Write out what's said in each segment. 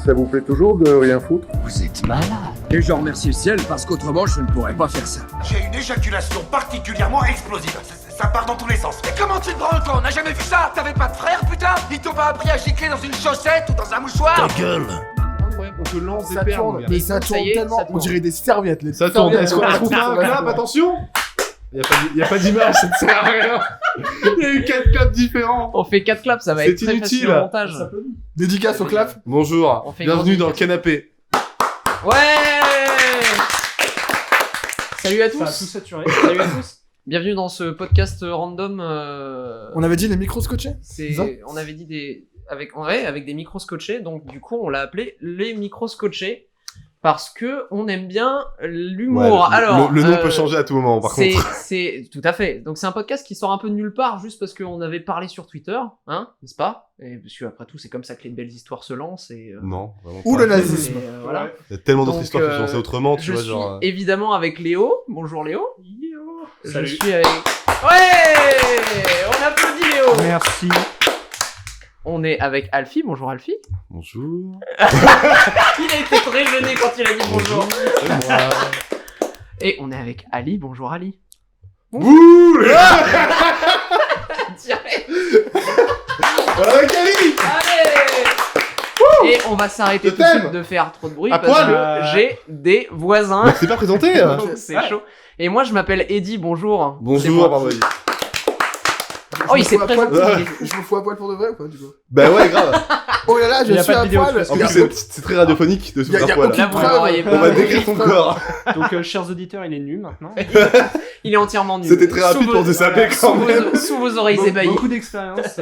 Ça vous plaît toujours de rien foutre? Vous êtes malade. Et je remercie le ciel parce qu'autrement je ne pourrais pas faire ça. J'ai une éjaculation particulièrement explosive. Ça part dans tous les sens. Mais comment tu te branles toi? On n'a jamais vu ça. T'avais pas de frère, putain? Ils t'ont pas appris à gicler dans une chaussette ou dans un mouchoir? Ta gueule. On te lance des Ça perles. tourne, mon gars. mais ça tourne tellement. On dirait des serviettes. Les Ça tourne. serviettes. Est-ce qu'on fait un clap? Attention. Il y a pas d'image, ça ne sert à rien. Il y a eu 4 claps différents. On fait 4 claps, ça va C'est être très inutile. facile au montage. Dédicace au clap. Bonjour, On fait bienvenue grand dans le canapé. Ouais. Salut à tous. Ça a tout saturé. Salut à tous. Bienvenue dans ce podcast random. On avait dit les micros scotchés. On avait dit avec des micros scotchés, donc du coup on l'a appelé les micros scotchés parce que on aime bien l'humour. Ouais, Alors le nom peut changer à tout moment, par contre. C'est tout à fait. Donc c'est un podcast qui sort un peu de nulle part juste parce qu'on avait parlé sur Twitter, hein, n'est-ce pas? Et parce que après tout c'est comme ça que les belles histoires se lancent et. Non, vraiment Ou pas. le nazisme. Voilà. Il y a tellement d'autres Donc, histoires qui sont lancées autrement, tu Je vois, suis genre. évidemment avec Léo. Bonjour Léo. Salut. Je suis avec. Ouais. On applaudit Léo. Merci. On est avec Alfie. Bonjour Alfie. Bonjour. Il a été très gêné quand il a dit bonjour. C'est moi. Et on est avec Ali. Bonjour Ali. Bouh. Direct. Voilà, Cali. Allez. Et on va s'arrêter Je tout de suite t'aime. de faire trop de bruit À parce poil. que j'ai des voisins. C'est pas présenté. Hein. Donc c'est chaud. Et moi je m'appelle Eddy. Bonjour. C'est Bonjour, moi. Barbary. Oh, il s'est Je me fous à présenté. poil. Je me fous à poil pour de vrai ou pas du coup? Bah ouais, grave. Oh là là, je Il y a suis pas de à vidéo, poil. parce En plus, c'est très radiophonique de se Y a faire poil. aucune Là, vous preuve. ne voyez On va pas. décrire ton corps. Donc, chers auditeurs, il est nu maintenant. Il est entièrement nul. C'était très rapide Sous pour vos- se saper quand même. Sous vos oreilles ébahies. Beaucoup d'expérience.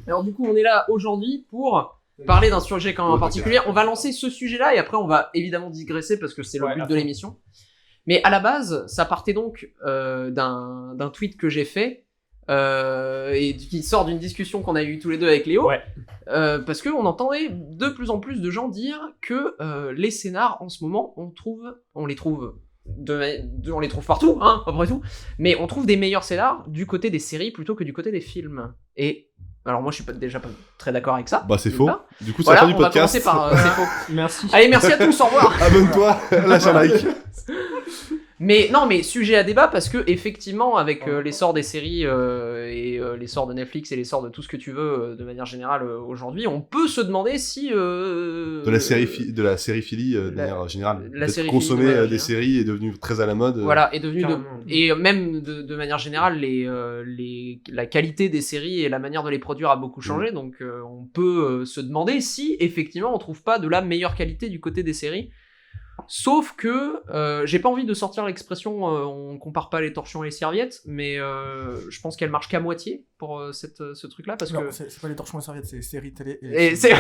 Alors du coup, on est là aujourd'hui pour parler d'un sujet quand même en particulier. On va lancer ce sujet-là et après on va évidemment digresser parce que c'est le Ouais, but à de fond. l'émission. Mais à la base, ça partait donc d'un tweet que j'ai fait et qui sort d'une discussion qu'on a eue tous les deux avec Léo. Ouais. Parce que on entendait de plus en plus de gens dire que les scénars en ce moment, on les trouve partout, hein, après tout, mais on trouve des meilleurs scénars du côté des séries plutôt que du côté des films. Et alors moi je suis déjà pas très d'accord avec ça. Bah c'est D'une faux. part. Du coup, c'est Voilà, la fin du on va podcast. commencer par c'est faux. Merci. Allez, merci à tous, au revoir. Abonne-toi, lâche un like. Mais non, mais sujet à débat parce que effectivement, avec l'essor des séries et l'essor de Netflix et l'essor de tout ce que tu veux de manière générale aujourd'hui, on peut se demander si De la sériphilie de manière générale. la Peut-être sériphilie consommer de manière des générale. séries est devenu très à la mode. voilà, est devenu Carrément. et même de manière générale, la qualité des séries et la manière de les produire a beaucoup changé. Donc on peut se demander si effectivement on trouve pas de la meilleure qualité du côté des séries. Sauf que j'ai pas envie de sortir l'expression on compare pas les torchons et les serviettes, mais je pense qu'elle marche qu'à moitié pour ce truc-là parce Non, que c'est pas les torchons et serviettes, c'est séries télé. et c'est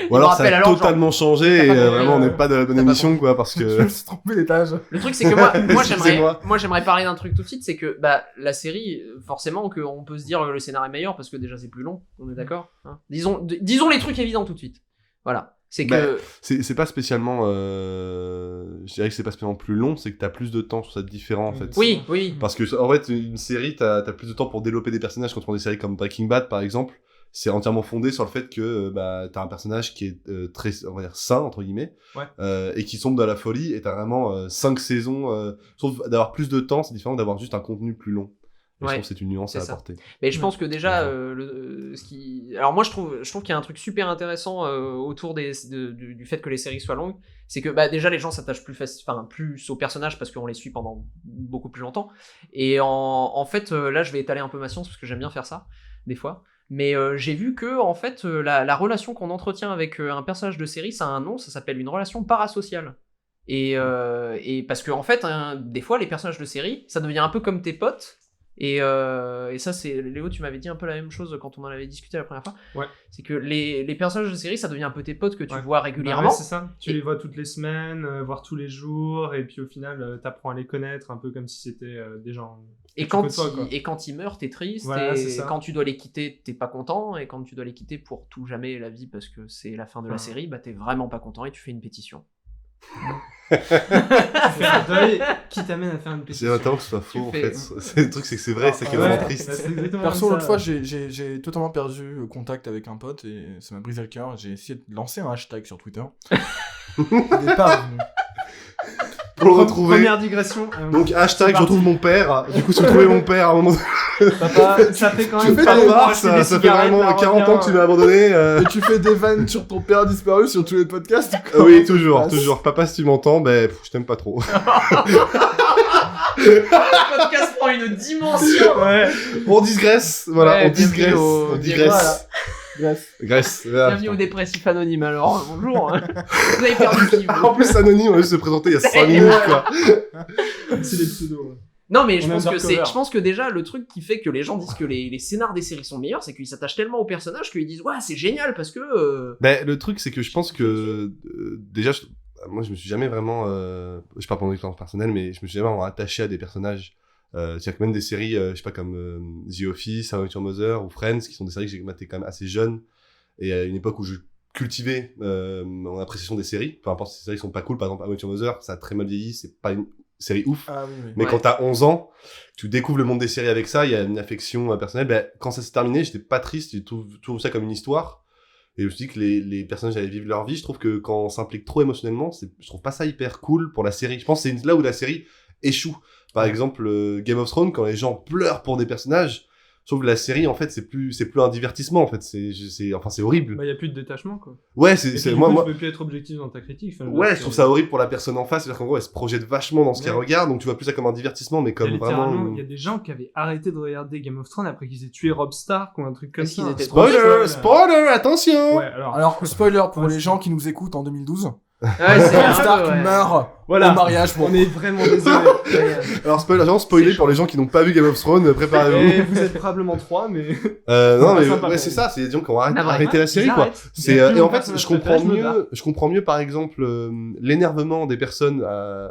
Ou alors me ça rappelle, a alors, genre, totalement changé t'as et pas compris, vraiment on n'est pas de la bonne t'as pas émission quoi parce Je que me suis trompé d'étage. le truc c'est que moi Excusez-moi. j'aimerais parler d'un truc tout de suite, c'est que bah la série forcément qu'on peut se dire le scénario est meilleur parce que déjà c'est plus long, on est d'accord, hein. Disons les trucs évidents tout de suite. Voilà. C'est que Bah, c'est pas spécialement je dirais que c'est pas spécialement plus long, c'est que t'as plus de temps sur cette différence en fait. oui. Parce que en fait une série t'as plus de temps pour développer des personnages. Quand tu prends des séries comme Breaking Bad par exemple, c'est entièrement fondé sur le fait que bah t'as un personnage qui est très, on va dire, sain entre guillemets, et qui sombre dans la folie, et t'as vraiment 5 saisons. Sauf d'avoir plus de temps, c'est différent d'avoir juste un contenu plus long. Et je Ouais, trouve que c'est une nuance c'est à ça. apporter. Mais je pense que déjà, alors moi je trouve qu'il y a un truc super intéressant autour du fait que les séries soient longues, c'est que bah déjà les gens s'attachent plus aux personnages parce qu'on les suit pendant beaucoup plus longtemps. Et en fait là je vais étaler un peu ma science parce que j'aime bien faire ça des fois. Mais j'ai vu que en fait la relation qu'on entretient avec un personnage de série, ça a un nom, ça s'appelle une relation parasociale. Et parce que en fait des fois les personnages de série, ça devient un peu comme tes potes. Et ça, c'est Léo, tu m'avais dit un peu la même chose quand on en avait discuté la première fois. Ouais. C'est que les personnages de série, ça devient un peu tes potes que tu Ouais. vois Bah régulièrement. ouais, c'est ça. Tu les vois toutes les semaines, voire tous les jours, et puis au final, t'apprends à les connaître un peu comme si c'était des gens. et tu quand côtoies, quoi. ils meurent, t'es triste. Voilà, c'est et ça. quand tu dois les quitter, t'es pas content. Et quand tu dois les quitter pour tout jamais la vie parce que c'est la fin de la Ouais. série, bah t'es vraiment pas content et tu fais une pétition. Tu fais un deuil qui t'amène à faire une C'est pétition. notamment que ce soit faux, en fais- fait. C'est le truc, c'est que c'est vrai, c'est ça qui est Ouais. vraiment Bah, triste. c'est exactement Perso, comme l'autre ça. fois, j'ai totalement perdu contact avec un pote et ça m'a brisé le cœur. J'ai essayé de lancer un hashtag sur Twitter. Il n'est pas revenu. Pour le retrouver. Première digression. Donc, hashtag, C'est je retrouve mon père. Du coup, si vous trouvez mon père à un moment donné, papa, ça fait quand Tu même fais pas des longtemps, papa, acheter ça des fait cigarettes, vraiment là, 40 ans que tu m'as abandonné. Et tu fais des vannes sur ton père disparu sur tous les podcasts. Oui, toujours, toujours. Papa, si tu m'entends, ben, je t'aime pas trop. Le podcast prend une dimension. Ouais. On digresse, voilà, Ouais, on digresse, bienvenue au- on digresse. Bref. Grèce. Bienvenue au dépressif anonyme alors. Bonjour. Vous avez perdu qui vous En plus, anonyme, on va juste se présenter il y a 5 minutes, quoi. C'est des pseudos. Ouais. Non mais je On est pense que undercover. je pense que déjà le truc qui fait que les gens disent que les scénars des séries sont meilleurs, c'est qu'ils s'attachent tellement aux personnages qu'ils disent ouais c'est génial parce que Ben, le truc, c'est que je pense que, déjà, moi, je me suis jamais vraiment, je parle pour mon expérience personnelle, mais je me suis jamais vraiment attaché à des personnages. C'est-à-dire que même des séries, je sais pas, comme The Office, How I Met Your Mother ou Friends, qui sont des séries que j'ai maté quand même assez jeune, et à une époque où je cultivais mon appréciation des séries, peu importe si ces séries sont pas cool, par exemple How I Met Your Mother, ça a très mal vieilli, c'est pas une série ouf, Ah oui, oui. mais Ouais. quand t'as 11 ans, tu découvres le monde des séries avec ça, il y a une affection personnelle, ben, quand ça s'est terminé, j'étais pas triste, j'ai trouvé ça comme une histoire, et je me suis dit que les personnages allaient vivre leur vie. Je trouve que quand on s'implique trop émotionnellement, je trouve pas ça hyper cool pour la série. Je pense que c'est là où la série échoue. Par exemple, Game of Thrones, quand les gens pleurent pour des personnages, je trouve que la série, en fait, c'est plus un divertissement, en fait. C'est horrible. Bah, y a plus de détachement, quoi. Ouais, Et puis, du moi, coup, tu peux plus être objectif dans ta critique. Enfin, ouais, je trouve ça horrible pour la personne en face. C'est-à-dire qu'en gros, elle se projette vachement dans ce qu'elle Ouais. regarde, donc tu vois plus ça comme un divertissement, mais Il y a comme littéralement, vraiment. il y a des gens qui avaient arrêté de regarder Game of Thrones après qu'ils aient tué Robb Stark ou un truc comme Parce ça. qu'ils étaient trop Spoiler, spoiler, attention! Ouais, alors. Alors, spoiler pour Ouais, les c'est- gens qui nous écoutent en 2012. ouais, c'est un Robb peu, Stark ouais. meurt Voilà. au mariage. Bon. On est vraiment désolé. Alors, spoiler pour les gens qui n'ont pas vu Game of Thrones, préparez-vous. Et vous êtes probablement 3, mais. Non, pas mais sympa ouais, pour c'est vous. ça, c'est des gens qui ont arrêté Ouais, la série, Ils quoi. arrêtent. C'est Il y a plus et en mon fait, personnage je comprends préféré, je me barre. mieux, par exemple l'énervement des personnes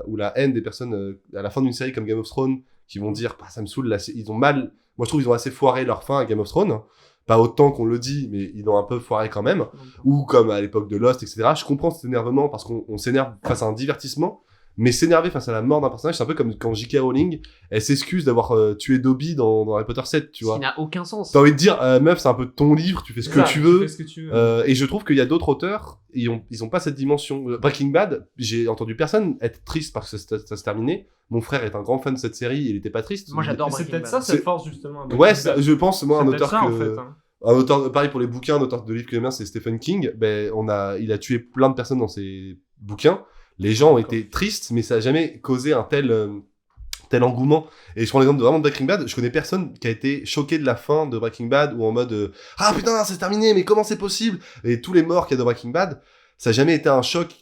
ou la haine des personnes à la fin d'une série comme Game of Thrones qui vont dire bah, ça me saoule, ils ont mal. Moi, je trouve qu'ils ont assez foiré leur fin à Game of Thrones. Pas autant qu'on le dit, mais ils l'ont un peu foiré quand même. Ou comme à l'époque de Lost, etc. Je comprends cet énervement parce qu'on s'énerve face à un divertissement. Mais s'énerver face à la mort d'un personnage, c'est un peu comme quand J.K. Rowling, elle s'excuse d'avoir tué Dobby dans Harry Potter 7, tu Ce vois. qui n'a aucun sens. T'as envie de dire, meuf, c'est un peu ton livre, tu fais ce que tu veux. fais ce que tu veux. Et je trouve qu'il y a d'autres auteurs, ils ont pas cette dimension. Breaking Bad, j'ai entendu personne être triste parce que ça se terminait. Mon frère est un grand fan de cette série, il était pas triste. Moi j'adore Mais c'est Breaking peut-être Bad. ça, cette force, justement. à Ouais, Breaking Bad. je pense, moi, un C'est peut-être auteur ça, que... en fait, hein. Un auteur, pareil pour les bouquins, un auteur de livres que j'aime bien, c'est Stephen King. Ben, il a tué plein de personnes dans ses bouquins. Les gens ont été tristes, mais ça a jamais causé un tel engouement. Et je prends l'exemple de vraiment de Breaking Bad. Je connais personne qui a été choqué de la fin de Breaking Bad ou en mode ah putain, c'est terminé, mais comment c'est possible? Et tous les morts qu'il y a de Breaking Bad, ça a jamais été un choc.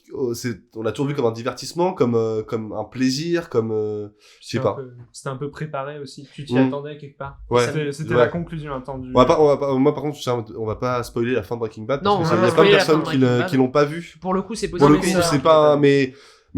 On l'a toujours vu comme un divertissement, comme un plaisir, comme je sais pas. C'était un peu préparé aussi. Tu t'y Mm. attendais quelque part. Ouais. C'était Ouais. la conclusion attendue. Moi, par contre, on va pas spoiler la fin de Breaking Bad Non, parce on que va il y a pas plein de spoiler la personnes fin de Breaking Bad. qui l'ont pas vu. Pour le coup, c'est Pour possible. le coup, que ça- c'est pas, mais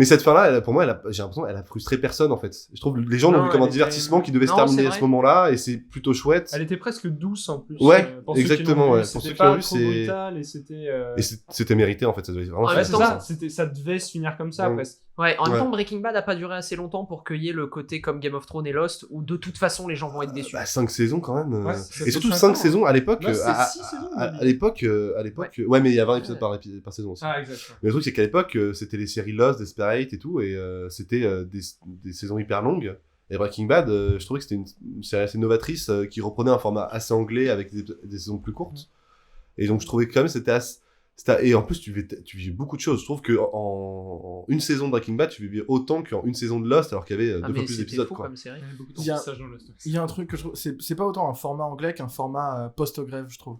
cette fin-là, pour moi, j'ai l'impression, elle a frustré personne, en fait. Je trouve que les gens l'ont Non, vu comme elle un était- divertissement qui devait se Non, terminer c'est à vrai. ce moment-là, et c'est plutôt chouette. Elle était presque douce en plus. Ouais, pour ceux qui exactement, l'ont vu. ouais. Pour ceux C'était qui l'ont pas vu, trop c'est- brutal et c'était. Et c'était mérité, en fait, ça devait vraiment Ouais, Ouais, se c'est faire. ça. Ça devait se finir comme ça Mm. presque. Ouais, en même Ouais. temps, Breaking Bad a pas duré assez longtemps pour qu'il y ait le côté comme Game of Thrones et Lost où de toute façon les gens vont être déçus. Bah, 5 saisons, quand même. Ouais, ça Et fait surtout 5 5 ans, saisons à l'époque. Là, c'est à 6 saisons, à l'époque, ouais, mais il y a 20 épisodes par saison aussi. Ah, exact. Mais le truc, c'est qu'à l'époque, c'était les séries Lost, Desperate et tout, et c'était des saisons hyper longues. Et Breaking Bad, je trouvais que c'était une série assez novatrice qui reprenait un format assez anglais avec des saisons plus courtes. Et donc, je trouvais que quand même et en plus, tu vivais beaucoup de choses. Je trouve que en une saison de Breaking Bad, tu vivais autant qu'en une saison de Lost, alors qu'il y avait Ah, deux mais fois plus c'était d'épisodes, fou quoi. comme série. Il y avait beaucoup de Il y a- passages dans Lost. Il y a un truc que je trouve, c'est pas autant un format anglais qu'un format post-grève, je trouve.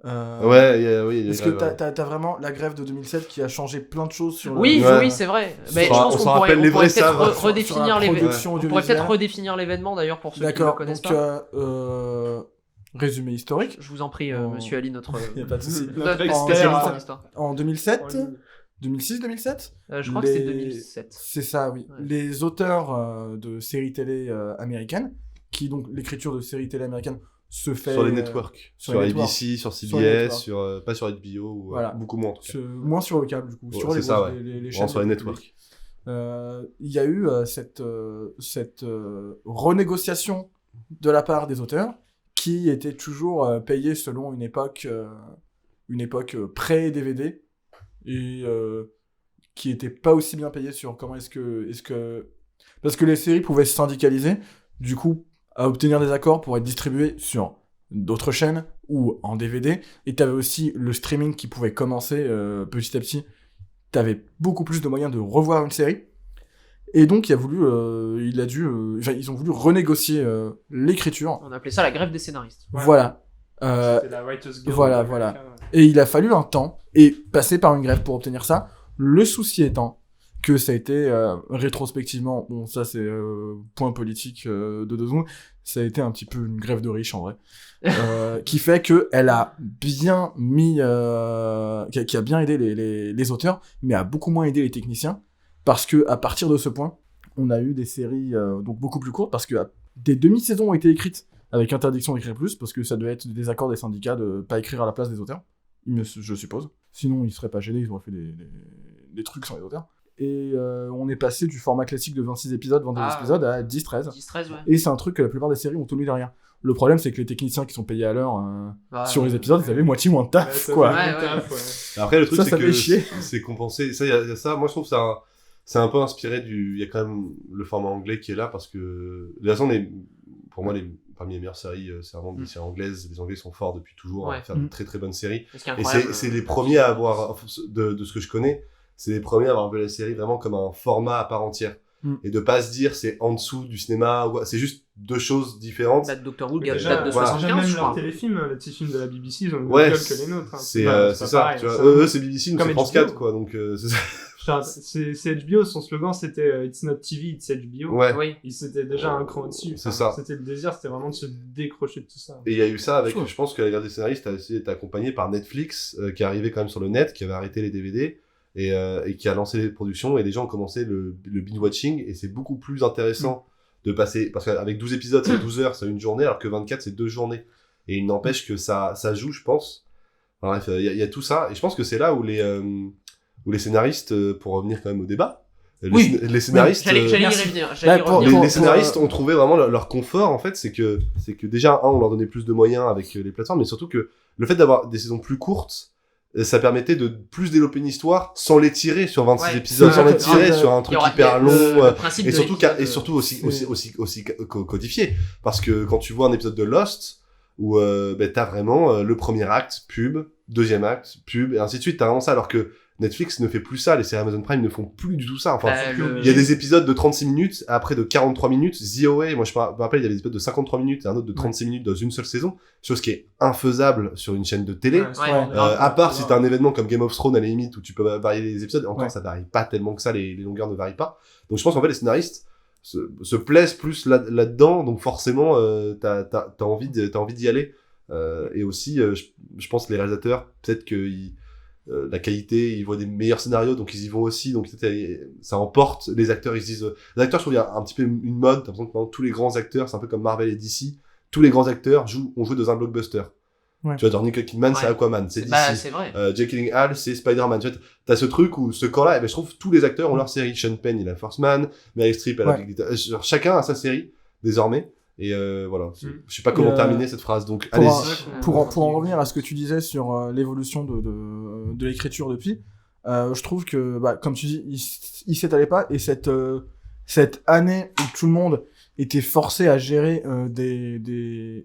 Ouais, oui. Parce que t'as vraiment la grève de 2007 qui a changé plein de choses sur Oui, Ouais. oui, c'est vrai. Sur- Mais je on pense s'en qu'on pourrait, rappelle, les on pourrait vrais peut-être savent. sur la redéfinir l'événement. production On pourrait audiovisuelle. peut-être redéfinir l'événement d'ailleurs pour ceux qui ne le D'accord, connaissent donc pas. résumé historique. Je vous en prie, Oh. monsieur Ali, notre Y a pas de souci. notre expert, spécialiste en hein. histoire. En 2007, 2006-2007 Je crois que c'était 2007. C'est ça, oui. Ouais. Les auteurs de séries télé américaines, qui donc l'écriture de séries télé américaines se fait sur les networks, sur sur les ABC, sur Sur les CBS, pas sur HBO, ou Voilà. beaucoup moins en tout cas. moins sur le câble du coup, Ouais, sur les c'est ça, grosses- ouais. les Vraiment chaînes sur les du networks. public. Il y a eu cette renégociation de la part des auteurs qui était toujours payée selon une époque pré-DVD et qui était pas aussi bien payée sur comment est-ce que parce que les séries pouvaient se syndicaliser du coup à obtenir des accords pour être distribuées sur d'autres chaînes ou en DVD, et t'avais aussi le streaming qui pouvait commencer petit à petit. T'avais beaucoup plus de moyens de revoir une série, et donc ils ont voulu renégocier l'écriture. On appelait ça la grève des scénaristes. Ouais. Voilà. C'était la Writers Guild. voilà, of voilà. America, ouais. Et il a fallu un temps, et passer par une grève pour obtenir ça. Le souci étant que ça a été rétrospectivement, bon ça c'est point politique de 2 secondes, ça a été un petit peu une grève de riches en vrai, qui fait que elle a bien mis, qui a bien aidé les auteurs, mais a beaucoup moins aidé les techniciens, parce que à partir de ce point, on a eu des séries donc beaucoup plus courtes, parce que des demi-saisons ont été écrites avec interdiction d'écrire plus, parce que ça devait être des accords des syndicats de pas écrire à la place des auteurs, je suppose. Sinon ils seraient pas gênés, ils auraient fait des trucs sans les auteurs. Et on est passé du format classique de 26 épisodes, 22 épisodes à 10-13. 10-13, ouais. Et c'est un truc que la plupart des séries ont tout mis derrière. Le problème, c'est que les techniciens qui sont payés à l'heure sur les épisodes, ils avaient moitié moins de taf, Ouais, quoi. ça fait Ouais, le taf, ouais. Après, le truc, Ça c'est fait que chier. c'est compensé. Ça, y a ça, moi, je trouve que c'est un peu inspiré il y a quand même le format anglais qui est là, parce que, de toute façon, pour moi, parmi les meilleures séries, c'est vraiment des séries anglaises. Les Anglais sont forts depuis toujours à faire de très très bonnes séries. Ce qui est Et incroyable, c'est les premiers à avoir, de ce que je connais, c'est les premiers à avoir vu la série vraiment comme un format à part entière. Et de pas se dire c'est en dessous du cinéma, c'est juste 2 choses différentes. Date Doctor Who Mais date déjà, de voilà. 75, même je leurs crois. téléfilms, les petits films de la BBC, ils ont le même Ouais, gueule que les nôtres. Hein. c'est pas ça, pareil, tu vois. ça. Eux, c'est BBC, nous, Comme c'est France HBO. 4, quoi, donc c'est ça. Genre, c'est HBO, son slogan c'était It's not TV, it's HBO. Ouais. Oui. Il s'était déjà un cran au-dessus. C'est ça. C'était le désir, c'était vraiment de se décrocher de tout ça. Et il y a eu ça avec, je pense que la guerre des scénaristes a aussi été accompagnée par Netflix, qui est arrivé quand même sur le net, qui avait arrêté les DVD, et qui a lancé les productions, et les gens ont commencé le binge-watching, et c'est beaucoup plus intéressant de passer, parce qu'avec 12 épisodes, c'est 12 heures, c'est une journée, alors que 24, c'est 2 journées. Et il n'empêche que ça joue, je pense. Enfin, bref, il y a tout ça, et je pense que c'est là où les scénaristes, pour revenir quand même au débat, les scénaristes, J'allais y merci. revenir. les scénaristes ont trouvé vraiment leur confort, en fait, c'est que déjà, on leur donnait plus de moyens avec les plateformes, mais surtout que le fait d'avoir des saisons plus courtes, ça permettait de plus développer une histoire sans l'étirer sur 26 épisodes, sans l'étirer sur un truc hyper long, et surtout aussi codifié. Parce que quand tu vois un épisode de Lost, où t'as vraiment le premier acte, pub, deuxième acte, pub, et ainsi de suite, t'as vraiment ça, alors que Netflix ne fait plus ça, les séries Amazon Prime ne font plus du tout ça. Enfin, il y a des épisodes de 36 minutes, après de 43 minutes, The OA, moi je me rappelle, il y avait des épisodes de 53 minutes et un autre de 36 minutes dans une seule saison, chose qui est infaisable sur une chaîne de télé. À part si t'as un événement comme Game of Thrones à la limite où tu peux varier les épisodes, encore ça varie pas tellement que ça, les longueurs ne varient pas. Donc je pense qu'en fait les scénaristes se plaisent plus là-dedans, donc forcément t'as envie d'y aller. Et aussi, je pense que les réalisateurs, peut-être que la qualité, ils voient des meilleurs scénarios, donc ils y vont aussi, donc ça emporte les acteurs, ils se disent, les acteurs, je trouve, il y a un petit peu une mode, t'as l'impression que maintenant, tous les grands acteurs, c'est un peu comme Marvel et DC, tous les grands acteurs ont joué dans un blockbuster. Ouais. Tu vois, genre Nicole Kidman, c'est Aquaman, c'est DC. Bah, c'est vrai. Jake Gyllenhaal, c'est Spider-Man. Tu vois, t'as ce truc où, ce camp-là, je trouve, tous les acteurs ont leur série. Sean Penn, il a First Man, Meryl Streep, elle a Big Little. Genre, chacun a sa série, désormais. Et voilà. Je sais pas comment terminer cette phrase, donc allez-y. Pour en revenir à ce que tu disais sur l'évolution de l'écriture depuis, je trouve que, comme tu dis, il s'étalait pas, et cette année où tout le monde était forcé à gérer des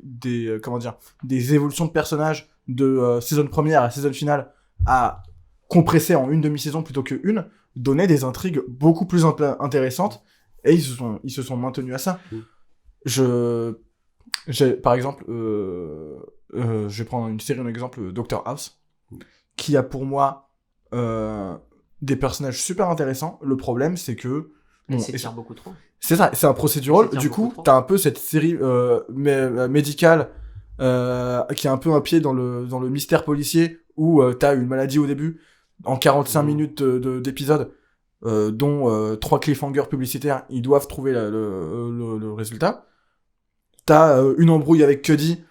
évolutions de personnages de saison première à saison finale à compresser en une demi-saison plutôt que une, donnait des intrigues beaucoup plus intéressantes, et ils se sont maintenus à ça. Par exemple, je vais prendre une série, un exemple, Dr House, qui a pour moi des personnages super intéressants. Le problème, c'est que Elle s'étire beaucoup trop. c'est ça, c'est un procédural. Du coup, t'as un peu cette série médicale qui a un peu un pied dans le mystère policier, où t'as une maladie au début, en 45 minutes d'épisode, dont 3 cliffhangers publicitaires, ils doivent trouver le résultat. T'as une embrouille avec Cuddy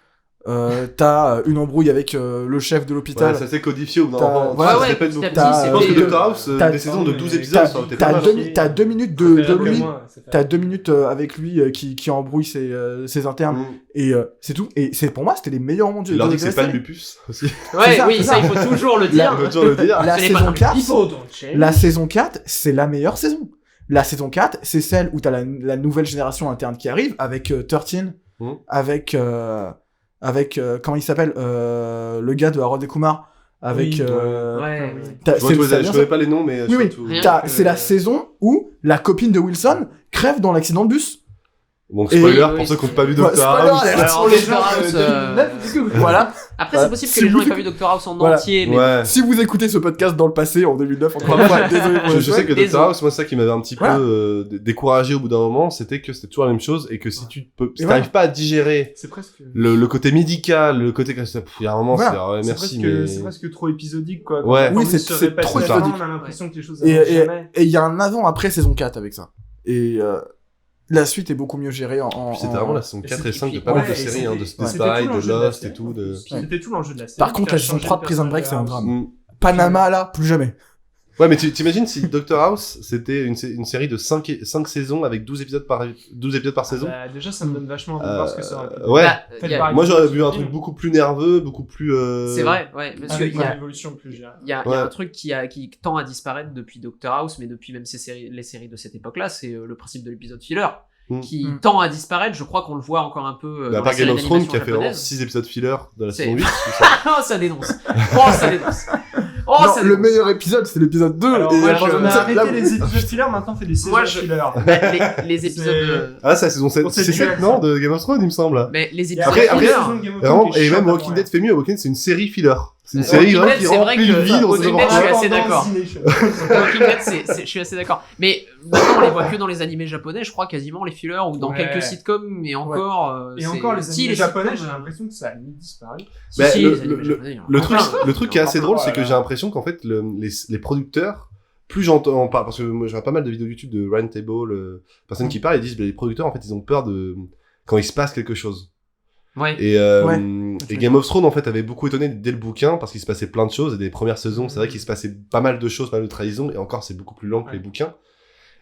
t'as une embrouille avec le chef de l'hôpital. Ouais, ça s'est codifié au bout d'un T'as- moment. ouais, Ça se ouais, répète petit à beaucoup. petit, Je pense c'est que fait, Dr House, t'as- des saisons de 12 t'as- épisodes, ça aurait été pas mal. T'as 2 minutes de lui. T'as 2 minutes avec lui qui embrouille ses internes et c'est tout. Et c'est pour moi c'était les meilleurs moments du. Il leur de dit que la c'est pas le série. lupus aussi. Ouais, ça, oui, c'est ça, ça. il faut toujours le dire. On peut toujours le dire. La Ce n'est saison pas- 4, People don't change. la saison 4, c'est la meilleure saison. La saison 4, c'est celle où t'as la nouvelle génération interne qui arrive avec 13, avec comment il s'appelle le gars de Harold et Kumar avec Oui, Ouais. Je connais pas les noms, mais Oui, oui. surtout. Rien. C'est la saison où la copine de Wilson crève dans l'accident de bus. Donc Et- spoiler oui, pour ceux qui n'ont pas vu Ouais, Dr spoiler House. alert. Alors, Sur les Dr. gens, House, 2009, voilà. Après, c'est possible que Si les gens vous aient pas vu Dr House en Voilà. entier, mais Ouais. Si vous écoutez ce podcast dans le passé, en 2009, encore une fois, désolé pour le Je sais que Désolé. Dr House, moi, ça qui m'avait un petit Voilà. peu découragé au bout d'un moment, c'était que c'était toujours la même chose et que si tu peux, si Et t'arrives pas à digérer C'est presque. le côté médical, le côté, il y a un moment, Voilà. c'est, ouais, C'est merci, presque, mais. c'est presque trop épisodique, quoi. Ouais. Quand la Oui, formule c'est se répète trop tout le temps, épisodique. On a l'impression que les choses Et avancent jamais. il y a un avant-après saison 4 avec ça. Et la suite est beaucoup mieux gérée en. Puis c'était vraiment la saison 4 et 5 de puis- pas mal de ouais, séries, et hein, de c'était tout Spy, l'enjeu de de la Lost série. et tout, de. C'était tout l'enjeu de la série. Par contre, la Faire saison changer 3 de le Prison Break, c'est un personnage. drame. Mm. Panama, là, plus jamais. Ouais, mais t'imagines si Dr House, c'était une série de 5 saisons avec 12 épisodes par saison? Bah, déjà, ça me donne vachement envie de voir ce que ça aurait pu donner. Ouais. Bah, Faites y a- pareil. Moi, j'aurais vu un truc beaucoup plus nerveux, beaucoup plus. c'est vrai, ouais. Parce Avec qu'il y une a, évolution plus gérée. il y a Ouais. un truc qui tend à disparaître depuis Dr House, mais depuis même les séries de cette époque-là, c'est le principe de l'épisode filler. Qui Mm. tend à disparaître, je crois qu'on le voit encore un peu. À dans part la Game série of Thrones qui a d'animation fait vraiment japonaise. 6 épisodes filler de la C'est- saison 8. Oh, ça dénonce. Oh, ça dénonce. Oh, Non, ça le dénonce. meilleur épisode, c'est l'épisode 2. Alors, et moi, à partir on de a ça, arrêté là- les épisodes filler, maintenant on fait des saisons Moi, filler. Bah, les épisodes. Ah, c'est la saison 7. Pour C'est cette 7, duel, non, ça. de Game of Thrones, il me semble. Mais les Il y a épisodes. Après, filler, la saison de Game of Thrones Vraiment, qui est et même chiante à Walking mourir. Dead fait mieux. Walking Dead, c'est une série filler. C'est une Walking série vraiment Dead, qui c'est vrai remplit le que vide. Walking Dead, je suis assez d'accord. Destination. Walking Dead, je suis assez d'accord. Mais maintenant, on les voit que dans les animés japonais, je crois, quasiment, les fillers, ou dans Ouais. quelques sitcoms, mais encore. Et c'est- encore, les si, animés japonais, sitcoms, j'ai l'impression que ça a mis disparu. Si, Bah, si, le- les animés le- japonais, il y en a Le plein. truc qui est assez drôle, c'est que Voilà. j'ai l'impression qu'en fait, les producteurs, plus j'entends, parce que moi, je vois pas mal de vidéos YouTube de Ryan Table, personnes qui parlent, ils disent, les producteurs, en fait, ils ont peur quand il se passe quelque chose. Ouais. Et Ouais. Game of Thrones, en fait, avait beaucoup étonné dès le bouquin, parce qu'il se passait plein de choses, et des premières saisons, c'est vrai qu'il se passait pas mal de choses, pas mal de trahisons, et encore, c'est beaucoup plus lent que les bouquins.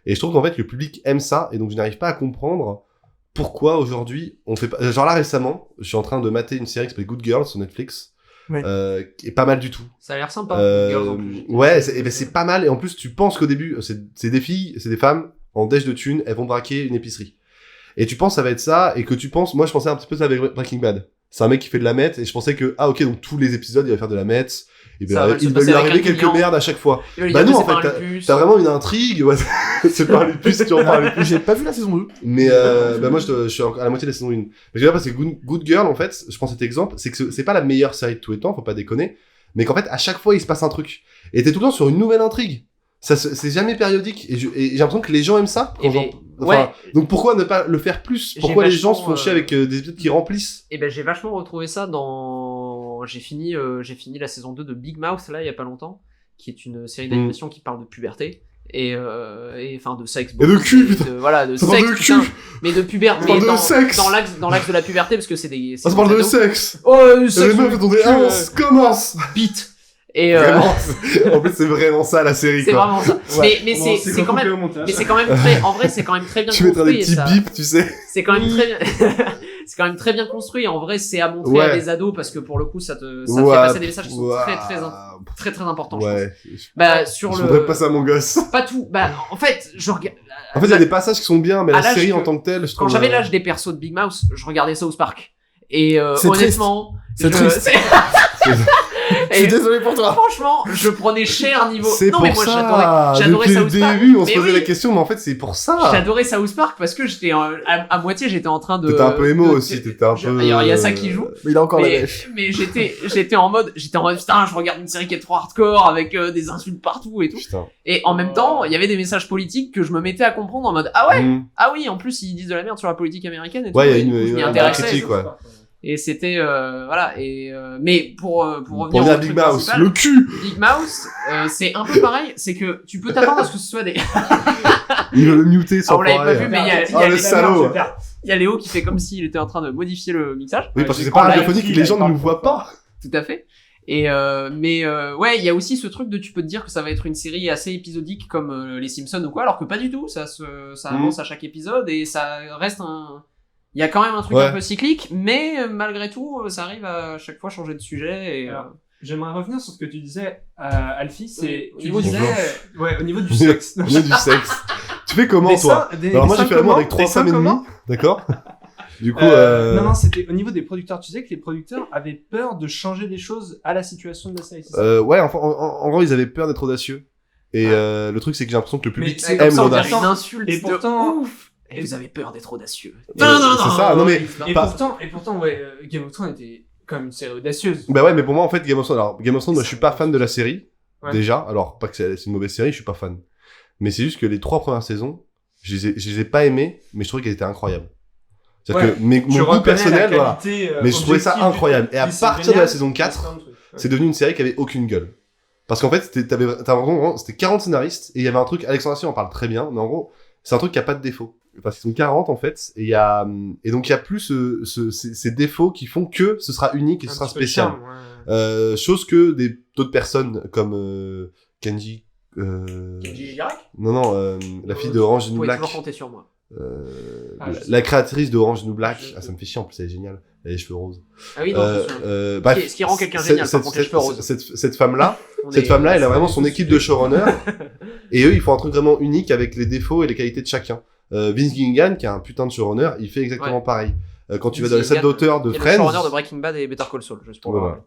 Et je trouve qu'en fait, le public aime ça, et donc je n'arrive pas à comprendre pourquoi aujourd'hui, on fait pas, genre là, récemment, je suis en train de mater une série qui s'appelle Good Girls sur Netflix, Ouais. qui est pas mal du tout. Ça a l'air sympa. Euh, Girls en plus. ouais, c'est pas mal, et en plus, tu penses qu'au début, c'est des filles, c'est des femmes, en dèche de thunes, elles vont braquer une épicerie. Et tu penses ça va être ça, et que tu penses, moi je pensais un petit peu ça avec Breaking Bad. C'est un mec qui fait de la meth, et je pensais que, ah ok, donc tous les épisodes, il va faire de la meth, et Ça va se il va passer lui avec arriver un quelques client. merdes à chaque fois. Il va lui Bah dire non, que en c'est pas fait, un lupus. T'as vraiment une intrigue, ouais, c'est pas un lupus si tu en parles. J'ai pas vu la saison 2. Mais bah moi je suis à la moitié de la saison 1. Mais je veux dire, parce que Good Girl, en fait, je prends cet exemple, c'est que c'est pas la meilleure série de tous les temps, faut pas déconner, mais qu'en fait, à chaque fois, il se passe un truc. Et t'es tout le temps sur une nouvelle intrigue. C'est jamais périodique. Et j'ai l'impression que les gens aiment ça. Et ouais. Donc pourquoi ne pas le faire plus? J'ai Pourquoi les gens se vachement, font chier avec des épisodes qui remplissent? Et ben j'ai vachement retrouvé ça dans. J'ai fini la saison 2 de Big Mouth là il y a pas longtemps, qui est une série d'animation qui parle de puberté et enfin de sexe. Et de cul, putain. Voilà, de Ça sexe. parle de putain. cul. Mais de puberté. Ça parle de sexe. Dans l'axe de la puberté parce que c'est des. Ah, ça parle de des ados. sexe. Oh, Et sexe. les meufs, elles ont des hanches. Commence. Bite. Et Vraiment. En plus, c'est vraiment ça, la série, c'est quoi. vraiment ça. Ouais. Mais c'est quand même. Mais c'est quand même très. En vrai, c'est quand même très bien Tu mettras construit. des et petits ça- bips, tu sais. C'est quand même très bien. C'est quand même très bien construit. En vrai, c'est à montrer Ouais. à des ados parce que pour le coup, ça te fait Ouais, passer des messages qui sont ouais. très importants. Je Ouais. pense. Bah sur Je le. voudrais passer à mon gosse. Pas tout. Bah en fait, je regarde. En fait, il y a des passages qui sont bien, mais à la l'âge série que- en tant que telle, je Quand trouve. j'avais l'âge des persos de Big Mouth, je regardais South Park. Et C'est honnêtement, C'est triste. Je suis Et désolé pour toi. franchement, je prenais cher niveau. C'est Non pour mais moi ça. j'adorais Depuis le South Park. début, on se Mais posait oui, la question, mais en fait, c'est pour ça. J'adorais South Park parce que j'étais à moitié j'étais en train de. T'étais un peu émo de- aussi, t'étais un peu. Il y a ça qui joue. Mais il a encore la mèche. Mais j'étais en mode putain, je regarde une série qui est trop hardcore avec des insultes partout et tout. Putain. Et en même temps, il y avait des messages politiques que je me mettais à comprendre en mode ah ouais, Mm. ah oui, en plus ils disent de la merde sur la politique américaine et tout. Ouais, il y a et du coup, je m'y une vraie intéressais. critique, ouais. Et c'était voilà et mais pour Pour revenir revenir au à Big truc Mouse, principal, le cul. Big Mouse, c'est un peu pareil, c'est que tu peux t'attendre à ce que ce soit des Il veut le muter ah, sans on l'avait pas pareil. vu mais il y a Oh, le salaud. Il y a Léo qui fait comme s'il était en train de modifier le mixage. Oui, parce que j'ai c'est pas compris, radiophonique, il les a gens ne pas nous le voient pas. Tout à fait. Et ouais, il y a aussi ce truc de tu peux te dire que ça va être une série assez épisodique comme les Simpsons ou quoi, alors que pas du tout. Ça avance à chaque épisode et ça reste un. Il y a quand même un truc un peu cyclique, mais malgré tout, ça arrive à chaque fois changer de sujet. Et, alors, j'aimerais revenir sur ce que tu disais, Alfie. C'est Au tu niveau du disais, sexe. ouais, au niveau du sexe. Au niveau du sexe. Tu fais comment, toi? Alors moi, j'ai fait l'amour avec 3 femmes et demie, d'accord? Du coup, non, c'était au niveau des producteurs. Tu sais que les producteurs avaient peur de changer des choses à la situation de la série. C'est ça ouais, enfin, en gros, ils avaient peur d'être audacieux. Et le truc, c'est que j'ai l'impression que le public Mais aime ça, on dirait l'audace. une insulte Et pourtant, de ouf. Et vous avez peur d'être audacieux. C'est ça, non mais... et pas- pourtant, ouais, Game of Thrones était quand même une série audacieuse. Bah ouais, mais pour moi, en fait, Game of Thrones, moi, je suis pas fan de la série, Ouais. déjà. Alors, pas que c'est une mauvaise série, je suis pas fan. Mais c'est juste que les 3 premières saisons, je les ai pas aimées, mais je trouvais qu'elles étaient incroyables. C'est-à-dire que mon goût personnel, voilà. Mais je trouvais ça incroyable. Et à partir de la saison 4, c'est devenu une série qui avait aucune gueule. Parce qu'en fait, c'était 40 scénaristes, et il y avait un truc, Alexandre Astier en parle très bien, mais en gros, c'est un truc qui a pas de défaut. Parce qu'ils sont 40, en fait, et donc il y a plus ces défauts qui font que ce sera unique et ce sera spécial. Chose que d'autres personnes, comme Kenji, Kenji Girac. non, la fille de Orange is the Vous New pouvez Black. toujours compter sur moi. La créatrice de Orange is the New Black, ça me fait chier en plus, elle est géniale, elle a les cheveux roses. Ah oui, non, c'est sûr. Bref, Ce qui rend quelqu'un génial, par contre, les cheveux roses. cette femme-là, elle a vraiment son équipe de showrunners, et eux, ils font un truc vraiment unique avec les défauts et les qualités de chacun. Vince Gilligan, qui est un putain de showrunner, il fait exactement pareil. Quand tu vas dans les salles d'auteurs de Friends... le showrunner de Breaking Bad et Better Call Saul, juste pour voilà.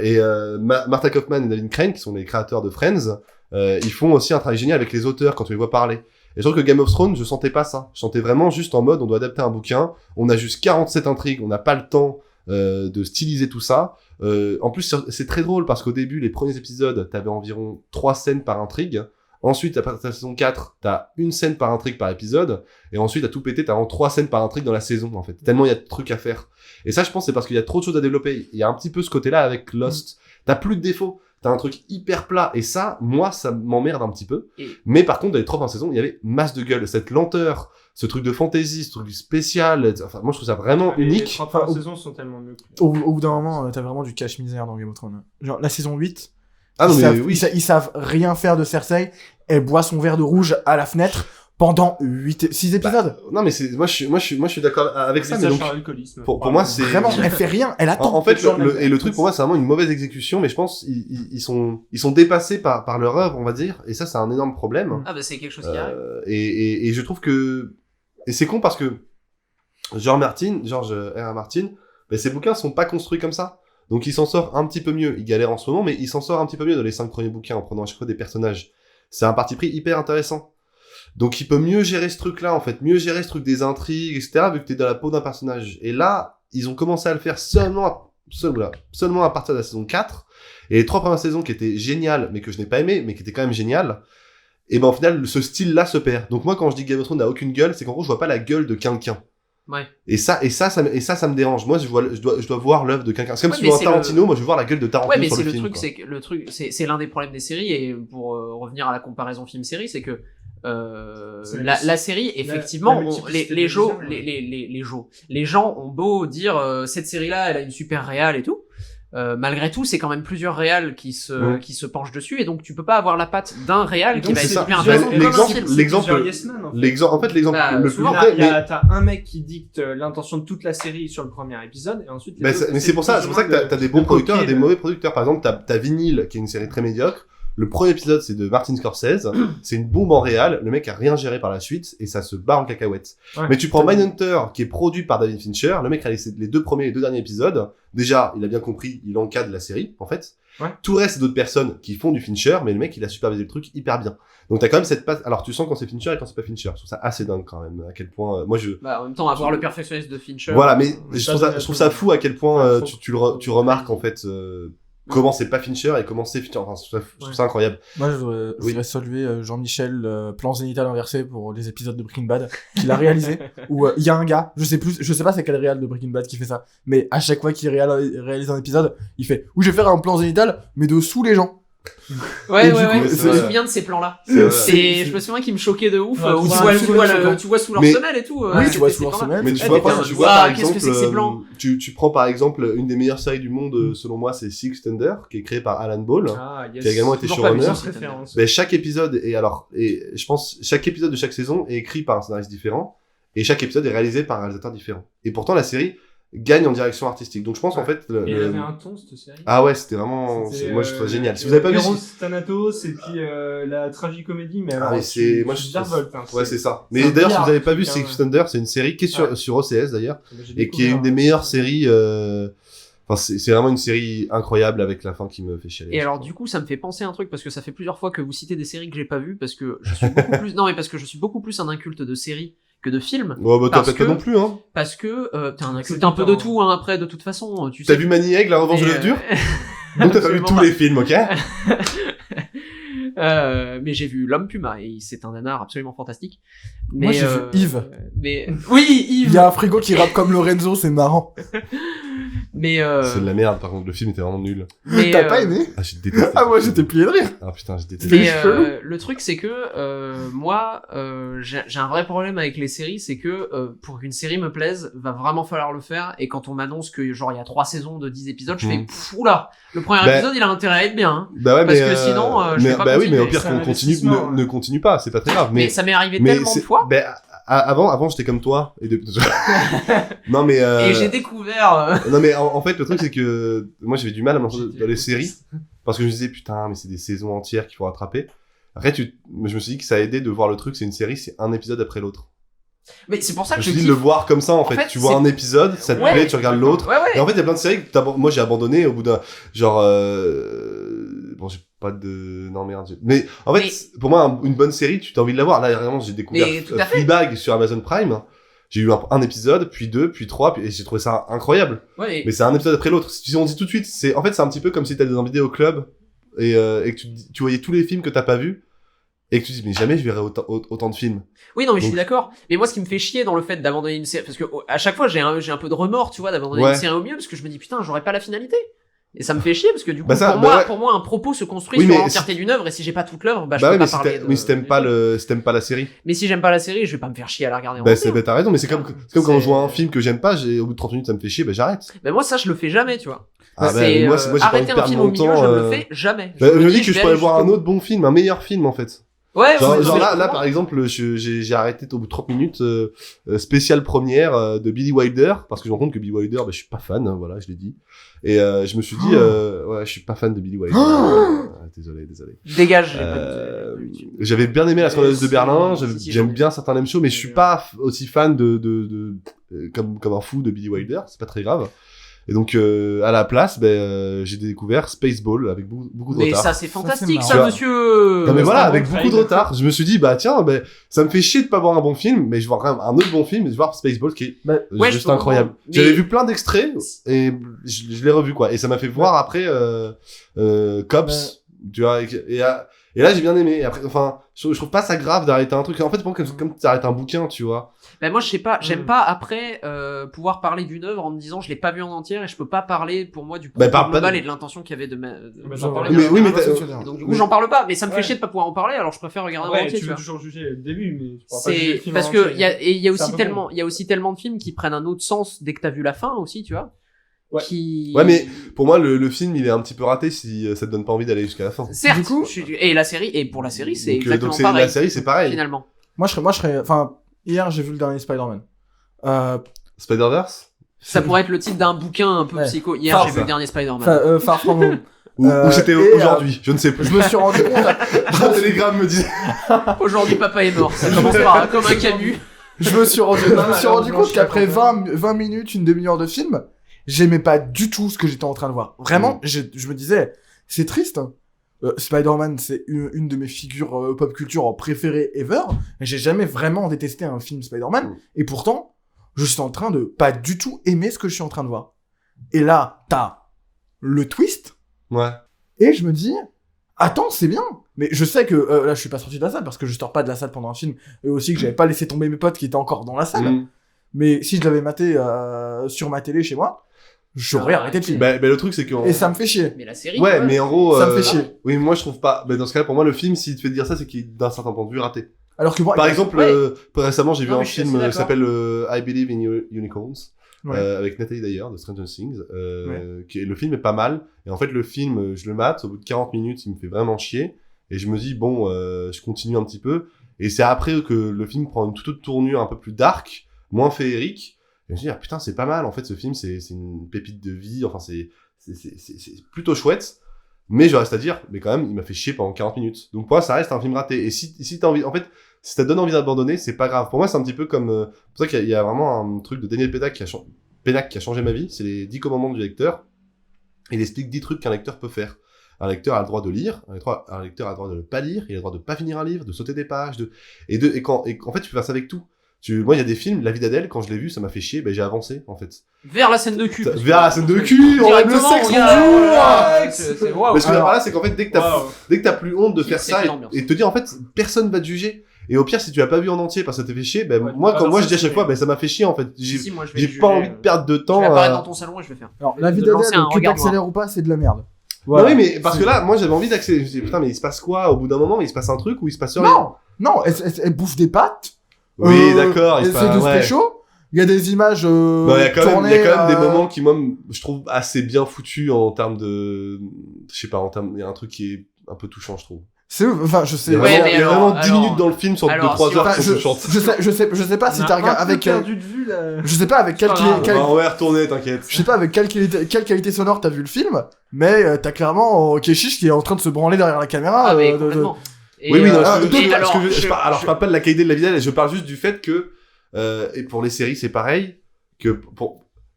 Et Martha Kaufman et David Crane, qui sont les créateurs de Friends, ils font aussi un travail génial avec les auteurs quand tu les vois parler. Et je trouve que Game of Thrones, je sentais pas ça. Je sentais vraiment juste en mode, on doit adapter un bouquin, on a juste 47 intrigues, on n'a pas le temps de styliser tout ça. En plus, c'est très drôle parce qu'au début, les premiers épisodes, t'avais environ 3 scènes par intrigue. Ensuite, à partir de la saison 4, t'as 1 scène par intrigue par épisode. Et ensuite, à tout péter, t'as vraiment 3 scènes par intrigue dans la saison, en fait. Tellement il y a de trucs à faire. Et ça, je pense, c'est parce qu'il y a trop de choses à développer. Il y a un petit peu ce côté-là avec Lost. T'as plus de défauts. T'as un truc hyper plat. Et ça, moi, ça m'emmerde un petit peu. Mais par contre, dans les 3 premières saisons, il y avait masse de gueule. Cette lenteur, ce truc de fantasy, ce truc spécial. Enfin, moi, je trouve ça vraiment unique. Les 3 premières saisons sont tellement mieux. Au bout d'un moment, t'as vraiment du cache-misère dans Game of Thrones. Genre, la saison 8, Ah non, mais oui. ils savent rien faire de Cersei. Elle boit son verre de rouge à la fenêtre pendant 6 épisodes. Non, mais moi, je suis d'accord avec ça. Mais donc, pour moi, c'est... Vraiment, elle fait rien. Elle attend. En fait, le truc pour moi, c'est vraiment une mauvaise exécution, mais je pense ils sont dépassés par leur œuvre, on va dire, et ça, c'est un énorme problème. Ah bah c'est quelque chose qui arrive. Et je trouve que... Et c'est con parce que George R.R. Martin, ben, ses bouquins sont pas construits comme ça. Donc il s'en sort un petit peu mieux. Il galère en ce moment, mais il s'en sort un petit peu mieux dans les 5 premiers bouquins en prenant à chaque fois des personnages. C'est un parti pris hyper intéressant. Donc il peut mieux gérer ce truc-là, en fait, mieux gérer ce truc des intrigues, etc., vu que t'es dans la peau d'un personnage. Et là, ils ont commencé à le faire seulement à partir de la saison 4. Et les 3 premières saisons qui étaient géniales, mais que je n'ai pas aimé, mais qui étaient quand même géniales, et ben au final, ce style-là se perd. Donc moi, quand je dis Game of Thrones n'a aucune gueule, c'est qu'en gros, je vois pas la gueule de quelqu'un. Ouais. Et ça me dérange. Moi, je dois voir l'œuvre de quelqu'un. C'est comme si je vois un Tarantino, moi je veux voir la gueule de Tarantino mais sur c'est le le film. truc, c'est l'un des problèmes des séries, et pour revenir à la comparaison film-série, c'est que la série, effectivement, les gens ont beau dire cette série-là, elle a une super réal et tout. Malgré tout, c'est quand même plusieurs réals qui se penchent dessus, et donc tu peux pas avoir la patte d'un réal qui va être super intéressant. L'exemple, t'as un mec qui dicte l'intention de toute la série sur le premier épisode, et ensuite. Mais c'est pour ça que t'as des bons producteurs et des mauvais producteurs. Par exemple, t'as Vinyl, qui est une série très médiocre. Le premier épisode, c'est de Martin Scorsese. C'est une bombe en réal. Le mec a rien géré par la suite et ça se barre en cacahuète. Ouais, mais tu prends Mindhunter, qui est produit par David Fincher. Le mec a laissé les 2 premiers et 2 derniers épisodes. Déjà, il a bien compris, il encadre la série, en fait. Ouais. Tout reste, c'est d'autres personnes qui font du Fincher, mais le mec, il a supervisé le truc hyper bien. Donc t'as quand même cette patte. Alors tu sens quand c'est Fincher et quand c'est pas Fincher. Je trouve ça assez dingue quand même. À quel point, moi en même temps, avoir le perfectionniste de Fincher. Voilà, mais je trouve ça fou à quel point tu remarques en fait. Comment c'est pas Fincher et comment c'est Fincher. Enfin, je trouve ça incroyable. Moi, je voudrais saluer Jean-Michel Plan Zénithal inversé pour les épisodes de Breaking Bad qu'il a réalisé. Où il y a un gars, je sais pas c'est quel réal de Breaking Bad qui fait ça, mais à chaque fois qu'il réalise un épisode, il fait je vais faire un plan zénital mais de sous les gens. Ouais, Et du ouais, coup, ouais. c'est Je me vrai. souviens de ces plans-là. C'est- Et je me souviens qu'ils me choquaient de ouf, Ouais, où c'est tu vois sous leur Mais- semelle et tout. Oui, tu vois c'était sous leur ces plans-là. semelle. Mais tu Ouais, vois, t'étais par, en tu mode, vois, waouh, par qu'est-ce exemple, que c'est que ces plans tu prends par exemple une des meilleures séries du monde, selon moi, c'est Six Thunder, qui est créée par Alan Ball, Ah, yes. qui a également été Toujours pas vu, showrunner. ça. Référence. Ben, chaque épisode et je pense chaque épisode de chaque saison est écrit par un scénariste différent et chaque épisode est réalisé par un réalisateur différent. Et pourtant la série gagne en direction artistique. Donc je pense en fait Et elle avait un ton, cette série. ah ouais, c'était vraiment moi je trouve ça génial. Si vous avez pas vu Eros Thanatos et puis la tragicomédie, mais alors mais c'est moi je je trouve virevolte, hein, ouais, c'est ça. c'est Mais un d'ailleurs si billard, vous avez pas vu putain, Six ouais. Thunder, c'est une série qui est sur OCS d'ailleurs J'ai et qui est découvert, une des meilleures séries enfin c'est vraiment une série incroyable avec la fin qui me fait chialer. Et alors du coup ça me fait penser à un truc parce que ça fait plusieurs fois que vous citez des séries que j'ai pas vues parce que je suis beaucoup plus non mais parce que je suis beaucoup plus un inculte de séries que de films Ouais, bah parce t'as pas que- non plus hein. parce que t'es un inculte C'est un peu de différent. tout hein, après de toute façon tu T'as sais. vu Maniac, La Revanche de Mais, l'œuf dur Donc t'as pas vu absolument tous pas. les films, OK? Mais j'ai vu L'Homme Puma et c'est un nanar absolument fantastique. Mais, Moi, j'ai vu Yves. Mais oui, Il Yves. y a un frigo qui rappe comme Lorenzo, c'est marrant. Mais C'est de la merde par contre, le film était vraiment nul. mais, T'as pas aimé? Ah, j'ai détesté. Ah, ce moi, film. j'étais plié de rire. Ah putain, j'ai détesté. Mais chelou. le truc c'est que moi j'ai un vrai problème avec les séries, c'est que pour qu'une série me plaise, va vraiment falloir le faire. Et quand on m'annonce que genre il y a 3 saisons de 10 épisodes, je fais pff, oula, le premier Bah, épisode il a intérêt à être bien. Hein. Bah ouais, Parce mais que sinon, je mais, vais pas bah oui, mais au continuer. pire C'est qu'on un continue, investissement, ne continue pas, c'est pas très grave. Mais ça m'est arrivé mais tellement de c'est- fois. bah, avant j'étais comme toi et non mais Et j'ai découvert. non mais en fait le truc c'est que moi j'avais du mal à me lancer dans les séries parce que je me disais putain mais c'est des saisons entières qu'il faut rattraper. Après je me suis dit que ça aidait de voir le truc, c'est une série, c'est un épisode après l'autre. Mais c'est pour ça Je que me je suis dit de kiffe. le voir comme ça en fait. fait, Tu vois c'est- un épisode, ça te Ouais. plaît, tu regardes l'autre. Ouais Et ouais. en fait, il y a plein de séries que moi j'ai abandonné au bout d'un genre bon, j'ai pas de non merde. Mais en fait, Mais- pour moi une bonne série, tu as envie de la voir. Là vraiment, j'ai découvert Mais tout à fait. Fleabag sur Amazon Prime. J'ai eu un épisode, puis 2, puis 3, et j'ai trouvé ça incroyable. Ouais. Mais c'est un épisode après l'autre. Si on dit tout de suite, c'est en fait c'est un petit peu comme si t'allais dans un vidéoclub et que tu voyais tous les films que t'as pas vus et que tu dis mais jamais je verrai autant de films. Oui, non, mais je suis Donc- d'accord. Mais moi, ce qui me fait chier dans le fait d'abandonner une série, parce que à chaque fois, j'ai un peu de remords, tu vois, d'abandonner Ouais. une série au milieu, parce que je me dis, putain, j'aurais pas la finalité. Et ça me fait chier, parce que du coup, Bah ça, pour, bah moi, ouais. pour moi, un propos se construit Oui, sur mais l'entièreté d'une œuvre, et si j'ai pas toute l'œuvre, bah, je Bah peux ouais, mais pas parler de... si t'aimes pas la série. Mais si j'aime pas la série, je vais pas me faire chier à la regarder en Bah, entier. t'as raison, mais c'est comme quand je C'est- vois un film que j'aime pas, au bout de 30 minutes ça me fait chier, bah j'arrête. Mais moi, ça, je le fais jamais, tu vois. Ah bah, C'est, moi j'ai pas envie arrêter de un perdre film mon au milieu, temps. je ne le fais jamais. Bah, je me dis je que je vais pourrais aller voir un jusqu'au autre bon film, un meilleur film en fait. bout. Ouais, Genre, ouais, genre ouais, là, je là comprends. par exemple, j'ai arrêté au bout de 30 minutes spéciale première de Billy Wilder parce que je me rends compte que Billy Wilder, bah, je suis pas fan, hein, voilà, je l'ai dit. Et je me suis dit, ouais, je suis pas fan de Billy Wilder. Désolé. Dégage. j'ai J'avais bien aimé la scandaleuse de Si, Berlin, si, j'aime j'en- bien certains M shows, mais je suis pas aussi fan comme un fou de Billy Wilder, c'est pas très grave. Et donc à la place, j'ai découvert Spaceball avec beaucoup de Mais retard. ça, c'est fantastique, marrant. ça, monsieur. Non mais voilà, c'est un avec bon beaucoup de trade. retard, je me suis dit bah tiens, ça me fait chier de pas voir un bon film, mais je vois quand même un autre bon film, je vais voir Spaceball qui est Ouais, juste je peux incroyable. comprendre, mais- J'avais vu plein d'extraits et je l'ai revu quoi, et ça m'a fait voir après Cops, tu vois, et là j'ai bien aimé. Et après, enfin, je trouve pas ça grave d'arrêter un truc. En fait, c'est comme tu arrêtes un bouquin, tu vois. Ben moi je sais pas, j'aime pas après pouvoir parler d'une œuvre en me disant je l'ai pas vue en entière et je peux pas parler pour moi du propos parle pas global de- et de l'intention qu'il y avait de ma... Bah, Genre, j'en parlais mais- bien. oui, mais Et donc du coup j'en parle pas, mais ça me fait Ouais. chier de pas pouvoir en parler, alors je préfère regarder en Ouais, entier. tu Tu veux vois. toujours juger le début, mais tu pourras pas juger le C'est film parce en que entier. il y a C'est un aussi peu tellement il y a aussi tellement de films qui prennent un autre sens dès que t'as vu la fin aussi, tu vois. Ouais. Qui... Ouais, mais pour moi, le film, il est un petit peu raté si ça te donne pas envie d'aller jusqu'à la fin. certes, Du coup- et la série et pour la série c'est Donc, exactement donc pareil. la série, c'est pareil. Finalement. Moi, je serais, enfin, hier, j'ai vu le dernier Spider-Man. Spider-Verse Ça pourrait être le titre d'un bouquin un peu Ouais. psycho. Hier Enfin, j'ai vu ça. le dernier Spider-Man. Far From Home. ou c'était et, aujourd'hui, je ne sais plus. Je me suis rendu compte, Un télégramme me disait. Aujourd'hui papa est mort. Ça commence par comme un Camus. je me suis rendu alors, compte je qu'après suis d'accord. 20 minutes, une demi-heure de film, j'aimais pas du tout ce que j'étais en train de voir. Vraiment, je me disais, c'est triste. Hein. Spider-Man, c'est une de mes figures pop culture préférées ever. Et j'ai jamais vraiment détesté un film Spider-Man. Et pourtant, je suis en train de pas du tout aimer ce que je suis en train de voir. Et là, t'as le twist. Ouais. Et je me dis, attends, c'est bien. Mais je sais que là, je suis pas sorti de la salle parce que je sors pas de la salle pendant un film. Et aussi que j'avais pas laissé tomber mes potes qui étaient encore dans la salle. Mm. Mais si je l'avais maté sur ma télé chez moi, j'aurais arrêté le film. Bah, le truc, c'est que... Et ça me fait chier. Mais la série. Ouais, mais en gros... Ça me fait chier. Oui, moi, je trouve pas... Mais dans ce cas-là, pour moi, le film, s'il te fait dire ça, c'est qu'il est d'un certain point de vue raté. Alors que moi, Par exemple, récemment, j'ai vu Non, un mais je suis film assez qui s'appelle I Believe in Unicorns, Ouais. avec Nathalie d'ailleurs, de Stranger Things. Le film est pas mal. Et en fait, le film, je le mate, au bout de 40 minutes, il me fait vraiment chier. Et je me dis, bon, je continue un petit peu. Et c'est après que le film prend une toute autre tournure un peu plus dark, moins féerique. Et je me dis, ah putain, c'est pas mal. En fait, ce film, c'est une pépite de vie. Enfin, c'est plutôt chouette. Mais je reste à dire, mais quand même, il m'a fait chier pendant 40 minutes. Donc pour moi, ça reste un film raté. Et si t'as envie, en fait, si ça te donne envie d'abandonner, c'est pas grave. Pour moi, c'est un petit peu comme, c'est pour ça qu'il y a vraiment un truc de Daniel Pénac qui a changé ma vie. C'est les 10 commandements du lecteur. Il explique 10 trucs qu'un lecteur peut faire. Un lecteur a le droit de lire, un lecteur a le droit de ne pas lire, il a le droit de pas finir un livre, de sauter des pages, et en fait, tu peux faire ça avec tout. Moi, il y a des films, La vie d'Adèle, quand je l'ai vu, ça m'a fait chier, ben j'ai avancé, en fait. Vers la scène de cul. Vers la scène de cul, on aime le sexe, bonjour. Mais ce que je veux dire par là, c'est qu'en fait, dès que t'as plus honte de faire ça, l'ambiance. et te dire, en fait, personne va te juger. Et au pire, si tu l'as pas vu en entier parce que ça t'a fait chier, ben, Ouais, moi, tu quand vas moi, voir je dis à ça, chaque fois, ben, ça m'a fait chier, en fait. Si, moi, je vais J'ai le pas juger, envie de perdre de Je temps. vais apparaître dans ton salon et je vais faire. Alors, la vie de lancer d'Adèle, un que regard t'accélères ou pas, c'est de la merde. Non, oui, mais parce que là, moi, j'avais envie d'accélérer. Je me disais, putain, mais il se passe quoi? Au bout d'un moment, il se passe un truc ou il se passe rien? Non, elle bouffe des pâtes. Oui, d'accord, il Elle se fait passe, de ouais. spéciaux. Il y a des images Non, il y a quand même tournées, des moments qui, moi, je trouve assez bien foutus en termes de, je sais pas, il y a un truc qui est un peu touchant, je trouve. C'est enfin, je sais. Il y a Ouais, vraiment, mais il y a alors- vraiment 10 alors- minutes dans le film sur alors, 2-3 si heures on- qui sont touchantes. Je sais pas si t'as regardé avec perdu de vue là. je sais pas avec quelle C'est pas grave. On va y retourner, t'inquiète. je sais pas avec quelle qualité sonore t'as vu le film, mais t'as clairement Keshish qui est en train de se branler derrière la caméra. Ah, mais de- complètement. Oui, oui, non, Et alors, je parle pas de la qualité de la vidéo, je parle juste du fait que, et pour les séries, c'est pareil,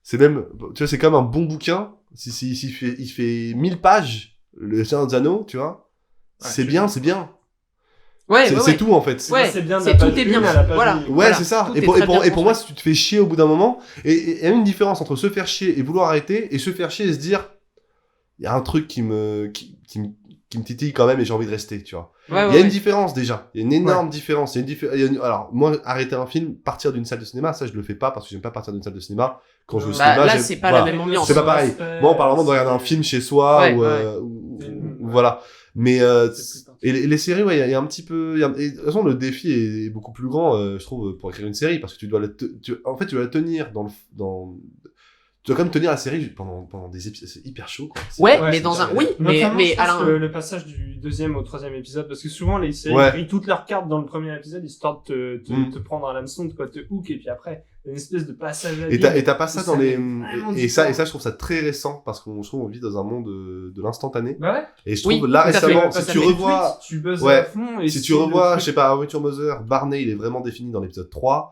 c'est même, tu vois, c'est comme un bon bouquin, il fait 1000 pages, le Seigneur des Anneaux, tu vois, c'est bien. Ouais, C'est tout, en fait. Ouais, C'est bien de c'est la tout page est bien. une à la page Voilà. mille. Ouais, Voilà, c'est ça. tout Et est pour très bien moi, construit. si tu te fais chier au bout d'un moment, et il y a une différence entre se faire chier et vouloir arrêter, et se faire chier et se dire, il y a un truc qui me titille quand même et j'ai envie de rester, tu vois. Ouais, Il y a ouais, une différence déjà. Il y a une énorme différence. Alors, moi, arrêter un film, partir d'une salle de cinéma, ça, je le fais pas parce que j'aime pas partir d'une salle de cinéma. Quand je vais au Bah, cinéma, là, j'aime- c'est pas voilà. la même ambiance. C'est pas pareil. Moi, on parle vraiment de regarder un film chez soi Ouais, ou, ouais. voilà. Mais, C'est plus et les séries, ouais, il y a un petit peu, et de toute façon, le défi est beaucoup plus grand, je trouve, pour écrire une série, parce que tu dois en fait, tu dois la tenir tu dois quand même tenir la série pendant des épisodes, c'est hyper chaud, quoi. Ouais, Ouais, mais c'est dans un, ça. oui, Notamment, mais je pense Alain. que le passage du 2e au 3e épisode, parce que souvent les séries Ouais. grillent toutes leurs cartes dans le premier épisode histoire de Mm. te prendre à l'hameçon, de quoi te hook, et puis après, il y a une espèce de passage à Et vide. t'as pas ça Ça dans les, met vraiment et du ça, temps. je trouve ça très récent, parce qu'on je trouve on vit dans un monde de l'instantané. Bah ouais. Et je Oui, trouve, là, tout à fait, récemment, tout à si fait. tu revois, Tu buzzes Ouais. à fond, et si tu revois, le je truc- sais pas, How I Met Your Mother, Barney, il est vraiment défini dans l'épisode 3.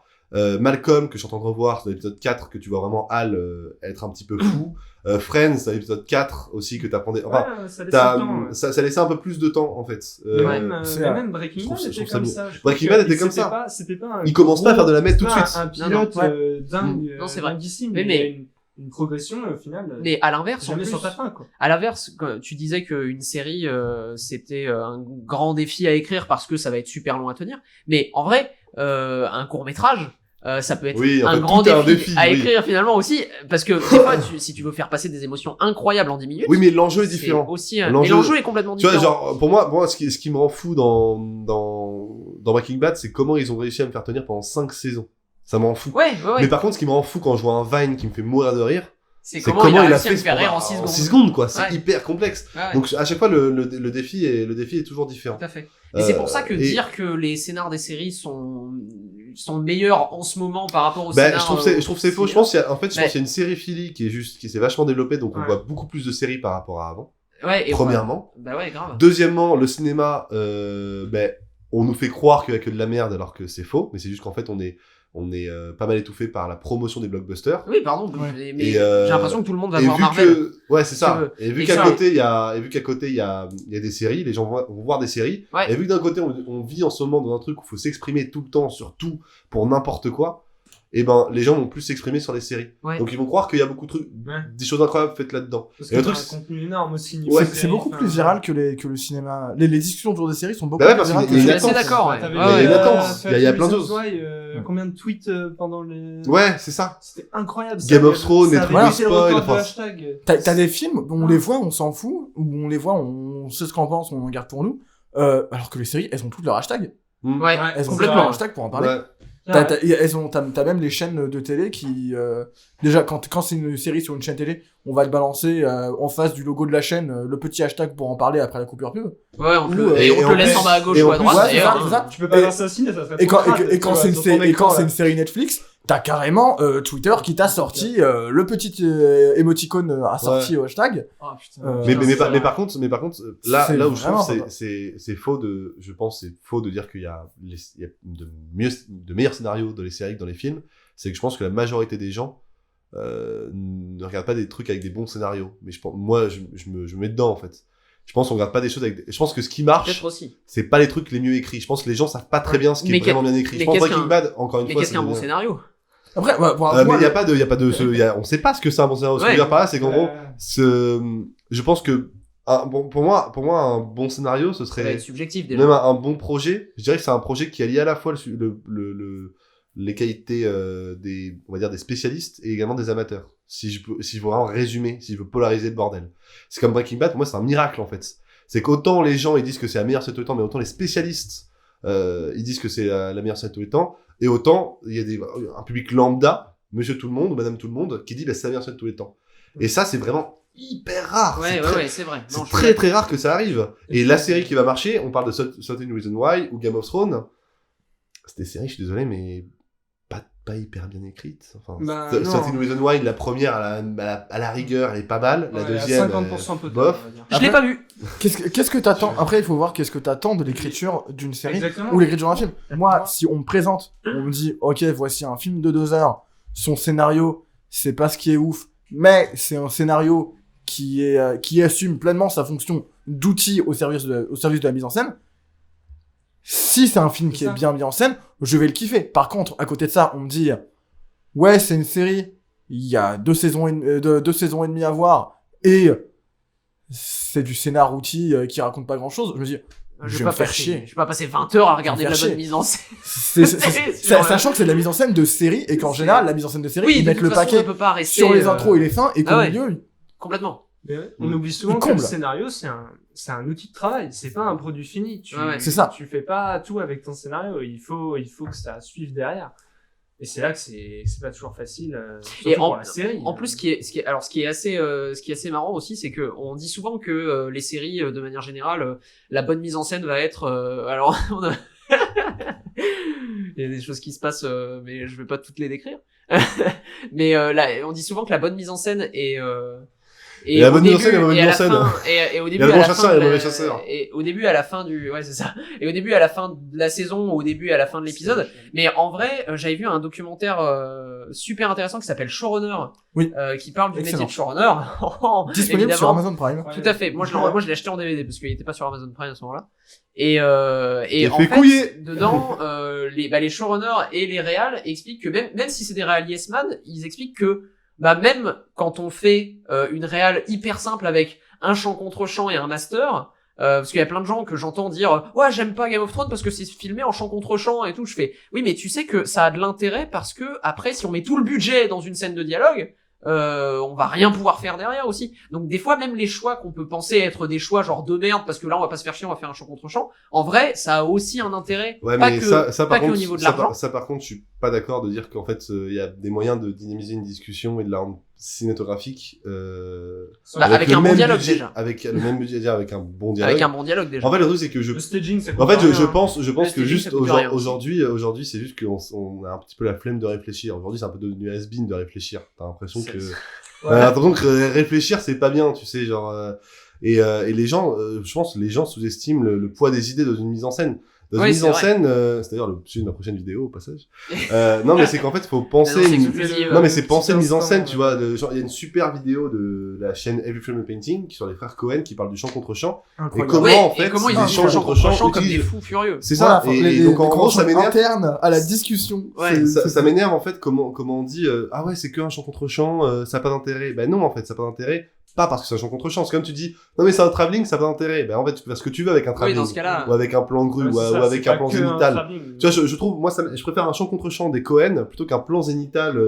Malcolm, que je suis en train de revoir, dans l'épisode 4, que tu vois vraiment Hal être un petit peu fou. Friends, dans l'épisode 4 aussi, que t'apprenais. Enfin, Ouais, ça laisse le temps, ouais. ça laissait un peu plus de temps, en fait. Mais même, c'est mais vrai. même Breaking je trouve Bad ça- je était trouve ça comme mieux. ça. Je Breaking trouve Bad que était comme c'était ça. pas- C'était pas un Il commence pas à faire de la meth tout de c'était suite. Un pilote Non, dingue, Non, c'est vrai. dinguissime, Mais- mais il y a une progression au final. Mais à l'inverse, en jamais plus, sur ta fin, quoi. à l'inverse, quand tu disais qu'une série, c'était un grand défi à écrire parce que ça va être super long à tenir. Mais en vrai, un court métrage, ça peut être Oui, en un fait, grand tout est un défi, défi, à oui. écrire finalement aussi, parce que des fois, si tu veux faire passer des émotions incroyables en 10 minutes, Oui, mais l'enjeu est c'est différent. aussi, mais L'enjeu- l'enjeu est complètement Tu vois, différent. genre, pour moi, ce qui me rend fou dans Breaking Bad, c'est comment ils ont réussi à me faire tenir pendant 5 saisons. Ça me rend fou. Ouais, ouais, ouais. Mais par contre, ce qui me rend fou quand je vois un Vine qui me fait mourir de rire, C'est c'est comment il a réussi à me ce faire rire pendant- en 6 secondes. 6 secondes, quoi. C'est Ouais. hyper complexe. Ouais, ouais. Donc, à chaque fois, le défi est toujours différent. Tout à fait. Et c'est pour ça que et- dire que les scénars des séries sont meilleurs en ce moment par rapport aux Ben, scénars. je trouve c'est faux. Je pense qu'il y a, en fait, je Ouais. pense qu'il y a une sériphilie qui s'est vachement développée, donc on Ouais. voit beaucoup plus de séries par rapport à avant. Ouais, et Premièrement. Bah ouais, grave. Deuxièmement, le cinéma, on nous fait croire qu'il y a que de la merde alors que c'est faux, mais c'est juste qu'en fait on est pas mal étouffé par la promotion des blockbusters. Oui, pardon, Ouais. mais Et, j'ai l'impression que tout le monde va Et voir vu Marvel. que, ouais, c'est Si ça. tu veux. Et vu Et qu'à ça- côté il y a des séries, les gens vont voir des séries. Ouais. Et vu que d'un côté on vit en ce moment dans un truc où il faut s'exprimer tout le temps sur tout pour n'importe quoi. et ben les gens vont plus s'exprimer sur les séries. Ouais. Donc ils vont croire qu'il y a beaucoup de trucs, des choses incroyables faites là-dedans. Parce Et que le truc, t'as un contenu énorme aussi. C'est beaucoup plus viral que le cinéma. Les discussions autour des séries sont beaucoup Bah ouais, plus parce virales qu'il y a que une les Je suis attente. assez d'accord, ouais. T'avais Il y a une vu, attente. Il y a plein de choses. Combien de tweets pendant les... Ouais, c'est ça. C'était incroyable. Game of Thrones, ça les avait trucs pété le spoil, record de enfin, hashtag. T'as des films où on les voit, on s'en fout, où on les voit, on sait ce qu'on pense, on en garde pour nous, alors que les séries, elles ont toutes leur hashtag. Ouais, Elles ont complètement. leur hashtag pour en parler. Ouais. T'as même les chaînes de télé qui déjà quand c'est une série sur une chaîne télé, on va te balancer en face du logo de la chaîne le petit hashtag pour en parler après la coupure pub. Ouais, on te Ou, le, et on te en le laisse plus- en bas à gauche et ou en à plus- droite ouais, c'est d'ailleurs. ça, c'est ça. Tu peux pas Et- l'assassiner, ça serait Et trop quand, crade, et quand tu c'est vois, une, sur ton écran, là. série Netflix, t'as carrément Twitter qui t'a sorti le petit émoticône assorti au hashtag. Oh, putain. Mais par contre, là C'est où je vraiment trouve pas c'est faux c'est faux de dire qu'il y a de meilleurs scénarios dans les séries que dans les films. C'est que je pense que la majorité des gens ne regardent pas des trucs avec des bons scénarios. Mais moi, je me mets dedans en fait. Je pense qu'on regarde pas des choses avec. Je pense que ce qui marche, Peut-être aussi. c'est pas les trucs les mieux écrits. Je pense que les gens savent pas très bien ce qui Mais est vraiment bien écrit. mais Je pense qu'est-ce Breaking qu'un- Bad, encore une Mais fois, qu'est-ce qu'un bon bien. scénario? Après, moi, Mais il y a pas de, on sait pas ce que c'est un bon scénario. Ce que je veux dire par là, c'est qu'en gros, je pense que pour moi, un bon scénario, ce Ça va serait être subjectif déjà. même un bon projet. Je dirais que c'est un projet qui allie à la fois les qualités on va dire des spécialistes et également des amateurs. Si je veux vraiment résumer, si je veux polariser le bordel, c'est comme Breaking Bad. Pour moi, c'est un miracle en fait. C'est qu'autant les gens ils disent que c'est la meilleure série de tous les temps, mais autant les spécialistes ils disent que c'est la meilleure série de tous les temps, et autant il y a un public lambda, monsieur tout le monde ou madame tout le monde, qui dit bah, c'est la meilleure série de tous les temps. Et ça, c'est vraiment hyper rare. Ouais, c'est vrai. C'est Non, je suis très très rare que ça arrive. Et la série qui va marcher, on parle de 13 Reasons Why ou Game of Thrones, c'est des séries, je suis désolé, mais pas hyper bien écrites. Enfin, Bah, 13 non. Reasons Why, la première, à la rigueur, elle est pas mal. La Ouais, deuxième, 50% peut-être, bof. on va dire. Je l'ai pas vu. qu'est-ce que t'attends? Après, il faut voir qu'est-ce que t'attends de l'écriture d'une série Exactement. ou l'écriture d'un film. Moi, si on me présente, on me dit, ok, voici un film de 2 heures, son scénario, c'est pas ce qui est ouf, mais c'est un scénario qui assume pleinement sa fonction d'outil au service de la mise en scène. Si c'est un film qui est bien mis en scène, je vais le kiffer. Par contre, à côté de ça, on me dit, ouais, c'est une série, il y a 2 saisons et demie à voir, et c'est du scénar outil qui raconte pas grand chose. Je me dis, je vais me faire chier. Je vais pas passer 20 heures à regarder Je de vais la me bonne faire mise en scène. Sachant que c'est de la mise en scène de série, et qu'en général, la mise en scène de série, Oui, ils de mettent toute le façon, paquet on peut pas rester, sur les intros et les fins, et qu'au ah ouais. milieu, Complètement. Mais ouais, on oublie souvent Il que le comble. scénario, c'est un outil de travail, c'est pas un produit fini. Ouais. C'est ça. Tu fais pas tout avec ton scénario, il faut que ça suive derrière. Et c'est là que c'est pas toujours facile, surtout Et pour la série. En plus, ce qui est assez marrant aussi, c'est que on dit souvent que les séries, de manière générale, la bonne mise en scène va être, alors, il y a des choses qui se passent, mais je vais pas toutes les décrire. Mais là, on dit souvent que la bonne mise en scène est Et la bonne mise en scène et la mauvaise mise en scène. Et au Il y début, a le à bon la chasseur fin et de le mauvais la- chasseur. et au début, à la fin du, ouais, c'est ça. Et au début, à la fin de la saison, ou au début, à la fin de l'épisode. Mais en vrai, j'avais vu un documentaire super intéressant qui s'appelle Showrunner, Oui. Qui parle du métier Excellent. de showrunner. disponible Évidemment. sur Amazon Prime. Tout à fait. Moi, je l'ai acheté en DVD parce qu'il était pas sur Amazon Prime à ce moment-là. Et en fait fait, couiller. dedans, les showrunners et les réals expliquent que même si c'est des réals yes man, ils expliquent que même quand on fait une réal hyper simple avec un chant contre chant et un master, parce qu'il y a plein de gens que j'entends dire ouais, j'aime pas Game of Thrones parce que c'est filmé en chant contre chant et tout. Je fais oui, mais tu sais que ça a de l'intérêt parce que après, si on met tout le budget dans une scène de dialogue, on va rien pouvoir faire derrière aussi. Donc des fois, même les choix qu'on peut penser être des choix genre de merde parce que là on va pas se faire chier, on va faire un chant contre chant, en vrai ça a aussi un intérêt, Ouais, pas mais que ça, pas par que au contre, niveau de ça, l'argent. ça, par contre, je suis pas d'accord de dire qu'en fait, il y a des moyens de dynamiser une discussion et de la rendre cinématographique, Avec le un bon même dialogue budget, déjà. avec le même budget, avec un bon dialogue. Avec un bon dialogue déjà. En fait, le truc, c'est que Le staging, ça en fait, coûte je rien. pense Le que staging, juste ça coûte rien aussi. aujourd'hui, c'est juste qu'on a un petit peu la flemme de réfléchir. Aujourd'hui, c'est un peu devenu has-been de réfléchir. T'as l'impression que, l'impression que réfléchir, c'est pas bien, tu sais, genre, et les gens, je pense, les gens sous-estiment le poids des idées dans une mise en scène. Dans Oui, une mise c'est en vrai. scène, c'est d'ailleurs le sujet de ma prochaine vidéo au passage. Non, mais c'est qu'en fait, il faut penser. Non, c'est une- exclusif. Non, mais c'est penser une petit mise en scène, instant, tu vois. Genre, il y a une super vidéo de la chaîne Every Frame a Painting sur les frères Cohen qui parle du chant contre chant. Incroyable. comment, Ouais, en fait, et comment ils les utilisent chants le chant contre contre chant chant comme des utilisent- fous furieux. C'est Voilà, ça. Et les donc, en gros, ça m'énerve. internes à la discussion. Ouais. Ça m'énerve en fait comment on dit ah ouais c'est que un chant contre chant, ça a pas d'intérêt. Ben non en fait ça a pas d'intérêt, pas parce que c'est un chant contre chant, c'est comme tu dis non mais c'est un travelling, ça a pas d'intérêt. Ben en fait tu peux faire ce que tu veux avec un Oui, travelling dans ce cas-là. ou avec un plan de grue Ouais, ou, c'est ça, avec c'est un pas plan que zénital. travelling. Tu vois je trouve moi je préfère un chant contre chant des Cohen plutôt qu'un plan zénital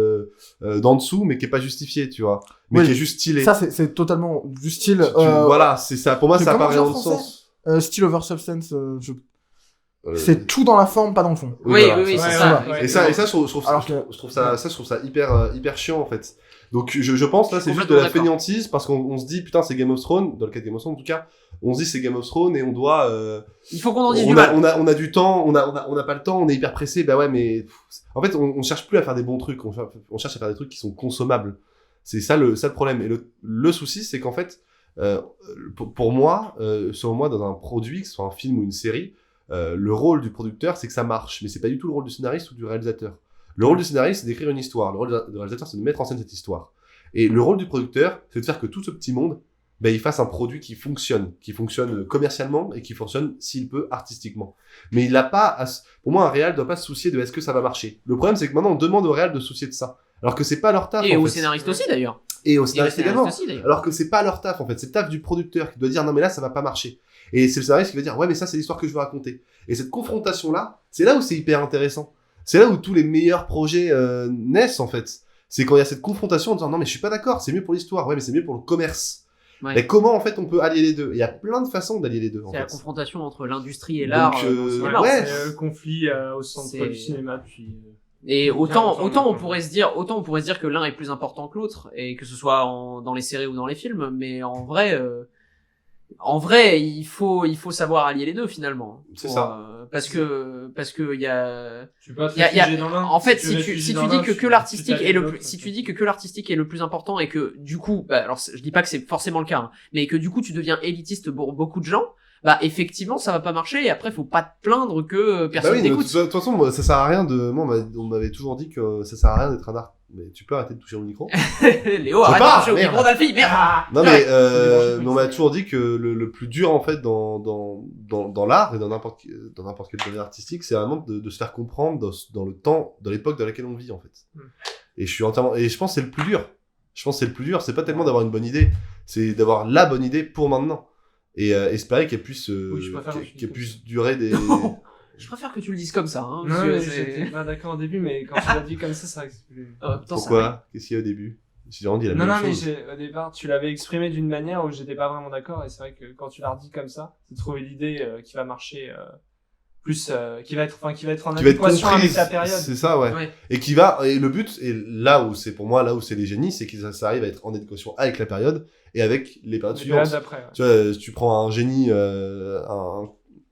d'en dessous mais qui est pas justifié, tu vois, mais Oui. qui est juste stylé. Ça, c'est totalement du style. Voilà, c'est ça, pour moi ça comment apparaît on dit en dans le français sens. Style over substance. C'est tout dans la forme, pas dans le fond. Oui, voilà, oui, c'est c'est ça. ça. Et ça, je trouve Alors ça, que- je trouve ça hyper chiant en fait. Donc je pense là Je suis c'est juste de complètement la d'accord. fainéantise parce qu'on se dit putain c'est Game of Thrones, dans le cas de Game of Thrones en tout cas, on se dit c'est Game of Thrones et on doit Il faut qu'on en dise du on mal. a du temps, on a pas le temps, on est hyper pressé, bah ouais mais pff, en fait on cherche plus à faire des bons trucs, on cherche à faire des trucs qui sont consommables. C'est ça le problème. Et le souci c'est qu'en fait pour moi, selon moi dans un produit, que ce soit un film ou une série, le rôle du producteur c'est que ça marche, mais c'est pas du tout le rôle du scénariste ou du réalisateur. Le rôle du scénariste, c'est d'écrire une histoire. Le rôle du réalisateur, c'est de mettre en scène cette histoire. Et le rôle du producteur, c'est de faire que tout ce petit monde, ben, il fasse un produit qui fonctionne commercialement et qui fonctionne, s'il peut, artistiquement. Mais il a pas, pour moi, un réal doit pas se soucier de est-ce que ça va marcher. Le problème, c'est que maintenant, on demande au réal de se soucier de ça. Alors que c'est pas leur taf, Et en aux fait. scénaristes aussi d'ailleurs. Et au Et aux scénariste scénaristes également. aussi d'ailleurs. Alors que c'est pas leur taf, en fait. C'est le taf du producteur qui doit dire non, mais là, ça va pas marcher. Et c'est le scénariste qui va dire ouais, mais ça, c'est l'histoire que je veux raconter. Et cette confrontation-là, c'est là où c'est hyper intéressant. C'est là où tous les meilleurs projets naissent, en fait. C'est quand il y a cette confrontation en disant non, mais je suis pas d'accord, c'est mieux pour l'histoire. Ouais, mais c'est mieux pour le commerce. Ouais. Mais comment, en fait, on peut allier les deux? Il y a plein de façons d'allier les deux, en C'est la fait. confrontation entre l'industrie et l'art. Donc, dans le cinéma. ouais. C'est le conflit au centre C'est- du cinéma depuis. Et autant Enfin, on pourrait se dire que l'un est plus important que l'autre et que ce soit dans les séries ou dans les films, mais en vrai il faut savoir allier les deux finalement. C'est ça. Parce que il y a Tu peux pas te y a- réfugier dans l'un. en fait tu si te tu réfugies dis dans l'un, que l'artistique est l'autre. si tu dis que l'artistique est le plus important et que du coup alors je dis pas que c'est forcément le cas hein, mais que du coup tu deviens élitiste pour beaucoup de gens, bah effectivement ça va pas marcher et après faut pas te plaindre que Bah personne oui, mais de t'écoute. toute façon, moi, ça sert à rien de. Moi, on m'avait toujours dit que ça sert à rien d'être un art. Mais tu peux arrêter de toucher au micro? Léo, Je arrête pars, de toucher au merde. micro d'un fille, merde. Non, Ouais. mais, C'est mais on m'a toujours dit que le plus dur, en fait, dans l'art et dans n'importe quel domaine artistique, c'est vraiment de se faire comprendre dans le temps, dans l'époque dans laquelle on vit, en fait. Et je pense que c'est le plus dur. C'est pas tellement d'avoir une bonne idée, c'est d'avoir la bonne idée pour maintenant. Et espérer qu'elle puisse, je préfère qu'elle puisse durer des. Je préfère que tu le dises comme ça. Hein, Non, parce que mais c'est- j'étais pas d'accord au début, mais quand tu l'as dit comme ça, ça explique. Oh, putain, ça- Pourquoi? Qu'est-ce qu'il y a au début? J'ai vraiment dit la Non, même non, mais chose. au départ, tu l'avais exprimé d'une manière où j'étais pas vraiment d'accord, et c'est vrai que quand tu l'as redit comme ça, c'est trouver l'idée qui va marcher plus, qui va être en Qui va être adéquation avec comprise. ta période. C'est ça, ouais. Ouais. Et le but, et là où c'est les génies, c'est que ça arrive à être en adéquation avec la période et avec les périodes Les suivantes. périodes d'après, ouais. Tu vois, tu prends un génie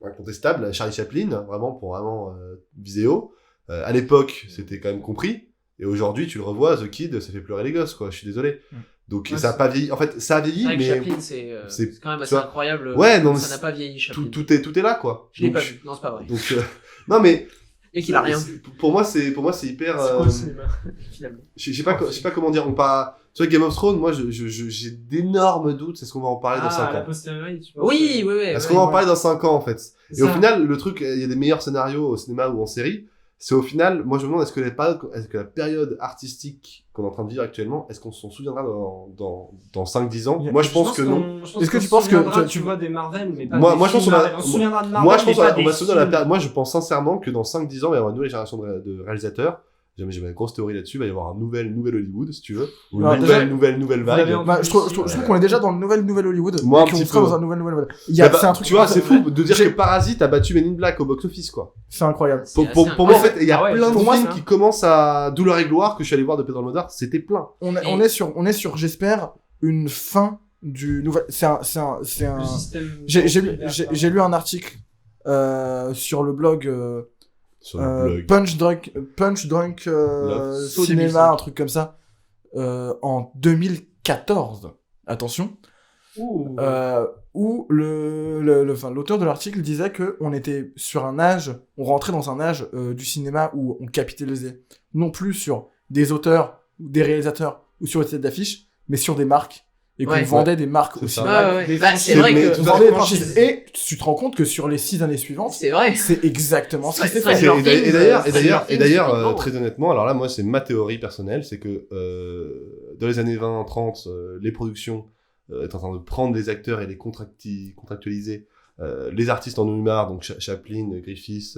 incontestable, Charlie Chaplin, vraiment pour vraiment viser haut. À l'époque, c'était quand même compris. Et aujourd'hui, tu le revois, The Kid, ça fait pleurer les gosses, quoi. Je suis désolé. Donc Ouais, ça a c'est- pas vieilli. En fait, ça a vieilli, C'est vrai que mais Chaplin, c'est- c'est quand même tu assez vois. incroyable. Ouais, non, mais ça n'a pas vieilli, Chaplin. tout est là, quoi. Je l'ai Donc, pas vu. Non, c'est pas vrai. Donc, non, mais. Et qu'il a rien vu, Pour moi, c'est hyper. C'est quoi le cinéma finalement. Je sais pas comment dire. Tu vois, Game of Thrones, moi, j'ai d'énormes doutes. Est-ce qu'on va en parler dans 5 la ans? posteriori, tu penses Oui, oui, oui. Est-ce ouais. qu'on va en parler dans 5 ans, en fait? C'est Et au ça. final, le truc, il y a des meilleurs scénarios au cinéma ou en série. C'est au final, moi, je me demande, est-ce que la période artistique qu'on est en train de vivre actuellement, est-ce qu'on s'en souviendra dans 5-10 ans? Moi, je pense que non. Est-ce que tu penses que tu vois des Marvel, mais pas Moi, des je pense films qu'on a- Marvel. On se souviendra de Marvel, Moi, je pense mais pas qu'on des va se souvenir de la films. période. Moi, je pense sincèrement que dans 5-10 ans, il va y avoir une nouvelle génération de réalisateurs. J'ai une grosse théorie là-dessus. Il va y avoir un nouvel Hollywood, si tu veux. Ou une Alors, déjà, nouvelle vous vague. avez Bah, je trouve qu'on est déjà dans le nouvel Hollywood. Moi, un et qu'on petit sera peu. dans un nouvel Hollywood. Bah, C'est un truc. tu vois, c'est fou de dire J'ai- que Parasite a battu Men in Black au box-office, quoi. C'est incroyable. C'est Pour assez moi, en incroyable. fait, il y a Ah ouais, plein de pour moi, films ça. qui commencent à Douleur et Gloire que je suis allé voir de Pedro Almodovar. C'était plein. On est sur, j'espère, une fin du nouvel. C'est un. Le système. J'ai lu un article sur le blog Sur le blog. Punch Drunk Love. Cinéma, un truc comme ça, en 2014. Attention. où l'auteur de l'article disait que on était sur un âge, on rentrait dans un âge du cinéma où on capitalisait non plus sur des auteurs ou des réalisateurs ou sur les têtes d'affiche, mais sur des marques. Et qu'on vendait des marques au cinéma. C'est vrai que... On vendait des franchises. Et tu te rends compte que sur les 6 années suivantes, c'est exactement ce qui s'est fait. Et d'ailleurs, très honnêtement, alors là, moi, c'est ma théorie personnelle, c'est que dans les années 20-30, les productions étaient en train de prendre les acteurs et les contractualiser. Les artistes en ont eu marre, donc Chaplin, Griffiths,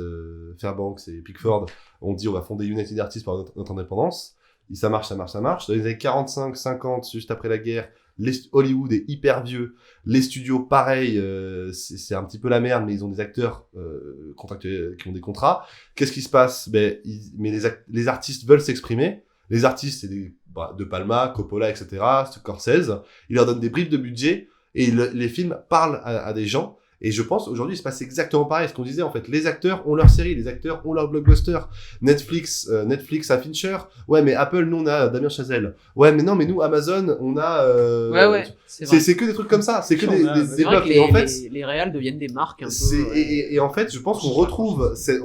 Fairbanks et Pickford ont dit on va fonder United Artists pour notre indépendance. Et ça marche. Dans les années 45-50, juste après la guerre, Hollywood est hyper vieux, les studios pareil, c'est un petit peu la merde, mais ils ont des acteurs contractuels qui ont des contrats. Qu'est-ce qui se passe? Les artistes veulent s'exprimer. Les artistes, c'est De Palma, Coppola, etc., Scorsese. Ils leur donnent des briefs de budget et les films parlent à des gens. Et je pense, aujourd'hui, il se passe exactement pareil. Ce qu'on disait, en fait, les acteurs ont leur série, les acteurs ont leur blockbuster. Netflix a Fincher. Ouais, mais Apple, nous, on a Damien Chazelle. Ouais, mais non, mais nous, Amazon, on a... C'est que des trucs comme ça. C'est que des blocs. Et en fait, les réals deviennent des marques un peu... Et en fait, je pense qu'on retrouve cette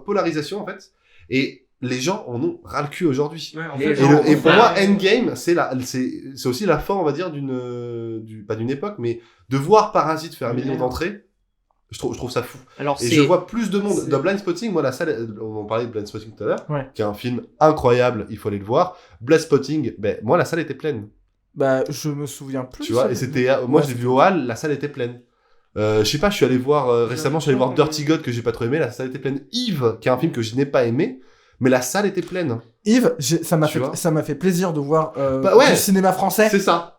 polarisation, en fait. Et les gens en ont ras le cul aujourd'hui. Et pour moi, Endgame, c'est aussi la fin, on va dire, pas d'une époque, mais de voir Parasite faire 1 million d'entrées, je trouve ça fou. Je vois plus de monde. Dans Blind Spotting, moi, la salle, on parlait de Blind Spotting tout à l'heure, qui est un film incroyable, il faut aller le voir. Blind Spotting, moi, la salle était pleine. Je me souviens plus. Tu vois, et c'était, moi, je l'ai vu au Hall, la salle était pleine. Je sais pas, je suis allé voir, récemment, Dirty God, que j'ai pas trop aimé, la salle était pleine. Yves, qui est un film que je n'ai pas aimé, mais la salle était pleine. Yves, ça m'a fait plaisir de voir du cinéma français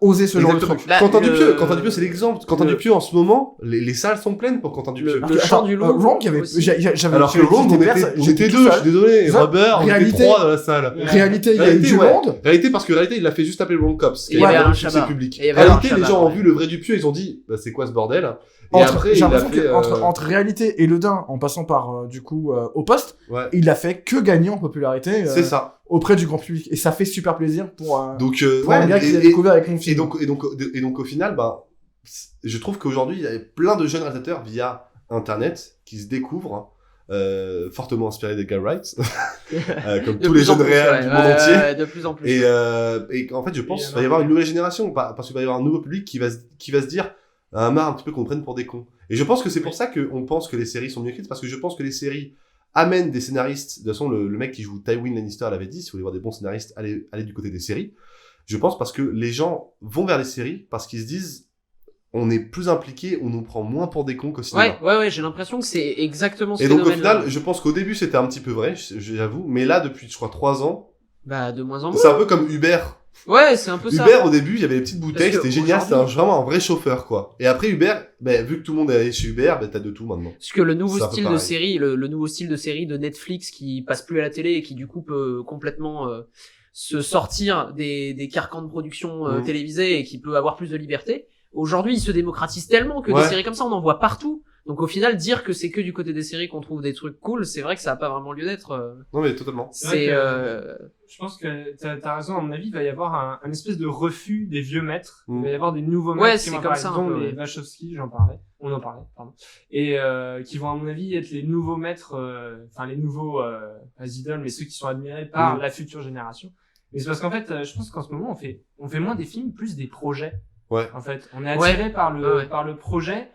oser ce genre de truc. Quentin Dupieux, c'est l'exemple. Quentin Dupieux, en ce moment, les salles sont pleines pour Quentin Dupieux. Le chant du loup. Wrong, alors que Wrong, j'étais deux, je suis désolé. Robert, on était 3 dans la salle. Réalité, il y a eu du monde. Réalité, parce que réalité, il l'a fait juste appeler Wrong Cops. Il y avait un Chabat. Public. Réalité, les gens ont vu le vrai Dupieux, ils ont dit, c'est quoi ce bordel? Et après, j'ai l'impression qu'entre Réalité et Le Dain, en passant par, Au Poste, il a fait que gagner en popularité. C'est ça. Auprès du grand public. Et ça fait super plaisir pour un gars qui a découvert avec mon film. Et donc, au final, je trouve qu'aujourd'hui, il y a plein de jeunes réalisateurs via Internet qui se découvrent, fortement inspirés des Guy Wright, comme tous les jeunes réels du monde entier. De plus en plus. Et en fait, je pense qu'il va y avoir une nouvelle génération, parce qu'il va y avoir un nouveau public qui va se dire, marre un petit peu qu'on prenne pour des cons. Et je pense que c'est pour ça qu'on pense que les séries sont mieux écrites, parce que je pense que les séries amènent des scénaristes. De toute façon, le mec qui joue Tywin Lannister l'avait dit, si vous voulez voir des bons scénaristes, allez du côté des séries. Je pense parce que les gens vont vers les séries, parce qu'ils se disent, on est plus impliqués, on nous prend moins pour des cons qu'au cinéma. Ouais, j'ai l'impression que c'est exactement ce phénomène. Et donc au final, je pense qu'au début c'était un petit peu vrai, j'avoue, mais là depuis, je crois, 3 ans... de moins en moins. C'est un peu comme Uber. Ouais, c'est un peu ça. Uber, au début, il y avait les petites bouteilles, c'était génial, c'était vraiment un vrai chauffeur, quoi. Et après Uber, vu que tout le monde est allé chez Uber, t'as de tout maintenant. Parce que le nouveau style de série, le nouveau style de série de Netflix qui passe plus à la télé et qui du coup peut complètement se sortir des carcans de production télévisés et qui peut avoir plus de liberté. Aujourd'hui, il se démocratise tellement que des séries comme ça, on en voit partout. Donc au final, dire que c'est que du côté des séries qu'on trouve des trucs cool, c'est vrai que ça a pas vraiment lieu d'être. Non mais totalement. Je pense que t'as raison, à mon avis, il va y avoir un espèce de refus des vieux maîtres. Il va y avoir des nouveaux maîtres qui vont apparaître, dont les Wachowski, on en parlait, pardon. Et qui vont à mon avis être les nouveaux maîtres, les nouveaux idoles, mais ceux qui sont admirés par la future génération. Mais c'est parce qu'en fait, je pense qu'en ce moment, on fait moins des films, plus des projets. Ouais. En fait, on est attiré par le projet.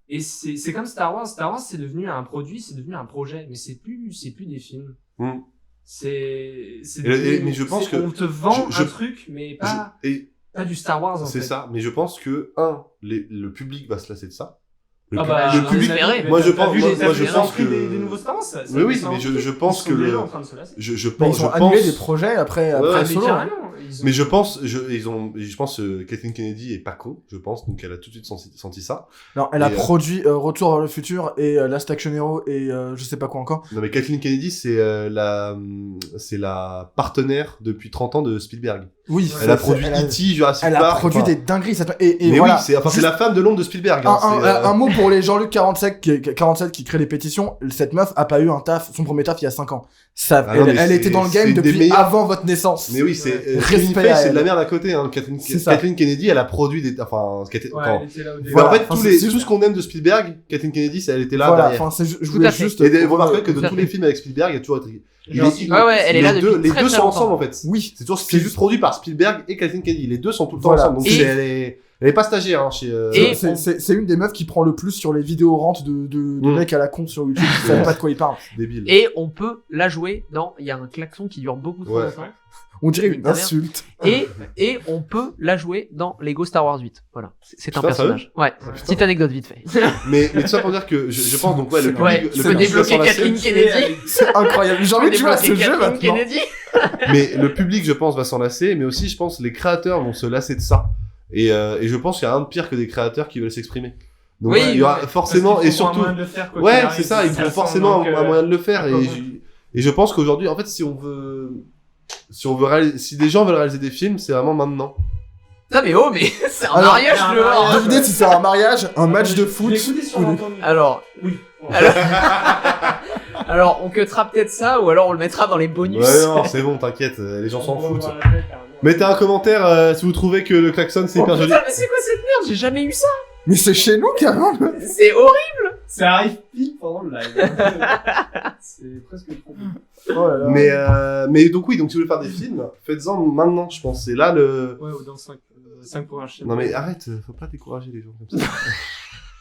Et c'est comme Star Wars. Star Wars, c'est devenu un produit, c'est devenu un projet, mais c'est plus des films. Mais je pense que on te vend un truc, mais pas du Star Wars. En fait. C'est ça. Mais je pense que le public va se lasser de ça. Le public. Moi, je pense que des nouveaux Star Wars. Oui, mais je pense que ils ont annulé des projets après Solo. Mais je pense Kathleen Kennedy est pas con, je pense, donc elle a tout de suite senti ça. Non, elle a produit Retour vers le futur et Last Action Hero et je sais pas quoi encore. Non mais Kathleen Kennedy c'est la partenaire depuis 30 ans de Spielberg. Oui, elle a produit E.T., Jurassic Park. Elle a produit des dingueries. Mais voilà. Oui, c'est la femme de l'ombre de Spielberg. Un mot pour les Jean-Luc 47 qui crée les pétitions. Cette meuf a pas eu un taf, son premier taf il y a 5 ans. Elle était dans le game depuis avant votre naissance. Mais oui, c'est respect Feige, à c'est de elle. la merde à côté, hein. C'est ça. Kathleen Kennedy, elle a produit des, enfin, Ouais, quand- elle était là au début. Voilà, en fait, enfin, tout c'est- ce qu'on aime de Spielberg, Kathleen Kennedy, elle était là Voilà, derrière. enfin, je Tout voulais à fait. juste. Et vous remarquerez que Tout de à tous fait. les films avec Spielberg, il y a toujours été. Ouais, elle est là les depuis deux, les très, deux très sont longtemps. ensemble en fait. Oui, C'est toujours, c'est juste produit par Spielberg et Kathleen Kennedy. Les deux sont tout le temps Voilà. ensemble. Donc Et- elle est pas stagiaire, hein, chez, Et- c'est une des meufs qui prend le plus sur les vidéos rentes de mecs à la con sur YouTube qui savent pas de quoi ils parlent. débile. Et on peut la jouer dans. Il y a un klaxon qui dure beaucoup trop Ouais. longtemps. On dirait une Ta mère. insulte. Et on peut la jouer dans Lego Star Wars 8. Voilà. C'est un Putain, personnage. Ouais. Petite anecdote vite fait. Mais tout ça pour dire que je pense donc, ouais, le public, Ouais. le Tu peux public va débloquer s'enlacer. Kathleen Kennedy. C'est incroyable. J'ai envie de jouer à ce Débloquer jeu Kathleen maintenant. Kennedy. Mais le public, je pense, va s'en lasser, mais aussi, je pense, les créateurs vont se lasser de ça. Et je pense qu'il y a rien de pire que des créateurs qui veulent s'exprimer. Donc, Oui, il y aura Parce forcément, qu'il et faut un surtout, moyen de le faire, quoi ouais, qu'il arrive, c'est ça, il faut sent, forcément donc, un moyen de le faire, un et peu, je pense qu'aujourd'hui, en fait, si des gens veulent réaliser des films, c'est vraiment maintenant. Putain, mais oh, mais c'est un Alors, mariage un dehors. mariage. Devinez si c'est un mariage, un match de Je foot. l'ai écouté sur ou des- l'entendre. Alors, Oui. alors, on cuttera peut-être ça, ou alors on le mettra dans les bonus. Ouais, non, c'est bon, t'inquiète, les gens s'en On va foutent. voir la tête, carrément. Mettez un commentaire si vous trouvez que le klaxon c'est hyper joli. Putain, mais c'est quoi cette merde? J'ai jamais eu ça. Mais c'est chez nous, carrément. C'est horrible. Ça arrive pile pendant le live. C'est presque trop. Oh là là. Mais donc oui, donc si vous voulez faire des films, faites-en maintenant, je pense. C'est là le. Ouais, ou dans 5 pour un chien. Non mais arrête, faut pas décourager les gens comme ça.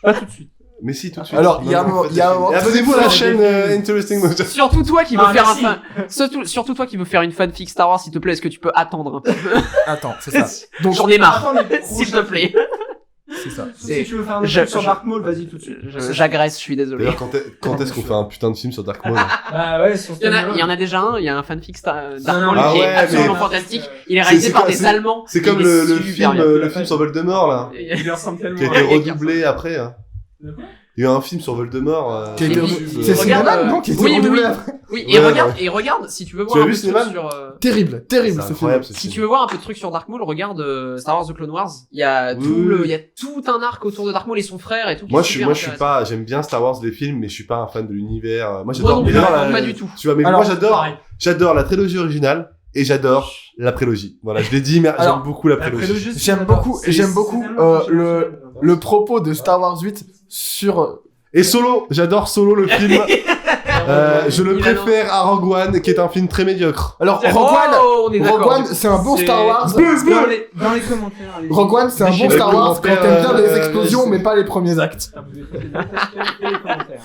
Pas tout de suite. Mais si, tout de suite. Alors, il y a un Maintenant, moment- faites il y a des un films. moment Et abonnez-vous à la très chaîne fort des Interesting. Surtout toi qui veux Ah, faire merci. surtout toi qui veux faire une fanfic Star Wars, s'il te plaît, est-ce que tu peux attendre un peu? Attends, c'est ça. Donc, J'en ai marre. Attends, mais S'il te plaît. c'est ça. Si tu veux faire un Je- truc sur je- Dark Maul, vas-y tout de suite. J'agresse, je suis désolé. D'ailleurs, quand est-ce qu'on fait un putain de film sur Dark Maul? Bah ouais, sur Il y en a déjà un, il y a un fanfic Dark Maul Ah qui ouais, est absolument mais- fantastique. Il est réalisé c'est par quoi, des c'est- Allemands. C'est comme Il est le super film, bien. le film sur Voldemort là, Il lui ressemble tellement. qui a à- été redoublé après. Hein. De quoi Il y a eu un film sur Voldemort. Qui a été- YouTube, C'est Regarde, Cinéman, non, qui a été oui, oui, redoublé oui. après. Oui, Ouais, et regarde, si tu veux Tu voir l'as un vu, peu de trucs Cinéman sur, Terrible, C'est terrible ce film. incroyable ce si film. tu veux voir un peu de trucs sur Dark Maul, regarde Star Wars The Clone Wars. Il y a Oui, tout oui, oui. il y a tout un arc autour de Dark Maul et son frère et tout. qui Moi est je suis super pas, intéressant. j'aime bien Star Wars les films, mais je suis pas un fan de l'univers. Moi Moi j'adore, non mais plus, j'adore pas du tout. Tu vois, mais Alors, moi j'adore la trilogie originale et j'adore la prélogie. Voilà, je l'ai dit, mais Alors, j'aime beaucoup la prélogie. J'aime beaucoup le propos de Star Wars 8 sur Et Solo, j'adore Solo le film. Je le Il annonce- préfère à Rogue One, qui est un film très médiocre. alors Oh, on est Rogue d'accord. One, c'est un bon C'est- Star Wars. Dans les commentaires. allez-y. Rogue One, c'est un bon Les Star Wars quand commentaires, t'aimes bien les explosions, vas-y. mais pas les premiers actes. Ah, vous êtes les commentaires.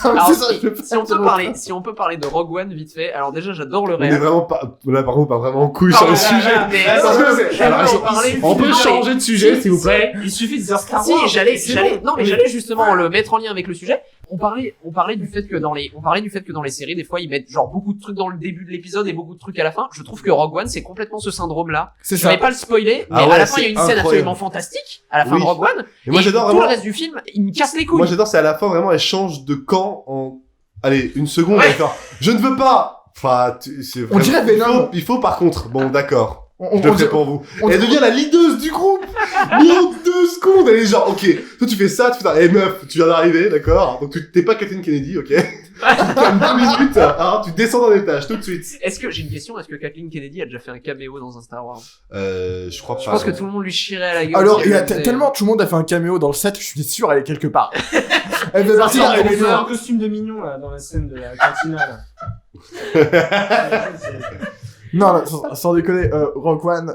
Alors, C'est ça, si, je vais si on peut parler, si on peut parler de Rogue One vite fait. Alors déjà, j'adore le On est réel. vraiment pas, là par contre, pas vraiment en couille sur le Pardon, sujet. mais- Parce que c'est- alors, Je veux en parler. on peut Non, mais- changer de sujet, s'il vous plaît. Il suffit de dire Star Si, Wars. j'allais, c'est bon. non, mais Oui. j'allais justement le mettre en lien avec le sujet. On parlait du fait que dans les séries, des fois, ils mettent genre beaucoup de trucs dans le début de l'épisode et beaucoup de trucs à la fin. Je trouve que Rogue One, c'est complètement ce syndrome-là. C'est Je vais ça. pas le spoiler, mais Ah ouais, à la fin, il y a une c'est scène incroyable. absolument fantastique à la fin Oui. de Rogue One. Et moi j'adore tout vraiment. le reste du film, il me casse les couilles. Moi j'adore, c'est à la fin vraiment, elle change de camp en, allez, une seconde, Ouais. elle fait, je ne veux pas. Enfin, c'est On dirait Venom. Il faut par contre. Bon, d'accord. On- Je le on- fais pour vous. on- Elle devient la leaduse du groupe. Mais en 2 secondes, elle est genre, ok, toi tu fais ça, tu fais ça. Eh meuf, tu viens d'arriver, d'accord? Donc t'es pas Kathleen Kennedy, ok? Tu te calmes 2 minutes, hein, tu descends dans les tâches tout de suite. J'ai une question, est-ce que Kathleen Kennedy a déjà fait un caméo dans un Star Wars? Je crois pas. Je pense que tout le monde lui chierait à la gueule. Alors, si il y a elle faisait- tellement tout le monde a fait un caméo dans le set, je suis sûr elle est quelque part. Elle fait partie Attends, d'un elle est épisode. en costume de mignon là dans la scène de la cantina là. Non, non, sans déconner, Rogue One,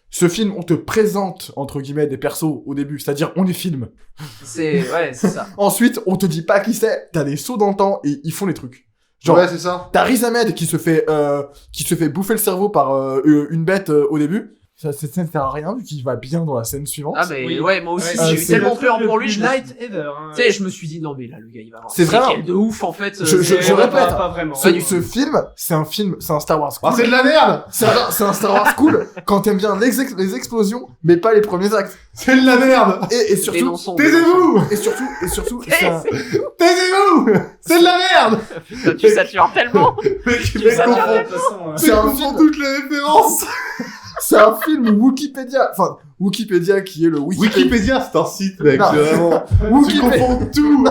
ce film, on te présente, entre guillemets, des persos au début, c'est-à-dire on les filme. C'est ça. Ensuite, on te dit pas qui c'est, t'as des sauts dans le temps et ils font les trucs. Genre, ouais, c'est ça. t'as Riz Ahmed qui se fait bouffer le cerveau par une bête au début. Cette scène sert à rien vu qu'il va bien dans la scène suivante. Ah, mais Oui. ouais, moi aussi, Ouais, j'ai eu c'est tellement le truc peur le pour lui. plus Je me suis- light ever. Hein. Tu sais, je me suis dit, non, mais là, le gars, il va avoir C'est un vraiment- séquel de ouf, en fait. Je répète, Pas vraiment. Pas du Ce film, c'est un Star Wars Ah, cool. c'est de la merde! C'est un Star Wars cool quand t'aimes bien les explosions, mais pas les premiers actes. C'est de la merde! Et surtout, Dénonçons. Taisez-vous! et surtout, c'est un- Taisez-vous! C'est de la merde! Putain, tu satures tellement. Mec, Ça comprend. De toute façon, C'est un Mec, film. comprend toutes les références! C'est un film où Wikipédia, enfin, Wikipédia qui est le Wikipédia, c'est un site, mec, Non. c'est vraiment... Tu Wikipédia. confonds tout.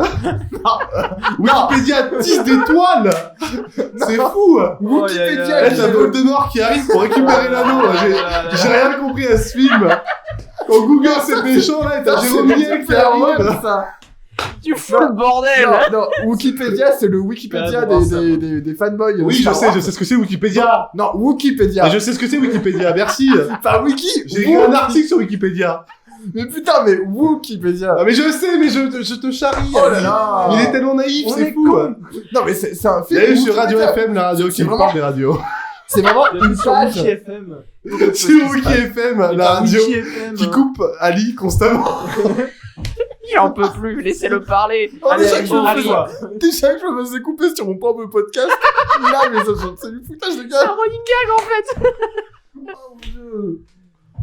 Wikipédia, 10 d'étoiles. C'est fou. Wikipédia Là, qui t'as est le... Voldemort qui arrive pour récupérer l'anneau. J'ai rien compris à ce film. Quand Google c'est méchant, là, et t'as Jérôme Niel qui arrive. ça. Tu fous le bordel. Non, Wikipédia, c'est le Wikipédia des fanboys. Oui, je Star Wars. sais ce que c'est Wikipédia. Non, Wikipédia. Et je sais ce que c'est Wikipédia, merci. Pas Wiki. J'ai écrit un article sur Wikipédia. Mais putain, mais Wikipédia. Ah, mais je sais, mais je te charrie. Oh là là. Il est tellement naïf, On c'est est fou. Non, mais c'est un film. Il y a eu sur Wikipédia. Radio FM, la radio qui C'est me vraiment- parle des radios. C'est vraiment une Sur page. Wiki FM. Sur Wiki FM, la radio Wiki FM. qui coupe Ali constamment. J'en peux plus, laissez-le parler. Oh, Allez, déjà que je me allez, faisais- toi. déjà que je me faisais couper sur mon propre podcast. Là, mais ça, c'est du foutage de C'est gueule. un running gag en fait. Oh, mon Dieu.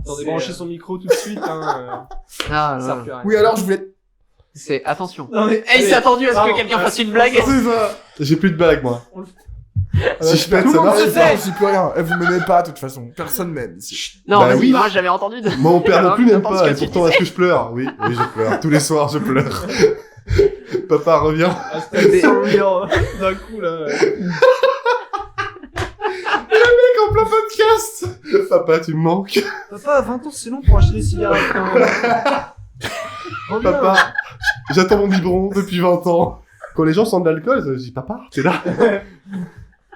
Attendez, branchez son micro tout de suite. Hein, Ah, ça sert plus à rien. Oui, alors je voulais. C'est attention. Non, mais, Eh, il s'est attendu à ce pardon. que quelqu'un fasse une blague. C'est ça. J'ai plus de blague, moi. Si je pète, Tout le ça monde marche. le sait. Je dis plus rien. Eh, vous m'aimez pas, de toute façon. Personne m'aime ici. Non, Bah vas-y, oui. moi j'avais entendu. Mon père non plus n'aime N'importe pas, ce et que tu pourtant, est-ce que je pleure? Oui, je pleure. Tous les soirs, je pleure. Papa revient. Ah, c'était surreal d'un coup là. Mec, en plein podcast. Papa, tu me manques. Papa, à 20 ans, c'est long pour acheter des cigarettes. Reviens. Papa, j'attends mon biberon depuis 20 ans. Quand les gens sentent de l'alcool, je dis, papa, t'es là.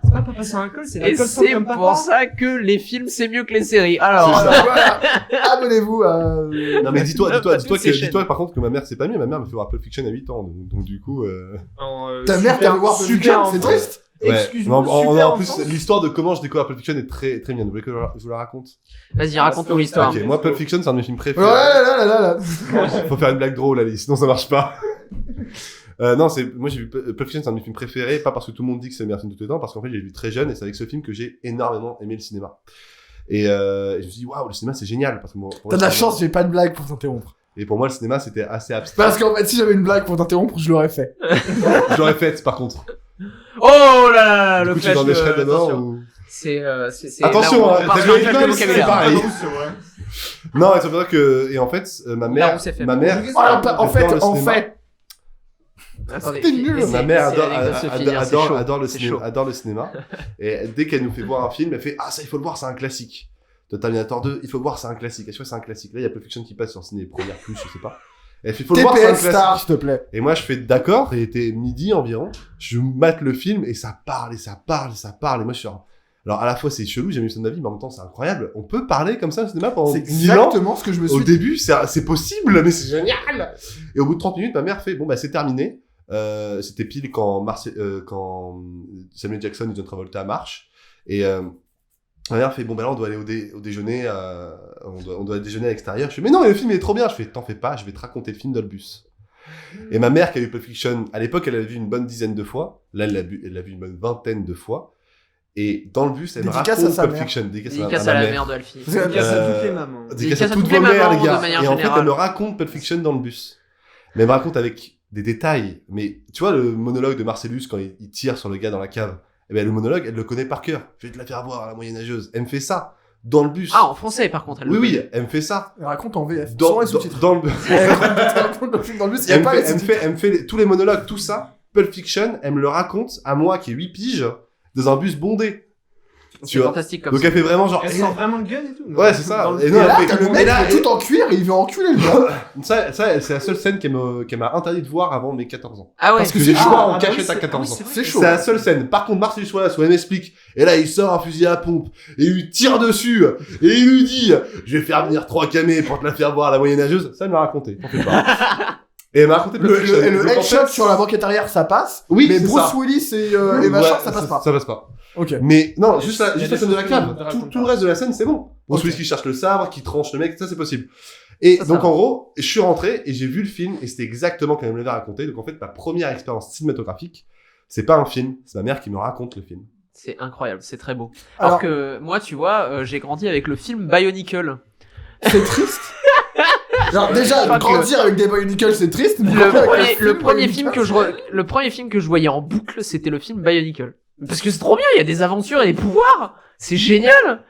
C'est pas papa sans alcool, c'est Et l'alcool sans c'est comme papa. pour ça que les films c'est mieux que les séries. Alors, Voilà. Abonnez-vous à. Non, mais dis-toi, Ces chaînes. par contre que ma mère, c'est pas mieux. Ma mère me fait voir Pulp Fiction à 8 ans. Donc du coup, Ta mère t'a vu voir Pulp Fiction, c'est triste. ouais. Excuse-moi, Mais en super plus, enfance. l'histoire de comment je découvre Pulp Fiction est très, très mignonne. Vous voulez que je vous la raconte? vas-y, raconte-nous l'histoire. Ok, moi, Pulp Fiction, c'est un de mes films préférés. Ouais, là. Faut faire une blague drôle, Alice, sinon ça marche pas. Non, moi j'ai vu Pulp Fiction, c'est un de mes films préférés, pas parce que tout le monde dit que c'est le meilleur film de tous les temps, parce qu'en fait j'ai vu très jeune et c'est avec ce film que j'ai énormément aimé le cinéma. Et je me suis dit waouh, le cinéma c'est génial parce que pour T'as moi, de la c'est- chance, j'ai pas de blague pour t'interrompre. Et pour moi le cinéma c'était assez abstrait. Parce qu'en fait, si j'avais une blague pour t'interrompre, je l'aurais fait. Je l'aurais faite par contre. Oh là là, Du le coup, tu flash. dans des shreds d'abord attention. ou... C'est Attention, là où hein, on part t'as sur un vu faible X-Men, c'est vocabulaire. pareil. Ouais. Non, et ça veut dire que, et en fait, ma mère, Là où c'est fait. ma mère, En fait, Attendez, C'était nul. c'est- ma mère c'est l'anecdote se finir, c'est chaud. adore le C'est cinéma, chaud. adore le cinéma. Et dès qu'elle nous fait voir un film, elle fait ah ça il faut le voir, c'est un classique. De Terminator 2, il faut le voir, c'est un classique. Et je vois c'est un classique. Là il y a Pulp Fiction qui passe sur Ciné Première Plus, je sais pas. Et elle fait faut le voir, c'est un TPS Star, classique. s'il te plaît. Et moi je fais d'accord. Et il était midi environ. Je mate le film et ça parle et ça parle et ça parle. Et moi je suis alors à la fois c'est chelou, j'ai jamais vu ça de ma vie, mais en même temps c'est incroyable. On peut parler comme ça au cinéma pendant C'est 1000 ans. exactement ce que je me Au suis dit. début, c'est possible, mais c'est génial. Et au bout de 30 minutes, ma mère fait, bon, bah, c'est terminé. C'était pile quand quand Samuel Jackson et John Travolta marchent. Et, ma mère fait, bon, bah, là, on doit aller au déjeuner, on doit déjeuner à l'extérieur. Je fais, mais non, mais le film il est trop bien. Je fais, t'en fais pas, je vais te raconter le film dans le bus. Et ma mère, qui a vu Pulp Fiction, à l'époque, elle l'avait vu une bonne dizaine de fois. Là, elle l'a vu une bonne vingtaine de fois. Et dans le bus, elle me Dédicace à raconte sa Pulp mère. Fiction. Dédicace ma à la mère. mère de Alfie. Parce que- Dédicace à toutes Euh, les mamans. Dédicace à toutes vos mamans, mères, les de gars. manière Et en fait, générale. elle me raconte Pulp Fiction dans le bus. Mais elle me raconte avec des détails. Mais tu vois, le monologue de Marcellus quand il tire sur le gars dans la cave, eh ben, le monologue, elle le connaît par cœur. Je vais te la faire voir à la moyenâgeuse. Elle me fait ça dans le bus. Ah, en français par contre. Elle oui, le oui, connaît. elle me fait ça. Elle raconte en VF. Dans, Sans les dans, sous-titres. dans le Elle raconte le film dans le bus, il y a elle, pas me les fait, sous-titres. elle me fait tous les monologues, tout ça. Pulp Fiction, elle me le raconte à moi qui ai 8 piges dans un bus bondé. Tu C'est vois. fantastique comme Donc ça. elle fait vraiment genre. Elle sent vraiment le gun et tout. Ouais, c'est ça. Dans le- Et Et non, là, elle fait- t'as le et mec là, qui est tout en cuir et il veut enculer le gars. ça, c'est la seule scène qu'elle m'a interdit de voir avant mes 14 ans. Ah ouais. Parce que j'ai c'est le chaud. choix en bah cachette oui, à 14 ans. C'est chaud. C'est la seule scène. Par contre, Marcellus Wallace, où elle m'explique, et là, il sort un fusil à pompe, et il lui tire dessus, et il lui dit, je vais faire venir 3 camés pour te la faire voir à la moyenâgeuse. Ça, elle m'a raconté. T'en fais pas. Et elle m'a raconté Pulp Fiction. Et le Donc, en headshot fait, sur la banquette arrière, ça passe. Oui, Mais c'est Bruce ça. Willis et machin, Ouais, ça passe pas. Ça passe pas. Ok. Mais non, Il juste y a la des scène de la choses cave. qu'on ne raconte Tout le pas. reste de la scène, c'est bon. Bruce Ok. Willis qui cherche le sabre, qui tranche le mec, ça c'est possible. Et Ça, ça donc va. en gros, je suis rentré et j'ai vu le film et c'était exactement comme elle me l'avait raconté. Donc en fait, ma première expérience cinématographique, c'est pas un film, c'est ma mère qui me raconte le film. C'est incroyable, c'est très beau. Alors que moi, tu vois, j'ai grandi avec le film Bionicle. C'est triste. Genre, déjà, crois que- grandir avec des Bionicles, c'est triste. mais Le avec premier Bionicle, le premier film que je voyais en boucle, c'était le film Bionicle. Parce que c'est trop bien, il y a des aventures et des pouvoirs. C'est génial.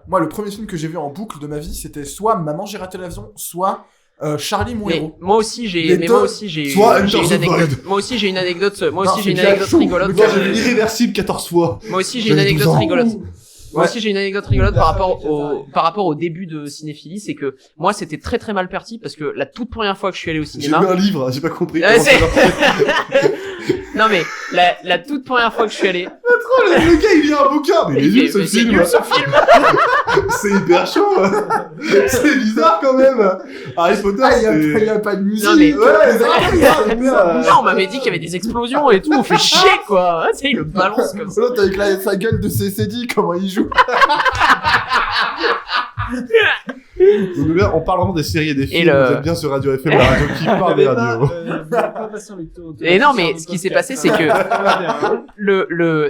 Moi, le premier film que j'ai vu en boucle de ma vie, c'était soit Maman, j'ai raté l'avion, soit Charlie, mon héros. Moi aussi, j'ai une anecdote. Moi aussi, j'ai une anecdote rigolote. Le gars, j'ai vu Irréversible 14 fois. Moi aussi, j'ai une anecdote rigolote. Moi aussi, j'ai une anecdote rigolote par rapport au début de cinéphilie, c'est que moi, c'était très très mal parti parce que la toute première fois que je suis allé au cinéma. J'ai lu un livre, j'ai pas compris. Non mais la toute première fois que je suis allé. Le gars, il lit un bouquin, mais il est nul ce film. C'est hyper chaud. C'est bizarre quand même. Harry Potter, il y a pas de musique. Non, mais... Non, on m'avait dit qu'il y avait des explosions et tout. On fait chier quoi. Tu sais, il le balance comme ça. L'autre avec sa gueule de CCD, comment il joue. Donc là, on parle vraiment des séries et des films. Vous êtes bien sur Radio FM, la radio qui parle des radios. Et non, mais ce qui s'est passé, c'est que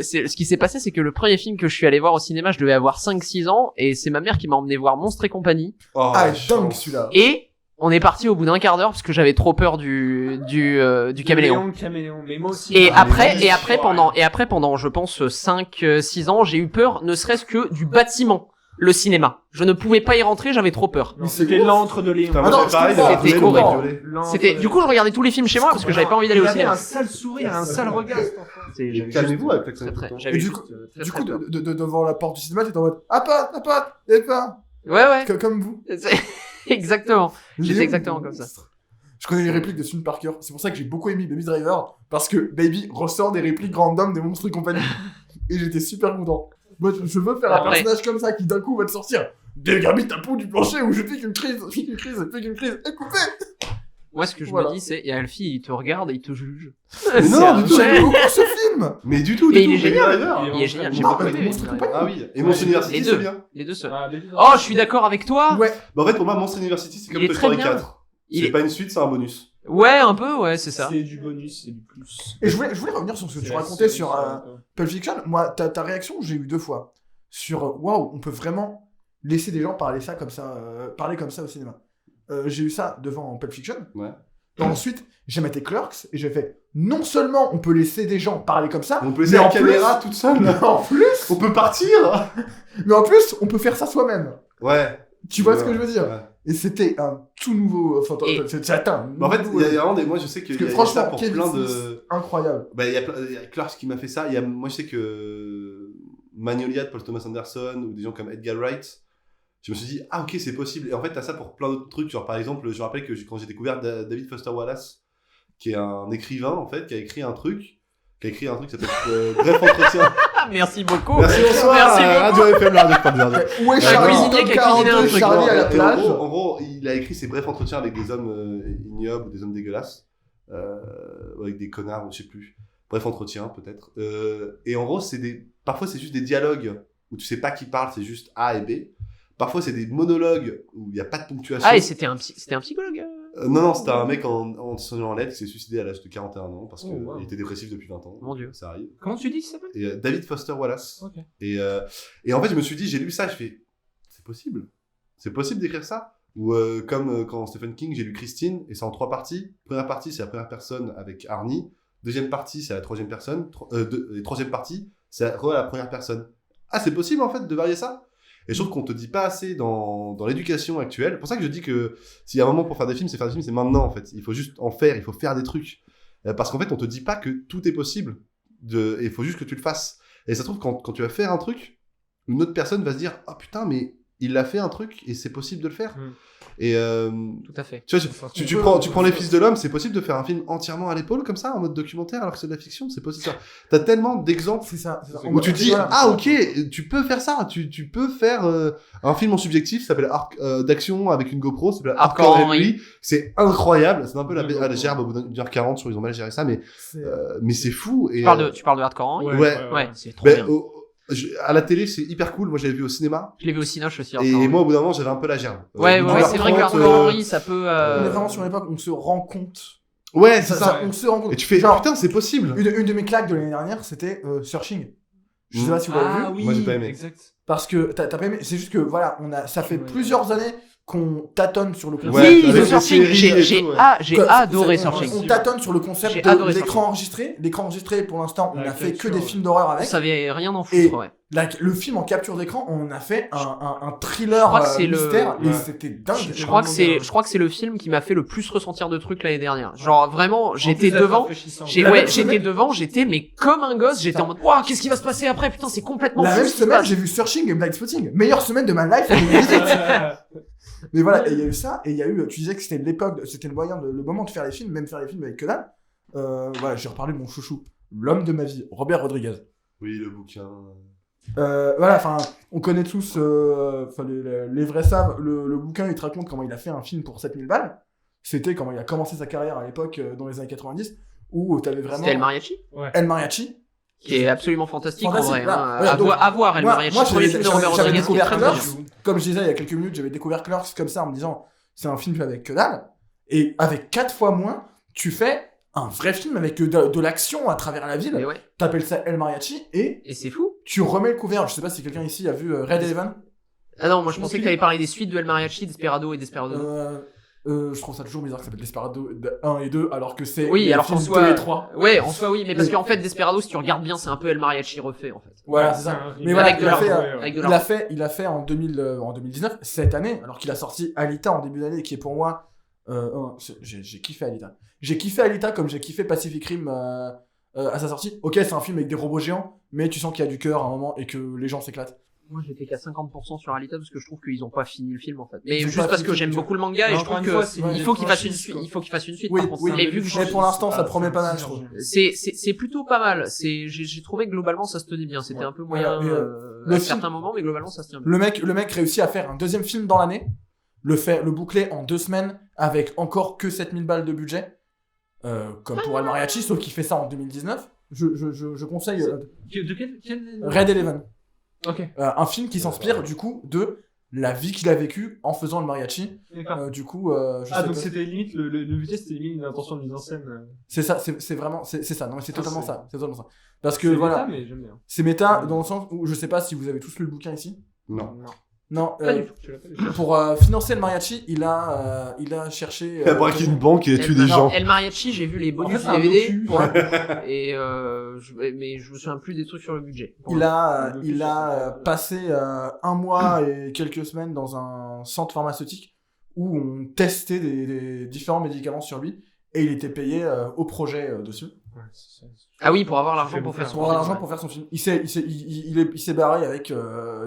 ce qui s'est passé, c'est que le premier film que je suis allé voir au cinéma, je devais avoir 5-6 ans, et c'est ma mère qui m'a emmené voir Monstres et compagnie. Oh, dingue celui-là. Et on est parti au bout d'un quart d'heure parce que j'avais trop peur du caméléon. Mais moi aussi. Et après pendant je pense 5-6 ans, j'ai eu peur ne serait-ce que du bâtiment. Le cinéma. Je ne pouvais pas y rentrer, j'avais trop peur. C'était l'antre de Léon. C'était horrible. Du coup, je regardais tous les films chez moi parce que j'avais pas envie d'aller au cinéma. Il avait un sale sourire, un sale regard, cet enfant. Calmez-vous avec l'accent. Et du coup, devant la porte du cinéma, t'étais en mode, et pas. Ouais. Comme vous. Exactement. J'étais exactement comme ça. Je connais les répliques de ce film par cœur. C'est pour ça que j'ai beaucoup aimé Baby Driver, parce que Baby ressort des répliques random des Monstres et compagnie. Et j'étais super content. Moi, je veux faire un personnage comme ça qui d'un coup va te sortir dégage ta peau du plancher où je fais qu'une crise, et coupé. Moi, ce que je me dis, c'est, il y a Alfie, il te regarde et il te juge. Non, du tout, j'aime beaucoup ce film. Mais du tout, il est génial. Il est génial, j'ai beaucoup aimé. Ah oui, et Monster University, c'est bien. Les deux seuls. Oh, je suis d'accord avec toi. Ouais. Bah en fait, pour moi, Monster University, c'est comme Toy Story 4. C'est pas une suite, c'est un bonus. Ouais, un peu, ouais, c'est ça. C'est du bonus, c'est du plus. Et je voulais revenir sur ce que tu racontais sur Pulp Fiction. Moi, ta réaction, j'ai eu 2 fois. Sur waouh, on peut vraiment laisser des gens parler comme ça au cinéma. J'ai eu ça devant Pulp Fiction. Ouais. Et ensuite, j'ai maté Clerks et j'ai fait non seulement on peut laisser des gens parler comme ça, on peut laisser la caméra toute seule. Mais en plus, on peut partir. Mais en plus, on peut faire ça soi-même. Ouais. Tu vois ce que je veux dire? Ouais. Et c'était un tout nouveau. Enfin, c'est atteint. En fait, il y a vraiment des. Moi, je sais que. Franchement, ça pour plein de. Incroyable. Bah, il y a Clark qui m'a fait ça. Moi, je sais que Magnolia de Paul Thomas Anderson ou des gens comme Edgar Wright. Je me suis dit, ah ok, c'est possible. Et en fait, t'as ça pour plein d'autres trucs. Genre, par exemple, je me rappelle que quand j'ai découvert David Foster Wallace, qui est un écrivain, en fait, qui a écrit un truc qui s'appelle Bref Entretien. Merci beaucoup. Merci, bonsoir. Merci Radio FM, la radio. Où est Charlie qui a cuisiné un truc. Charlie à la plage. En gros, il a écrit ses brefs entretiens avec des hommes ignobles ou des hommes dégueulasses. Avec des connards, je sais plus. Bref entretien, peut-être. Et en gros, parfois, c'est juste des dialogues où tu sais pas qui parle, c'est juste A et B. Parfois, c'est des monologues où il n'y a pas de ponctuation. Ah, et c'était un psychologue Non, c'était un mec en lettres qui s'est suicidé à l'âge de 41 ans parce qu'il était dépressif depuis 20 ans. Mon Dieu. Ça arrive. Comment tu dis ça s'appelle David Foster Wallace. Okay. Et en fait, je me suis dit, j'ai lu ça, je fais, c'est possible d'écrire ça. Ou comme quand Stephen King, j'ai lu Christine, et c'est en 3 parties. Première partie, c'est la première personne avec Arnie. Deuxième partie, c'est la troisième personne. Et troisième partie, c'est la première personne. Ah, c'est possible en fait de varier ça. Et je trouve qu'on te dit pas assez dans l'éducation actuelle. C'est pour ça que je dis que s'il y a un moment pour faire des films, c'est maintenant en fait. Il faut juste en faire, il faut faire des trucs. Parce qu'en fait, on te dit pas que tout est possible. Et il faut juste que tu le fasses. Et ça se trouve, quand tu vas faire un truc, une autre personne va se dire « Ah putain, mais il a fait un truc et c'est possible de le faire. » Et tout à fait. Tu vois, tu prends Les Fils de l'Homme, c'est possible de faire un film entièrement à l'épaule comme ça, en mode documentaire, alors que c'est de la fiction, c'est possible. T'as tellement d'exemples où tu dis ah ok, tu peux faire ça, tu peux faire un film en subjectif, ça s'appelle d'action avec une GoPro, ça s'appelle Hardcore Henry, c'est incroyable, c'est un peu la gerbe au bout d'une heure 40, ils ont mal géré ça, mais c'est fou. Et, tu parles de Hardcore Henry? Ouais, c'est trop bien. À la télé, c'est hyper cool. Moi, je l'avais vu au cinéma. Je l'ai vu au cinéma, je suis aussi. Et moi, au bout d'un moment, j'avais un peu la gerbe. Ouais, c'est vrai que Hardcore Henry, ça peut. On est vraiment sur une époque où on se rend compte. Ouais, c'est ça. On se rend compte. Et tu fais, genre, putain, c'est possible. Une de mes claques de l'année dernière, c'était Searching. Je sais pas si vous l'avez vu. Oui, moi, j'ai pas aimé. Exact. Parce que t'as pas aimé. C'est juste que voilà, ça fait plusieurs années qu'on tâtonne sur le concept. Oui, le Searching, j'ai adoré Searching. On tâtonne sur le concept de l'écran enregistré. L'écran enregistré, pour l'instant, on a fait que des films d'horreur avec. On savait rien en foutre, ouais. Le film en capture d'écran, on a fait un thriller mystère et c'était dingue. Je crois que c'est le film qui m'a fait le plus ressentir de trucs l'année dernière. Genre vraiment, j'étais devant, j'étais mais comme un gosse, j'étais en mode waouh, qu'est-ce qui va se passer après? Putain, c'est complètement La fou même ce qui se semaine, passe. j'ai vu Searching et Blindspotting. Meilleure semaine de ma life en 2018. Mais voilà, et il y a eu ça, et il y a eu, tu disais que c'était l'époque, c'était le moment de faire les films, même faire les films avec que dalle. Voilà, j'ai reparlé de mon chouchou, l'homme de ma vie, Robert Rodriguez. Oui, le bouquin. Voilà, enfin, on connaît tous, les vrais savent, le bouquin, il te raconte comment il a fait un film pour 7000 balles. C'était comment il a commencé sa carrière à l'époque, dans les années 90, où t'avais vraiment... C'était El Mariachi. El Mariachi. Qui est absolument fantastique en vrai. Voilà. À voir El Mariachi. Moi, Premier film de Robert j'avais Rodriguez qui est découvert très Clerks, bien. comme je disais il y a quelques minutes, j'avais découvert Clerks comme ça en me disant, c'est un film avec que dalle, et avec 4 fois moins, tu fais un vrai film avec de l'action à travers la ville. Ouais. T'appelles ça El Mariachi et c'est fou. Tu remets le couvert. Je sais pas si quelqu'un ici a vu Red Eleven. Ah non, moi je pensais que t'avais parlé des suites de El Mariachi, Desperado et Desperado 2. Je trouve ça toujours bizarre que ça s'appelle Desperado 1 et 2 alors que c'est oui, alors qu'en 2 et 3. Ouais, en soi oui, mais parce qu'en fait Desperado, si tu regardes bien, c'est un peu El Mariachi refait en fait. Voilà, c'est ça. Mais avec voilà, de l'argent. il a fait en 2019 cette année, alors qu'il a sorti Alita en début d'année, qui est pour moi j'ai kiffé Alita. J'ai kiffé Alita comme j'ai kiffé Pacific Rim à sa sortie. Ok, c'est un film avec des robots géants, mais tu sens qu'il y a du cœur à un moment et que les gens s'éclatent. Moi j'étais qu'à 50% sur Alita parce que je trouve qu'ils ont pas fini le film en fait. Mais juste parce que j'aime beaucoup le manga et je trouve que il faut qu'il fasse une suite. Il faut qu'il fasse une suite. Oui, par contre, oui. mais vu que pour l'instant ça promet pas mal, je trouve. C'est plutôt pas mal. J'ai trouvé que globalement ça se tenait bien. C'était un peu moyen à certains moments, mais globalement ça se tient bien. Le mec réussit à faire un deuxième film dans l'année, le boucler en 2 semaines avec encore que 7000 balles de budget, comme pour El Mariachi, sauf qu'il fait ça en 2019. Je conseille de quel... Red Eleven. Ok. Un film qui s'inspire du coup de la vie qu'il a vécue en faisant le mariachi. Du coup, donc c'était limite le budget, c'était limite une intention de mise en scène. C'est ça, c'est vraiment c'est ça. Non, mais c'est totalement ça. C'est totalement ça. Parce que c'est voilà, méta, mais j'aime bien. c'est méta dans le sens où je sais pas si vous avez tous lu le bouquin ici. Non, pas du tout. Pour financer le mariachi, il a cherché. Il a braqué une banque et a tué des gens. El Mariachi, j'ai vu les bonus en fait, DVD et mais je me souviens plus des trucs sur le budget. Il a passé 1 mois et quelques semaines dans un centre pharmaceutique où on testait des différents médicaments sur lui et il était payé au projet dessus. Ah oui, pour avoir l'argent pour faire son film. Il s'est barré avec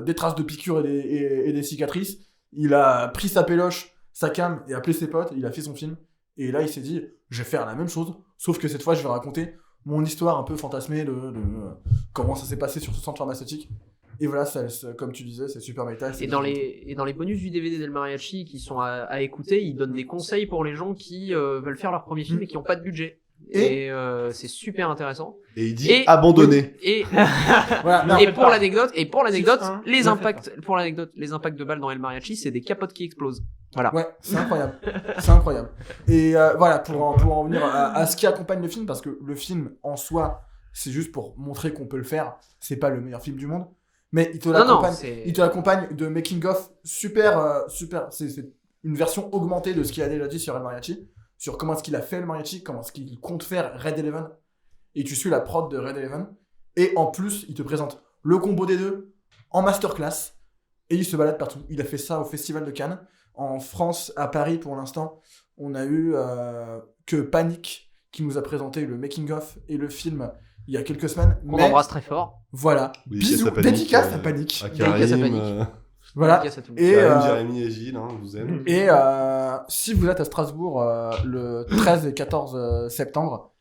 des traces de piqûres et des cicatrices. Il a pris sa péloche, sa cam et appelé ses potes. Il a fait son film. Et là, il s'est dit, je vais faire la même chose, sauf que cette fois, je vais raconter mon histoire un peu fantasmée de comment ça s'est passé sur ce centre pharmaceutique. Et voilà, comme tu disais, c'est super méta. Et dans les bonus du DVD d'El Mariachi qui sont à écouter, ils donnent des conseils pour les gens qui veulent faire leur premier film et qui n'ont pas de budget. Et c'est super intéressant. Et il dit abandonner. Voilà, et pour l'anecdote, les impacts de balles dans El Mariachi, c'est des capotes qui explosent. Voilà. Ouais, c'est incroyable. C'est incroyable. Et voilà, pour en venir à ce qui accompagne le film, parce que le film en soi, c'est juste pour montrer qu'on peut le faire. C'est pas le meilleur film du monde, mais il te l'accompagne de making of super. C'est une version augmentée de ce qu'il a déjà dit sur El Mariachi. Sur comment est-ce qu'il a fait le mariachi, comment est-ce qu'il compte faire Red Eleven, et tu suis la prod de Red Eleven, et en plus, il te présente le combo des deux en masterclass, et il se balade partout. Il a fait ça au Festival de Cannes. En France, à Paris, pour l'instant, on a eu que Panic, qui nous a présenté le making-of et le film il y a quelques semaines. On embrasse très fort. Voilà. Oui, bisous, dédicace à Panic. À Karim, voilà. Et Jérémy et Gilles, hein, vous aime. Et si vous êtes à Strasbourg le 13 et 14 septembre,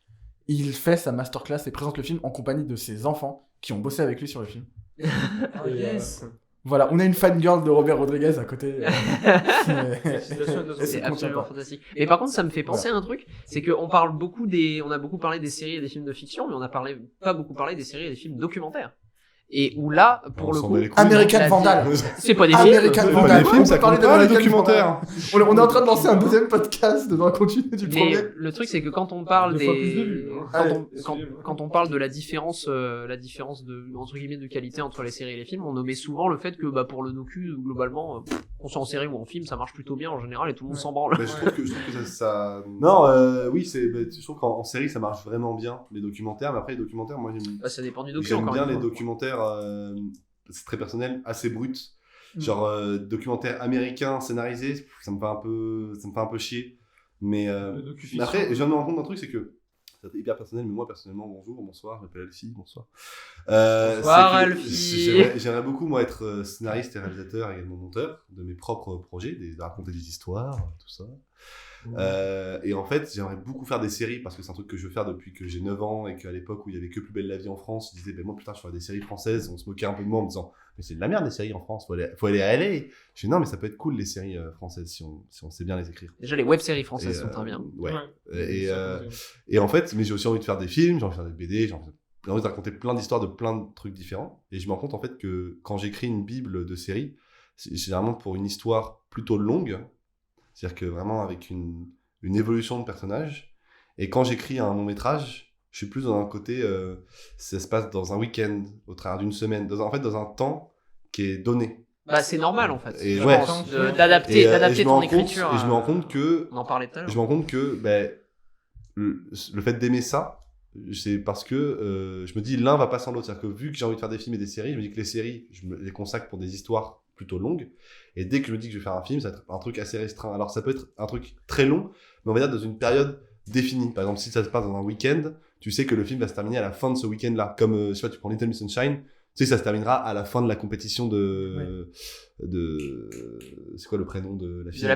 il fait sa masterclass et présente le film en compagnie de ses enfants qui ont bossé avec lui sur le film. Oh yes. Voilà, on a une fangirl de Robert Rodriguez à côté. C'est absolument fantastique. Et par contre, ça me fait penser à un truc, c'est qu'on parle on a beaucoup parlé des séries et des films de fiction, mais on a pas beaucoup parlé des séries et des films documentaires. Et où là, pour le coup, American Vandal. C'est pas des films. American Vandal. Les films, ça compte pas les documentaires. On est en train de lancer un deuxième podcast dans le continu du premier. Le truc, c'est que quand on parle quand on parle de la différence de, entre guillemets, de qualité entre les séries et les films, on omet souvent le fait que, pour le docu, globalement, qu'on soit en série ou en film, ça marche plutôt bien en général et tout le monde s'en branle. Mais je trouve que ça... Non, oui, je trouve qu'en série, ça marche vraiment bien, les documentaires, mais après, les documentaires, moi, ça dépend du docu, j'aime encore bien une les fois. documentaires c'est très personnel, assez brutes. Genre, documentaire américain scénarisé, ça me fait un peu chier. Mais après, je viens de me rendre compte d'un truc, c'est que c'est hyper personnel, mais moi personnellement, bonjour, bonsoir, je m'appelle Alfie, bonsoir. Bonsoir Alfie. J'aimerais beaucoup moi être scénariste et réalisateur, également monteur de mes propres projets, de raconter des histoires, tout ça. Et en fait, j'aimerais beaucoup faire des séries parce que c'est un truc que je veux faire depuis que j'ai 9 ans et qu'à l'époque où il y avait que Plus belle la vie en France, je disais, ben moi putain, je ferais des séries françaises. On se moquait un peu de moi en me disant, mais c'est de la merde les séries en France, faut aller à LA. Je dis non, mais ça peut être cool les séries françaises si on sait bien les écrire. Déjà, les web-séries françaises sont très bien. Ouais. Et en fait, mais j'ai aussi envie de faire des films, j'ai envie de faire des BD, j'ai envie de raconter plein d'histoires de plein de trucs différents. Et je me rends compte en fait que quand j'écris une bible de séries, c'est généralement pour une histoire plutôt longue. C'est-à-dire que vraiment avec une évolution de personnage. Et quand j'écris un long métrage, je suis plus dans un côté, ça se passe dans un week-end, au travers d'une semaine, dans un temps qui est donné. Bah c'est normal en fait. Et d'adapter ton écriture. Et je me rends compte que, on en parlait tout à l'heure. Je me rends compte que le fait d'aimer ça, c'est parce que je me dis l'un va pas sans l'autre. C'est-à-dire que vu que j'ai envie de faire des films et des séries, je me dis que les séries, je me les consacre pour des histoires plutôt longue, et dès que je me dis que je vais faire un film, ça va être un truc assez restreint. Alors ça peut être un truc très long, mais on va dire dans une période définie. Par exemple, si ça se passe dans un week-end, tu sais que le film va se terminer à la fin de ce week-end-là. Comme tu prends Little Miss Sunshine, tu sais ça se terminera à la fin de la compétition de c'est quoi le prénom de la fille? De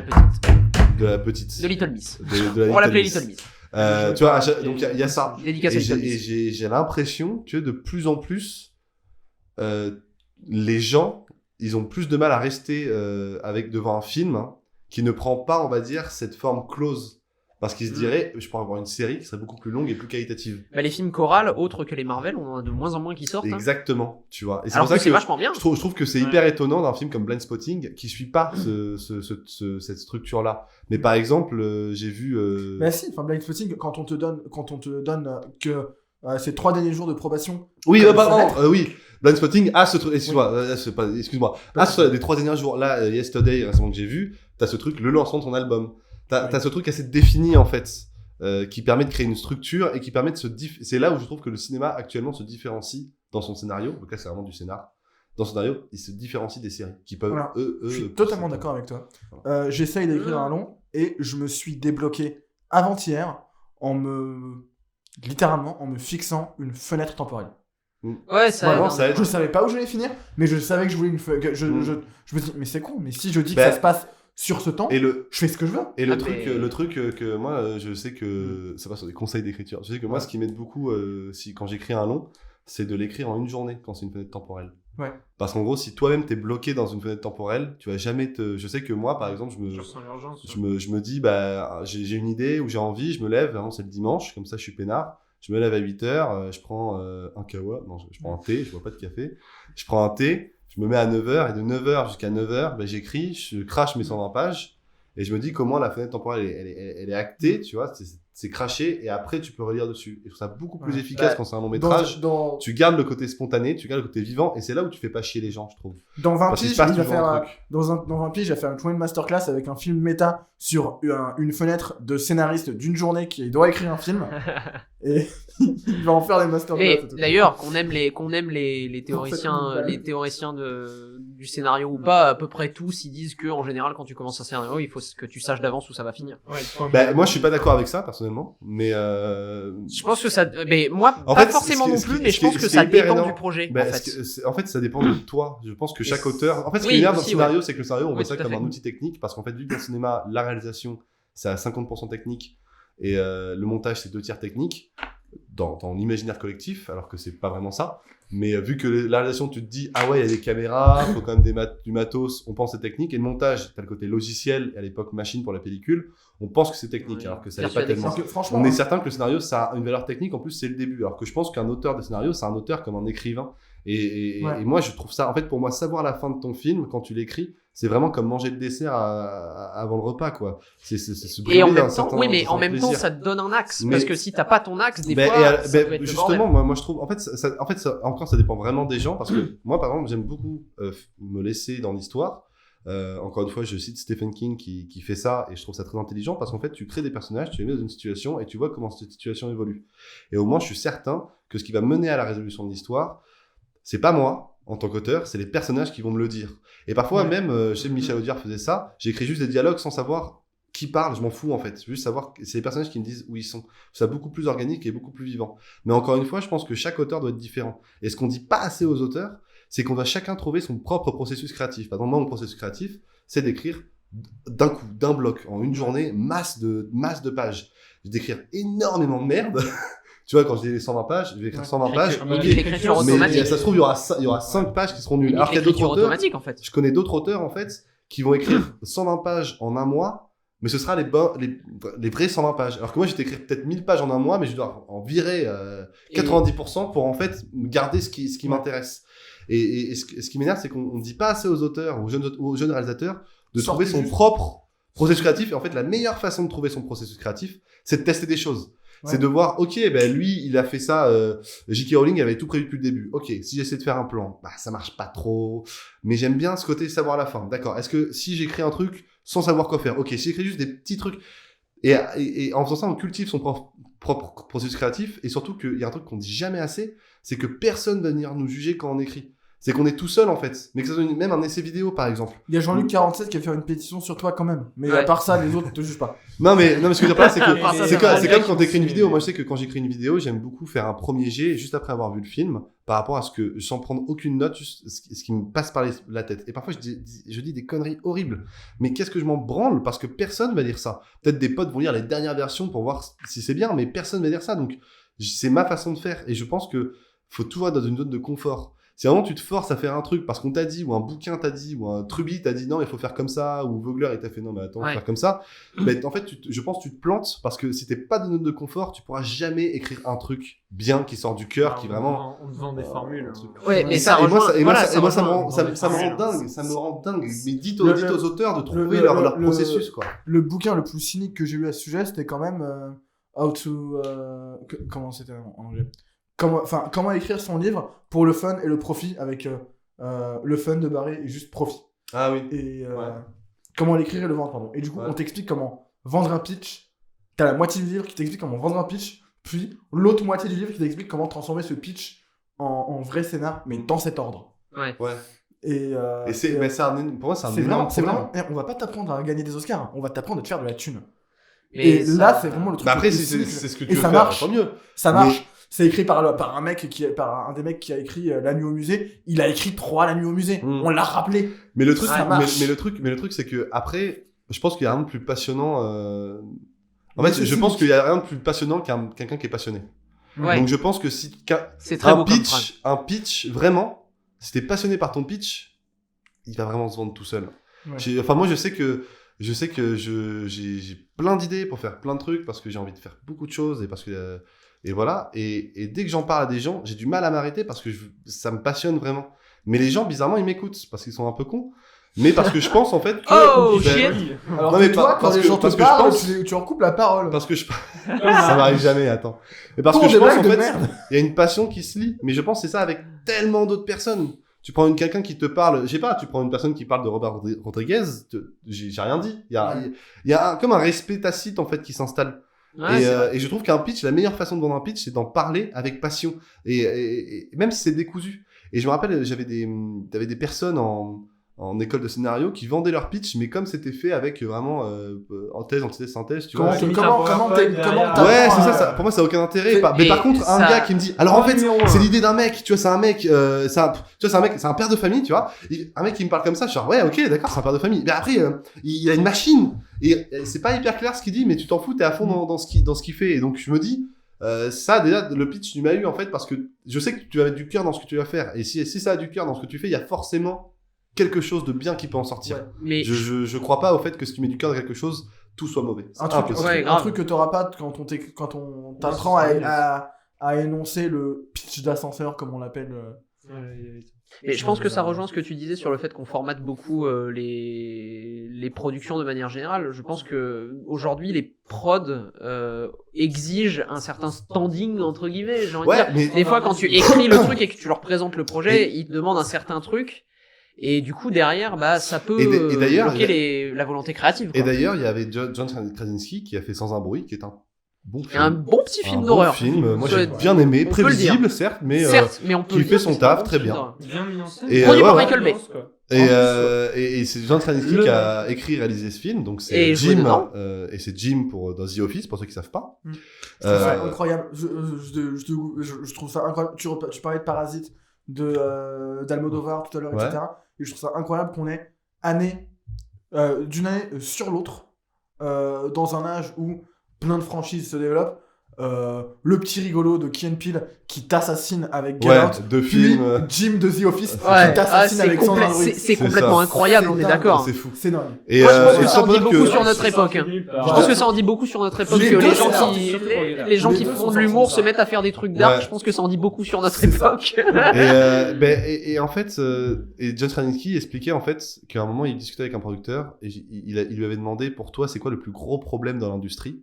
la petite. De Little Miss. On va l'appeler Little Miss. Tu vois, donc il y a ça. Dédicace à Little Miss. Et j'ai l'impression que de plus en plus, les gens ils ont plus de mal à rester devant un film qui ne prend pas, on va dire, cette forme close. Parce qu'ils se diraient, je pourrais avoir une série qui serait beaucoup plus longue et plus qualitative. Bah, les films chorales, autres que les Marvel, on en a de moins en moins qui sortent. Exactement, tu vois. Et c'est alors pour ça que c'est vachement bien. Je trouve que c'est hyper étonnant d'un film comme Blindspotting qui suit pas cette structure-là. Mais par exemple, j'ai vu... Bah si, enfin Blindspotting, quand on te donne que ces 3 derniers jours de probation... Oui, oui. Blindspotting a ce truc, excuse-moi, des 3 derniers jours, là, Yesterday, récemment que j'ai vu, t'as ce truc, le lancement de ton album. T'as ce truc assez défini, en fait, qui permet de créer une structure et qui permet de c'est là où je trouve que le cinéma, actuellement, se différencie dans son scénario. Donc là, c'est vraiment du scénar. Dans son scénario, il se différencie des séries qui peuvent, voilà. Je suis totalement d'accord avec toi. J'essaye d'écrire un long et je me suis débloqué avant-hier littéralement en me fixant une fenêtre temporelle. Ouais, ça aide. Je savais pas où j'allais finir, mais je savais que je voulais je me dis, mais c'est con, mais si je dis que ça se passe sur ce temps, je fais ce que je veux. Et le truc que moi, je sais que ça passe sur des conseils d'écriture. Je sais que moi, ce qui m'aide beaucoup quand j'écris un long, c'est de l'écrire en une journée quand c'est une fenêtre temporelle. Ouais. Parce qu'en gros, si toi-même t'es bloqué dans une fenêtre temporelle, tu vas jamais je sais que moi, par exemple, je me dis, bah, j'ai une idée ou j'ai envie, je me lève, vraiment, c'est le dimanche, comme ça, je suis peinard. Je me lève à 8h, je prends un kawa, non, je prends un thé, je bois pas de café. Je prends un thé, je me mets à 9h, et de 9h jusqu'à 9h, bah, j'écris, je crache mes 120 pages, et je me dis comment la fenêtre temporelle, elle est actée, tu vois, c'est craché, et après, tu peux relire dessus. Et je trouve ça beaucoup plus efficace quand c'est un long métrage. Tu gardes le côté spontané, tu gardes le côté vivant, et c'est là où tu fais pas chier les gens, je trouve. Dans 20 piges, il va faire dans 20 piges, j'ai fait une masterclass avec un film méta sur une fenêtre de scénariste d'une journée qui doit écrire un film. Et il va en faire des masterclass. Et d'ailleurs, qu'on aime les théoriciens, du scénario ou pas, à peu près tous, ils disent que en général, quand tu commences un scénario, il faut que tu saches d'avance où ça va finir. Bah, moi, je suis pas d'accord avec ça, personnellement, mais je pense que ça, mais moi, pas forcément non plus, mais je pense que ça dépend du projet. En fait, ça dépend de toi. Je pense que chaque auteur, en fait, ce qui est bien dans le scénario, c'est que le scénario, on voit ça comme un outil technique, parce qu'en fait, vu que dans le cinéma, la réalisation, c'est à 50% technique, et le montage, c'est 2/3 technique, dans l'imaginaire collectif, alors que c'est pas vraiment ça. Mais vu que la réalisation, tu te dis, ah ouais, il y a des caméras, faut quand même du matos, on pense c'est technique. Et le montage, t'as le côté logiciel, et à l'époque machine pour la pellicule, on pense que c'est technique, alors que ça n'est pas tellement. On est certain que le scénario, ça a une valeur technique, en plus c'est le début. Alors que je pense qu'un auteur de scénario, c'est un auteur comme un écrivain. Et moi, je trouve ça, en fait, pour moi, savoir la fin de ton film, quand tu l'écris, c'est vraiment comme manger le dessert avant le repas, quoi. C'est se et en même temps, oui, mais en même temps, ça te donne un axe. Parce que si t'as pas ton axe, des fois, ça peut être justement, moi, je trouve, en fait, ça dépend vraiment des gens, parce que moi, par exemple, j'aime beaucoup me laisser dans l'histoire. Encore une fois, je cite Stephen King qui fait ça, et je trouve ça très intelligent, parce qu'en fait, tu crées des personnages, tu les mets dans une situation, et tu vois comment cette situation évolue. Et au moins, je suis certain que ce qui va mener à la résolution de l'histoire, c'est pas moi, en tant qu'auteur, c'est les personnages qui vont me le dire. Et parfois même, chez Michel Audiard faisait ça, j'écris juste des dialogues sans savoir qui parle, je m'en fous en fait. Juste savoir, c'est les personnages qui me disent où ils sont. C'est beaucoup plus organique et beaucoup plus vivant. Mais encore une fois, je pense que chaque auteur doit être différent. Et ce qu'on dit pas assez aux auteurs, c'est qu'on doit chacun trouver son propre processus créatif. Par exemple, moi, mon processus créatif, c'est d'écrire d'un coup, d'un bloc, en une journée, masse de pages. Je vais d'écrire énormément de merde. Tu vois, quand je dis les 120 pages, je vais écrire 120 pages. L'écriture automatique. Mais ça se trouve, il y aura 5 pages qui seront nulles. Alors qu'il y a d'autres auteurs, en fait. je connais d'autres auteurs, en fait, qui vont écrire 120 pages en un mois, mais ce sera les vrais 120 pages. Alors que moi, je vais écrire peut-être 1000 pages en un mois, mais je dois en virer 90% pour en fait garder ce qui m'intéresse. Et ce qui m'énerve, c'est qu'on ne dit pas assez aux auteurs, aux jeunes réalisateurs, de trouver son propre processus créatif. Et en fait, la meilleure façon de trouver son processus créatif, c'est de tester des choses. Ouais. C'est de voir, ok, ben lui, il a fait ça, J.K. Rowling avait tout prévu depuis le début. Ok, si j'essaie de faire un plan, bah ça marche pas trop, mais j'aime bien ce côté savoir la fin. D'accord, est-ce que si j'écris un truc sans savoir quoi faire, ok, si j'écris juste des petits trucs, et en faisant ça, on cultive son propre processus créatif, et surtout qu'il y a un truc qu'on dit jamais assez, c'est que personne va venir nous juger quand on écrit. C'est qu'on est tout seul en fait, mais que ça soit même un essai vidéo par exemple. Il y a Jean-Luc 47 qui a fait une pétition sur toi quand même, mais à part ça, les autres ne te jugent pas. Non mais ce que je veux dire par là, c'est comme quand t'écris une vidéo. Moi je sais que quand j'écris une vidéo, j'aime beaucoup faire un premier jet juste après avoir vu le film, par rapport à ce que, sans prendre aucune note, juste ce qui me passe par la tête. Et parfois je dis des conneries horribles, mais qu'est-ce que je m'en branle, parce que personne va lire ça. Peut-être des potes vont lire les dernières versions pour voir si c'est bien, mais personne va lire ça, donc c'est ma façon de faire. Et je pense que faut toujours être dans une zone de confort. Si vraiment tu te forces à faire un truc parce qu'on t'a dit, ou un bouquin t'a dit, ou un Truby t'a dit non, il faut faire comme ça, ou Vogler il t'a fait non, mais attends, faut faire comme ça, bah, en fait, je pense que tu te plantes, parce que si t'es pas dans une zone de confort, tu pourras jamais écrire un truc bien qui sort du cœur, qui vraiment. On te vend des formules. Ouais, mais ça me rend dingue, ça me rend dingue. Mais dites aux auteurs de trouver leur processus, quoi. Le bouquin le plus cynique que j'ai lu à ce sujet, c'était quand même How to. Comment c'était en anglais? Comment écrire son livre pour le fun et le profit, avec le fun de Barry et juste profit. Ah oui. Et comment l'écrire et le vendre, pardon. Et du coup, on t'explique comment vendre un pitch. T'as la moitié du livre qui t'explique comment vendre un pitch, puis l'autre moitié du livre qui t'explique comment transformer ce pitch en vrai scénar, mais dans cet ordre. Ouais. Et pour moi, c'est vraiment, on va pas t'apprendre à gagner des Oscars, on va t'apprendre à te faire de la thune. Et là, c'est vraiment le truc. Mais après, c'est ce que tu veux ça faire, marche. tant mieux. Ça marche. C'est écrit par un des mecs qui a écrit La Nuit au musée. Il a écrit 3 La Nuit au musée. On l'a rappelé. Mais le truc, ça marche. mais le truc, c'est que après, je pense qu'il y a rien de plus passionnant. En fait, je pense qu'il y a rien de plus passionnant qu'un quelqu'un qui est passionné. Ouais. Donc je pense que si un pitch, vraiment, si t'es passionné par ton pitch, il va vraiment se vendre tout seul. Ouais. Enfin, moi, je sais que j'ai plein d'idées pour faire plein de trucs, parce que j'ai envie de faire beaucoup de choses, et parce que et voilà, et dès que j'en parle à des gens, j'ai du mal à m'arrêter, parce que ça me passionne vraiment. Mais les gens, bizarrement, ils m'écoutent, parce qu'ils sont un peu cons, mais parce que je pense en fait que... Oh shit. Alors non, mais toi, quand les gens te parlent, tu en coupes la parole. Parce que ça m'arrive jamais, attends. Mais parce que je pense en fait, il y a une passion qui se lie, mais je pense que c'est ça avec tellement d'autres personnes. Tu prends quelqu'un qui te parle, je sais pas, tu prends une personne qui parle de Robert Rodriguez, j'ai rien dit. Il y a comme un respect tacite en fait qui s'installe. Ouais, et je trouve qu'un pitch, la meilleure façon de vendre un pitch, c'est d'en parler avec passion. Et même si c'est décousu. Et je me rappelle, t'avais des personnes en école de scénario qui vendaient leur pitch, mais comme c'était fait avec vraiment thèse, antithèse, synthèse, tu vois. Comment ouais, c'est ça, pour moi ça a aucun intérêt. Mais par contre, un gars qui me dit, alors en fait, c'est l'idée d'un mec, tu vois, c'est un mec, c'est un père de famille, tu vois. Un mec qui me parle comme ça, je suis genre, ouais, ok, d'accord, c'est un père de famille. Mais après, il a une machine, et c'est pas hyper clair ce qu'il dit, mais tu t'en fous, t'es à fond dans ce qu'il fait. Et donc je me dis, ça déjà, le pitch tu m'as eu en fait, parce que je sais que tu vas mettre du cœur dans ce que tu vas faire, et si ça a du cœur dans ce que tu fais, il y a forcément quelque chose de bien qui peut en sortir. Ouais, mais je crois pas au fait que si tu mets du cœur dans quelque chose, tout soit mauvais. Un truc que t'auras pas quand on t'apprend à énoncer le pitch d'ascenseur, comme on l'appelle. Et je pense que ça rejoint ce que tu disais sur le fait qu'on formate beaucoup les productions de manière générale. Je pense que aujourd'hui les prods exigent un certain standing entre guillemets. J'ai envie de dire. Mais... Des fois, quand tu écris le truc et que tu leur présentes le projet, ils te demandent un certain truc. Et du coup, derrière, ça peut bloquer la volonté créative. Quoi. Et d'ailleurs, il y avait John Krasinski qui a fait Sans un bruit, qui est un bon Et film. un bon petit film Un d'horreur. Bon film, moi Ça, j'ai bien aimé, on peut le dire. prévisible certes, mais on peut qui le fait dire, son c'est taf un bon très film bien. d'horreur. Bien mis en scène. Et, Produit par ouais, Michael Bay. Et c'est John Krasinski qui a écrit et réalisé ce film, donc c'est Et joué Jim, dedans. et c'est Jim dans The Office, pour ceux qui savent pas. Je trouve ça incroyable. Je trouve ça incroyable. Tu parlais de Parasite d'Almodovar tout à l'heure, Ouais. etc. Et je trouve ça incroyable qu'on ait d'une année sur l'autre, dans un âge où plein de franchises se développent. Le petit rigolo de Key & Peele qui t'assassine avec Get Out, deux puis films. Jim de The Office Ouais. qui t'assassine c'est avec Sandra Bullock. c'est C'est complètement ça. incroyable, on est C'est d'accord. C'est fou. C'est dingue. Et, Moi, je pense que et ça sans en dit dire beaucoup que sur notre époque. Je pense que ça en dit beaucoup sur notre époque Les que deux les gens sont qui, sortis. les gens Les qui deux font sont de l'humour sortis, se mettent à faire des trucs dark. Ouais. Je pense que ça en dit beaucoup sur notre C'est ça. époque. et en fait, et John Krasinski expliquait en fait qu'à un moment il discutait avec un producteur et il lui avait demandé pour toi c'est quoi le plus gros problème dans l'industrie.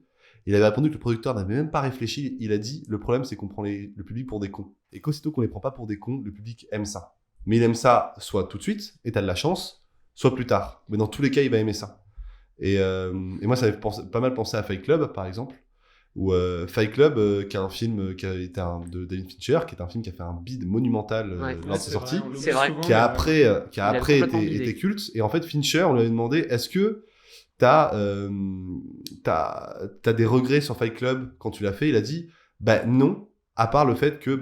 Il avait répondu que le producteur n'avait même pas réfléchi. Il a dit le problème c'est qu'on prend le public pour des cons. Et qu'aussitôt qu'on les prend pas pour des cons, le public aime ça. Mais il aime ça soit tout de suite et t'as de la chance, soit plus tard. Mais dans tous les cas il va aimer ça. Et moi ça m'avait pas mal pensé à Fight Club par exemple. Ou Fight Club, qui est un film qui a été de David Fincher, qui est un film qui a fait un bid monumental lors de sa sortie, C'est vrai. qui a après complètement bidé. été culte. Et en fait, Fincher, on lui avait demandé, est-ce que t'as des regrets sur Fight Club quand tu l'as fait? Il a dit, bah non, à part le fait que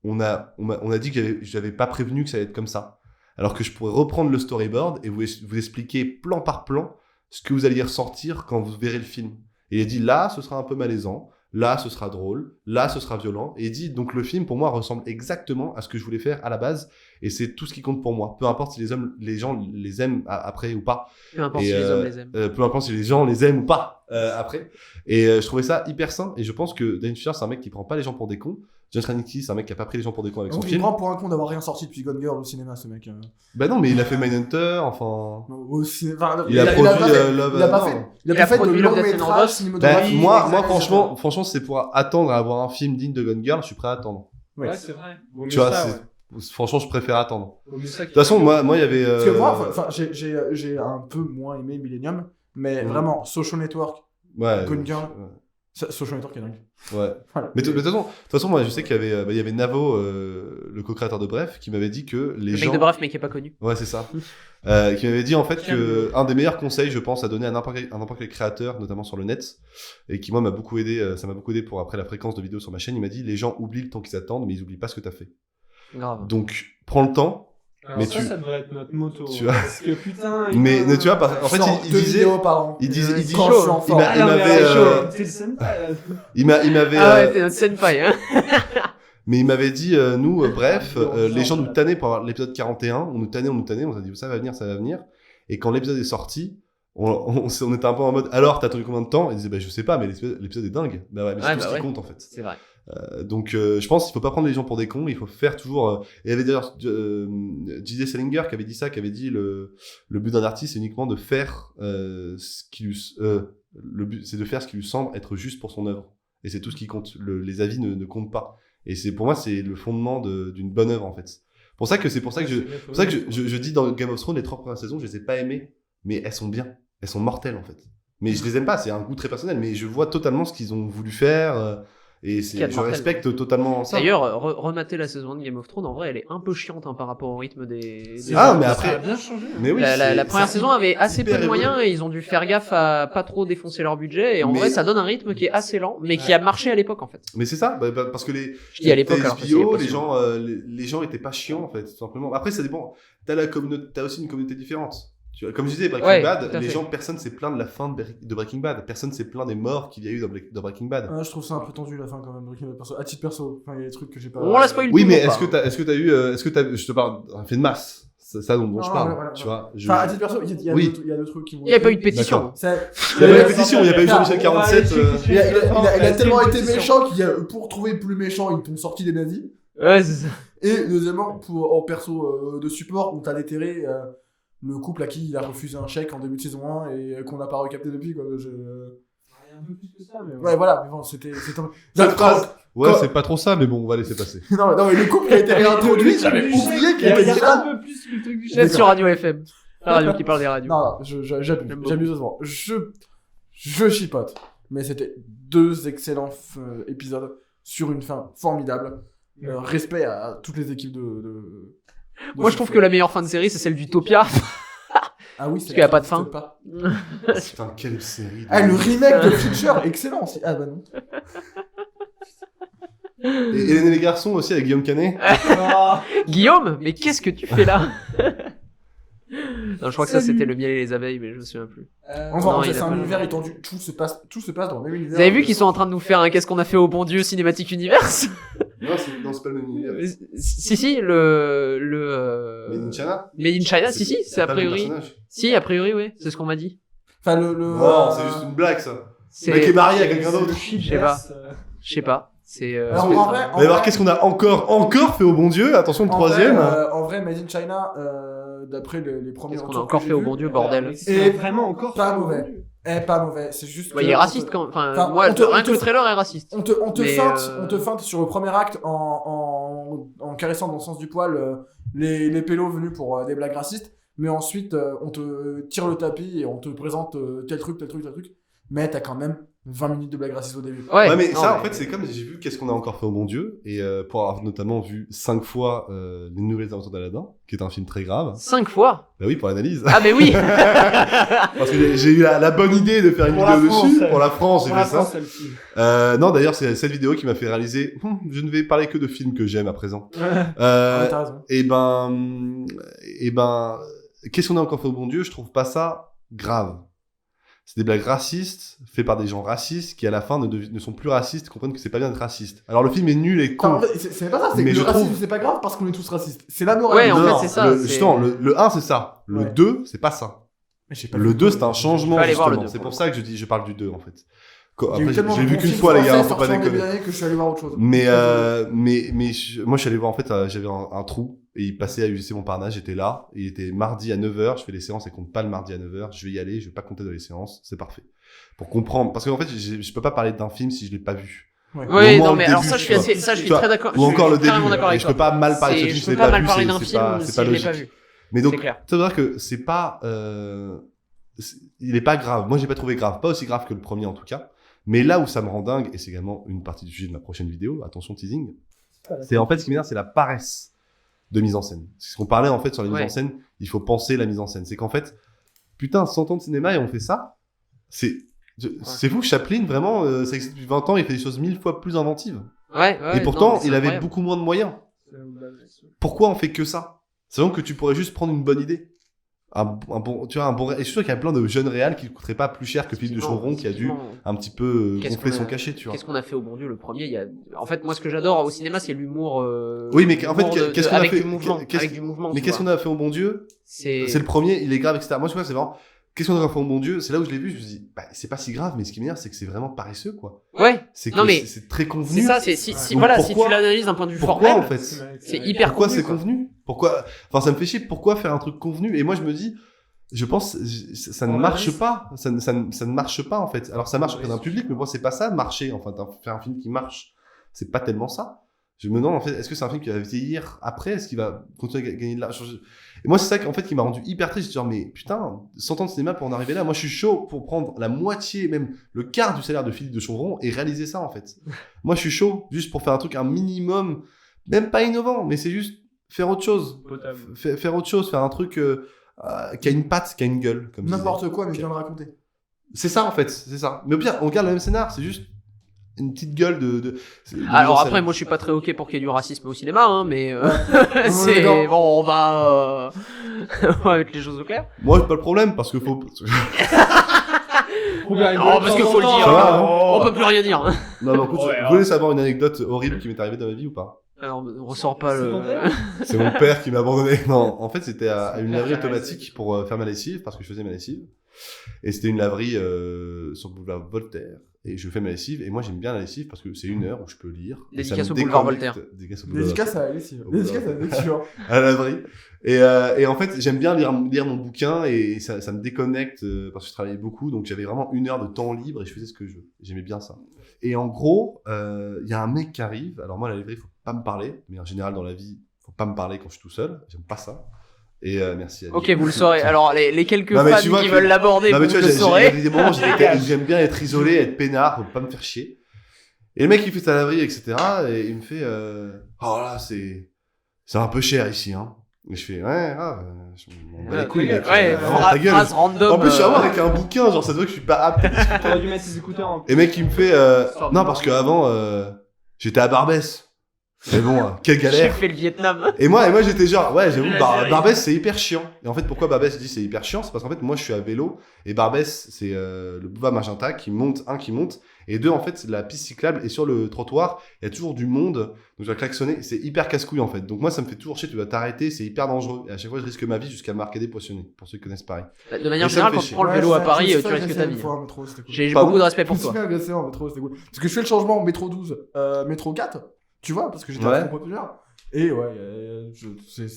on a dit que j'avais pas prévenu que ça allait être comme ça. Alors que je pourrais reprendre le storyboard et vous expliquer plan par plan ce que vous alliez ressentir quand vous verrez le film. Et il a dit, là, ce sera un peu malaisant, là, ce sera drôle, là, ce sera violent. Et il dit, donc le film, pour moi, ressemble exactement à ce que je voulais faire à la base. Et c'est tout ce qui compte pour moi. Peu importe si les gens les aiment après ou pas. Peu importe Et, si les hommes les aiment. peu importe si les gens les aiment ou pas après. Et je trouvais ça hyper sain. Et je pense que David Fincher, c'est un mec qui prend pas les gens pour des cons. John Krasinski, c'est un mec qui a pas pris les gens pour des cons avec son Donc il film. prend pour un con d'avoir rien sorti depuis Gone Girl au cinéma, ce mec. Bah non, mais il a fait Mindhunter, enfin... Il a pas produit fait- Love il a pas and fait, War. il a Il pas a fait de produit long Love, Death and métrage Robots. cinématographique. Moi, franchement, c'est pour attendre à avoir un film digne de Gone Girl, je suis prêt à attendre. Ouais, c'est vrai. Vaut mieux Tu vois, ça, c'est- franchement, je préfère attendre. Vaut mieux ça De toute façon, moi, il y avait... Parce que moi, j'ai un peu moins aimé Millennium, mais vraiment, Social Network, ouais, Gone Girl, Social Network est dingue. ouais. Voilà. Mais de toute façon, moi, je sais qu'il y avait Navo, le co-créateur de Bref, qui m'avait dit que les Le gens... mec de Bref, mais qui est pas connu. Ouais, c'est ça. Qui m'avait dit en fait que un des meilleurs conseils, je pense, à donner à n'importe quel créateur, notamment sur le net, et qui moi m'a beaucoup aidé, ça m'a beaucoup aidé pour après la fréquence de vidéos sur ma chaîne. Il m'a dit les gens oublient le temps qu'ils attendent, mais ils oublient pas ce que t'as fait. Grave. Donc prends le temps. Alors Mais ça, tu- ça devrait être notre moto. tu vois. Parce que putain. Mais tu vois, en fait, il deux disait, vidéos par an. il disait, Quand je suis en forme. il m'avait, C'est le senpai. il m'avait, Ah ouais, t'es notre senpai, hein. mais il m'avait dit, nous, bref, les gens nous tannaient pour avoir l'épisode 41, on nous tannait, on s'est dit ça va venir. Et quand l'épisode est sorti, on était un peu en mode, alors t'as attendu combien de temps? Il disait, bah je sais pas, mais l'épisode est dingue. Bah ouais, mais c'est tout ce qui compte en fait. C'est vrai. Donc je pense qu'il faut pas prendre les gens pour des cons, il faut faire toujours... Et il y avait d'ailleurs J.D. Salinger qui avait dit ça, qui avait dit le but d'un artiste c'est uniquement de faire ce qui lui... le but c'est de faire ce qui lui semble être juste pour son œuvre. Et c'est tout ce qui compte. Les avis ne comptent pas. Et pour moi c'est le fondement d'une bonne œuvre en fait. C'est pour ça que je dis dans Game of Thrones, les 3 premières saisons, je les ai pas aimées, mais elles sont bien. Elles sont mortelles en fait. Mais je les aime pas, c'est un goût très personnel, mais je vois totalement ce qu'ils ont voulu faire. Et je respecte totalement ça. D'ailleurs, remater la saison 1 de Game of Thrones, en vrai, elle est un peu chiante par rapport au rythme des Ah, mais Ça après. a bien changé. Mais oui, la première saison avait assez peu hyper de moyens et ils ont dû faire gaffe à pas trop défoncer leur budget. Et en Mais- vrai, ça donne un rythme qui est assez lent, mais qui a marché à l'époque en fait. Mais c'est ça, parce que Je dis à l'époque, alors que c'est HBO, possible. les gens étaient pas chiants en fait, tout simplement. Après, ça dépend. T'as aussi une communauté différente. Tu vois, comme je disais, Breaking Ouais, Bad, tout à les fait. gens, personne s'est plaint de la fin de Breaking Bad. Personne s'est plaint des morts qu'il y a eu dans Breaking Bad. Je trouve ça un peu tendu la fin quand même, Breaking Bad, perso. À titre perso, enfin, il y a des trucs que j'ai pas. On la spoil Oui, tout, mais ou pas est-ce que t'as eu, je te parle d'un fait de masse. C'est ça dont je parle. Voilà, tu vois. Enfin, à titre perso, il y a Oui. deux trucs qui vont. Il n'y a pas eu de pétition. D'accord. C'est- Il y a pas eu de pétition, il y a pas eu Jean-Michel 47. Il a tellement été méchant qu'il y a, pour trouver plus méchant, ils t'ont sorti des nazis. Ouais, c'est ça. Et deuxièmement, en perso de support, on t'a déterré le couple à qui il a refusé un chèque en début de saison 1 et qu'on n'a pas recapté depuis. Quoi. Il y a un peu plus que ça, mais Ouais, voilà, mais bon, c'était. Cette phrase. Ouais, Quand- c'est pas trop ça, mais bon, on va laisser passer. non, mais le couple qui a été réintroduit, j'avais oublié qu'il Il y a était un là. peu plus que le truc du Vous chef. êtes sur Radio FM. La radio qui parle des radios. Non, j'abuse J'aime beaucoup. sérieusement. Je chipote. mais c'était 2 excellents épisodes sur une fin formidable. Respect à toutes les équipes de Moi, je trouve que la meilleure fin de série, c'est celle d'Utopia. Ah oui, Parce qu'il n'y a pas de fin. Putain, quelle série. Ah, le remake de Future, excellent aussi. Ah bah non. Et Hélène et les garçons aussi avec Guillaume Canet. Guillaume, mais qu'est-ce que tu fais là? Non, je crois que ça c'était le miel et les abeilles, mais je me souviens plus. Enfin, non, c'est un univers étendu. Tout se passe dans le même univers. Vous avez vu qu'ils sont en train de nous faire un qu'est-ce qu'on a fait au bon Dieu cinématique universe? Non, c'est pas le même univers. Si, Made in China. Made in China, si, c'est a pas le priori. personnage. Si, a priori, oui, c'est ce qu'on m'a dit. Enfin, Non, c'est juste une blague ça. Le mec est marié à quelqu'un d'autre. Je sais pas. C'est. Alors, en vrai, On va voir qu'est-ce qu'on a encore fait au bon Dieu. Attention, le troisième. En vrai, Made in China, d'après les premiers Qu'est-ce qu'on a retours encore que fait j'ai au vus, bon Dieu, bordel? Et vraiment encore pas mauvais. Pas mauvais. C'est juste. Il est raciste quand même. Enfin, moi, rien que le trailer est raciste. On te feinte sur le premier acte en caressant dans le sens du poil les pélos venus pour des blagues racistes, mais ensuite on te tire le tapis et on te présente tel truc. Mais t'as quand même 20 minutes de blagues racistes au début. Ouais, mais ça, en fait, c'est comme j'ai vu qu'est-ce qu'on a encore fait au bon Dieu, et pour avoir notamment vu 5 fois Les Nouvelles Aventures d'Aladin, qui est un film très grave. 5 fois? Bah oui, pour l'analyse. Ah, mais oui! Parce que j'ai eu la bonne idée de faire une vidéo dessus. Pour la France, j'ai fait ça. Non, d'ailleurs, c'est cette vidéo qui m'a fait réaliser, je ne vais parler que de films que j'aime à présent. Et ben, qu'est-ce qu'on a encore fait au bon Dieu? Je trouve pas ça grave. C'est des blagues racistes, faites par des gens racistes, qui à la fin ne sont plus racistes, comprennent que c'est pas bien d'être raciste. Alors le film est nul et con. En fait, c'est pas ça, c'est que le racisme c'est pas grave parce qu'on est tous racistes. C'est la morale. Ouais, en fait, c'est ça. Justement, le 1 c'est ça. Le 2, c'est pas ça. Le 2, c'est un changement, justement. C'est pour ça que je parle du 2, en fait. Après, j'ai vu qu'une fois, les gars, faut pas déconner. Que je suis allé voir autre chose. Mais moi, je suis allé voir, en fait, j'avais un trou, et il passait à UGC Montparnasse, j'étais là, il était mardi à 9h, je fais les séances, et compte pas le mardi à 9h, je vais y aller, je vais pas compter dans les séances, c'est parfait. Pour comprendre, parce qu'en fait, je peux pas parler d'un film si je l'ai pas vu. Oui, non, mais alors ça, je suis très d'accord. Ou encore le début, et je peux pas mal parler de ce film, je peux pas mal parler d'un film c'est si pas je l'ai logique. pas vu. Mais donc, ça veut dire que c'est pas, il est pas grave. Moi, j'ai pas trouvé grave, pas aussi grave que le premier en tout cas. Mais là où ça me rend dingue, et c'est également une partie du sujet de ma prochaine vidéo, attention teasing, c'est en fait ce qui m'énerve, c'est la paresse de mise en scène. C'est ce qu'on parlait en fait sur la mise en scène, il faut penser la mise en scène. C'est qu'en fait, putain, 100 ans de cinéma et on fait ça, c'est fou, Chaplin, vraiment, ça existe depuis 20 ans, il fait des choses 1000 fois plus inventives. Et pourtant, il avait beaucoup moins de moyens. Pourquoi on fait que ça? C'est donc que tu pourrais juste prendre une bonne idée. Un bon, et je suis sûr qu'il y a plein de jeunes réals qui ne coûteraient pas plus cher que Philippe de Chaumont qui a dû un petit peu gonfler son cachet, tu vois. Qu'est-ce qu'on a fait au bon Dieu le premier? En fait, moi, ce que j'adore au cinéma, c'est l'humour. Oui, mais en fait, qu'est-ce qu'on a fait? Avec du mouvement. Mais qu'est-ce qu'on a fait au bon Dieu? C'est le premier, il est grave, etc. Moi, je crois que c'est vraiment. Qu'est-ce qu'on a fait au bon Dieu? C'est là où je l'ai vu, je me suis dit, bah, c'est pas si grave, mais ce qui m'énerve, c'est que c'est vraiment paresseux, quoi. Ouais. C'est que c'est très convenu. C'est ça, si tu l'analyses d'un point de vue formel. Pourquoi, en fait? C'est hyper Pourquoi convenu. c'est convenu? Pourquoi? Enfin, ça me fait chier. Pourquoi faire un truc convenu? Et moi, je me dis, je pense, ça ne marche pas. Ça ne marche pas, en fait. Alors, ça marche auprès d'un public, mais moi, c'est pas ça, marcher. Enfin, faire un film qui marche. C'est pas tellement ça. Je me demande, en fait, est-ce que c'est un film qui va vieillir après? Est-ce qu'il va continuer à gagner de l'argent? Et moi, c'est ça en fait, qui m'a rendu hyper triste. Genre, mais putain, 100 ans de cinéma pour en arriver là. Moi, je suis chaud pour prendre la moitié, même le quart du salaire de Philippe de Chaumont et réaliser ça, en fait. Moi, je suis chaud, juste pour faire un truc, un minimum, même pas innovant, mais c'est juste faire autre chose. Faire autre chose, faire un truc qui a une patte, qui a une gueule. Comme n'importe quoi, mais je viens de raconter. C'est ça, en fait, c'est ça. Mais au pire, on regarde le même scénar, c'est juste une petite gueule de alors après, moi, je suis pas très ok pour qu'il y ait du racisme au cinéma, hein, mais c'est bon, on va mettre les choses au clair. Moi, j'ai pas le problème parce que faut. Non, parce qu'il faut le dire. On peut plus rien dire. Non, écoute, vous voulez savoir une anecdote horrible qui m'est arrivée dans ma vie ou pas? Alors, on ressort pas le. C'est mon père qui m'a abandonné. Non, en fait, c'était à une laverie automatique pour faire ma lessive parce que je faisais ma lessive. Et c'était une laverie sur le boulevard Voltaire. Et je fais ma lessive, et moi j'aime bien la lessive parce que c'est une heure où je peux lire. Dédicace au boulevard Voltaire. Dédicace à la lessive. Dédicace à la lecture. À la laverie. Et en fait, j'aime bien lire mon bouquin, et ça me déconnecte parce que je travaillais beaucoup, donc j'avais vraiment une heure de temps libre et je faisais ce que je veux. J'aimais bien ça. Et en gros, il y a un mec qui arrive. Alors moi, à la laverie, faut pas me parler, mais en général dans la vie, faut pas me parler quand je suis tout seul. J'aime pas ça. Et merci. Ali. Ok, vous le saurez. Alors, les quelques Non, mais fans tu vois qui que- veulent l'aborder, Non, mais vous tu le vois, il y saurez. a des moments où j'aime bien être isolé, être peinard, pour pas me faire chier. Et le mec, il fait sa laverie, etc. Et il me fait, oh là, c'est un peu cher ici, hein. Et je fais, ouais, je m'en bats les couilles, mec. Ouais, Vraiment, ta gueule. phrase random. En plus, je suis vraiment avec un bouquin, genre, ça se voit que je suis pas apte. T'aurais dû mettre tes écouteurs en Et mec, il me fait, non, parce qu'avant, j'étais à Barbès. Mais bon, quelle J'ai galère. fait le Vietnam. Et moi j'étais genre, ouais, j'avoue, Barbès c'est hyper chiant. Et en fait, pourquoi Barbès je dis c'est hyper chiant, c'est parce qu'en fait, moi je suis à vélo et Barbès c'est le boulevard Magenta qui monte, et deux, en fait, la piste cyclable est sur le trottoir, il y a toujours du monde, donc je dois klaxonner, c'est hyper casse-couille en fait. Donc moi ça me fait toujours chier, tu dois t'arrêter, c'est hyper dangereux. Et à chaque fois je risque ma vie jusqu'à m'arrêter poissonné, pour ceux qui connaissent Paris. De manière Et ça générale, me quand fait tu prends le vélo à Paris, tu risques ta vie. J'ai Pardon beaucoup de respect pour Je me toi. suis fait agresser en métro, c'était cool. Parce que je fais le changement métro 12, métro 4, tu vois, parce que j'étais Ouais. à populaire. Et ouais,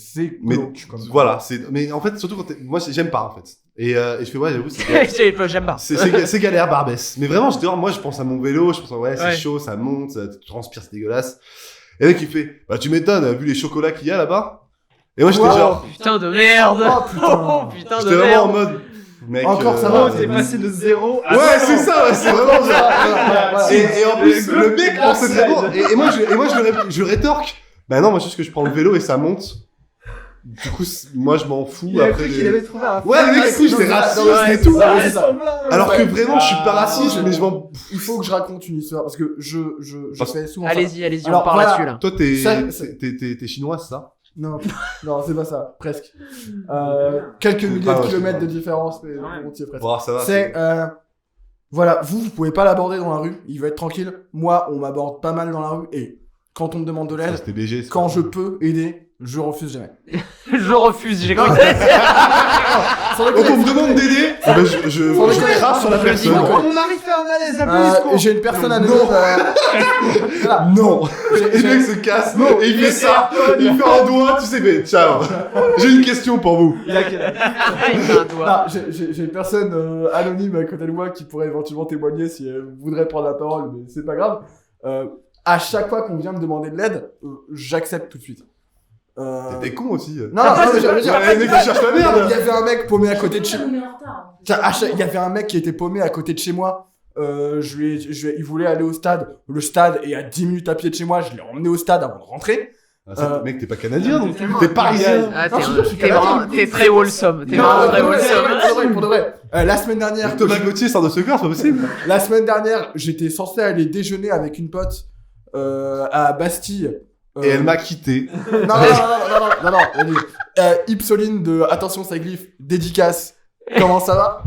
c'est Mais glauque comme voilà, mais en fait, surtout quand moi j'aime pas en fait. Et je fais, ouais, j'avoue, c'est J'aime pas. c'est galère Barbès. Mais vraiment, j'étais moi je pense à mon vélo, je pense ouais, c'est Ouais. chaud, ça monte, ça transpire, c'est dégueulasse. Et le mec il fait, bah tu m'étonnes, vu les chocolats qu'il y a là-bas. Et moi j'étais Wow. genre, Putain de merde. Oh, putain. Oh putain de j'étais vraiment en merde. mode, mec. Encore, ça va, Oh, t'es passé de 0 à Ouais, c'est ça, ouais, c'est vraiment genre. Ouais, Et en plus, le mec pensait très bon. Et moi je rétorque. Bah non, moi je sais que je prends le vélo et ça monte. Du coup, moi je m'en fous. Il a Après cru qu'il avait trouvé un Ouais, le mec, du coup, j'étais raciste et tout. Ouais, c'est ça. Alors que Ouais. vraiment, je suis pas raciste, mais je m'en. Il faut que je raconte une histoire parce que je Parce- fais souvent ça. Allez-y, on Alors, part voilà. là-dessus là. Toi, Ça- t'es chinois, c'est ça? Non, non, c'est pas ça, presque. Quelques milliers Ah de ouais, kilomètres c'est de différence, mais volontiers presque. Bon, ça va. C'est, voilà, vous pouvez pas l'aborder dans la rue, il va être tranquille. Moi, on m'aborde pas mal dans la rue, et quand on me demande de l'aide, C'était BG. quand je peux aider, je refuse jamais. Je refuse, j'ai compris. Sans Quand on me demande d'aider, je crache sur la personne. On arrive à un malaise, applaudissements. J'ai une personne anonyme. Voilà. Non. Le mec se casse et il fait ça. Il fait un doigt, tu sais, mais ciao. J'ai une question pour vous. Il a quel âge? Il fait un doigt. Non, j'ai une personne anonyme à côté de moi qui pourrait éventuellement témoigner si elle voudrait prendre la parole, mais c'est pas grave. À chaque fois qu'on vient me demander de l'aide, j'accepte tout de suite. T'es con aussi. Non, mais je veux dire, Le mec qui cherche la il merde. y avait un mec paumé à côté de chez moi. On est en retard. Tiens, il y avait un mec qui était paumé à côté de chez moi. Il voulait aller au stade. Le stade est à 10 minutes à pied de chez moi. Je l'ai emmené au stade avant de rentrer. Mec, t'es pas canadien, donc t'es parisien. Ah, Non, je te jure, je suis canadien. t'es très wholesome. T'es Non, vraiment pour très de vrai, wholesome. pour de vrai. La semaine dernière, Thomas Gauthier sort de ce corps, c'est pas possible. la semaine dernière, j'étais censé aller déjeuner avec une pote à Bastille. Et elle m'a quitté. Non. Ipsoline de Attention Saglyph, dédicace. Comment ça va?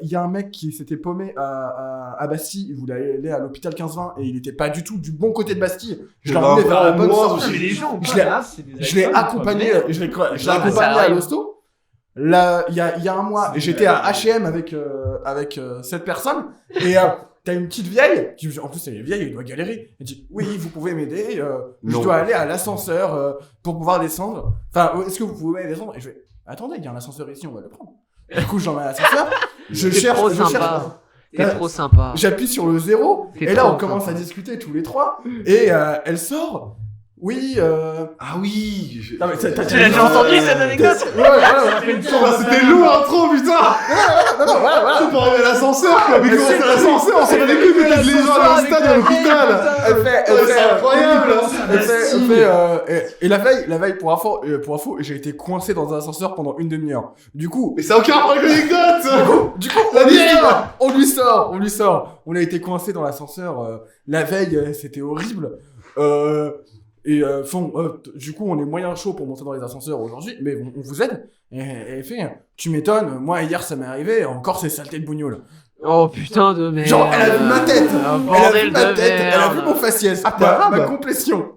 Il y a un mec qui s'était paumé à Bastille, il voulait aller à l'hôpital 15-20 et il était pas du tout du bon côté de Bastille. Je l'ai emmené vers la bonne sortie. Mais les gens, Je l'ai accompagné, je l'ai accompagné à l'hosto. Là, il y a un mois, j'étais à H&M avec cette personne et t'as une petite vieille qui, en plus elle est vieille, elle doit galérer. Elle dit oui, vous pouvez m'aider, je Non. dois aller à l'ascenseur pour pouvoir descendre. Enfin, est-ce que vous pouvez descendre? Et je vais attendez, il y a un ascenseur ici, on va le prendre. Du coup, j'emmène à l'ascenseur. T'es trop sympa. T'es Euh, trop sympa. J'appuie sur le 0 T'es et là trop on commence sympa. à discuter tous les trois et elle sort. Oui. Ah oui. Non mais Tu l'as déjà entendu cette anecdote? C'était lourd, intro, putain. Voilà. C'est pour arriver à l'ascenseur, quoi. Mais comment c'est l'ascenseur? On s'en bat les couilles de mettre les gens à l'stade à l'hôpital. C'est incroyable. Et la veille pour info, j'ai été coincé dans un ascenseur pendant une demi-heure. Du coup, Mais ça a aucun rapport avec l'anecdote. on lui sort. On a été coincé dans l'ascenseur la veille, c'était horrible. Du coup, on est moyen chaud pour monter dans les ascenseurs aujourd'hui, mais on vous aide. Et elle fait, tu m'étonnes, moi hier ça m'est arrivé, encore ces saletés de bougnoules. Oh putain de merde. Genre, elle a vu ma tête, Un elle a vu bordel ma de tête, elle a vu merde. mon faciès, ma complétion.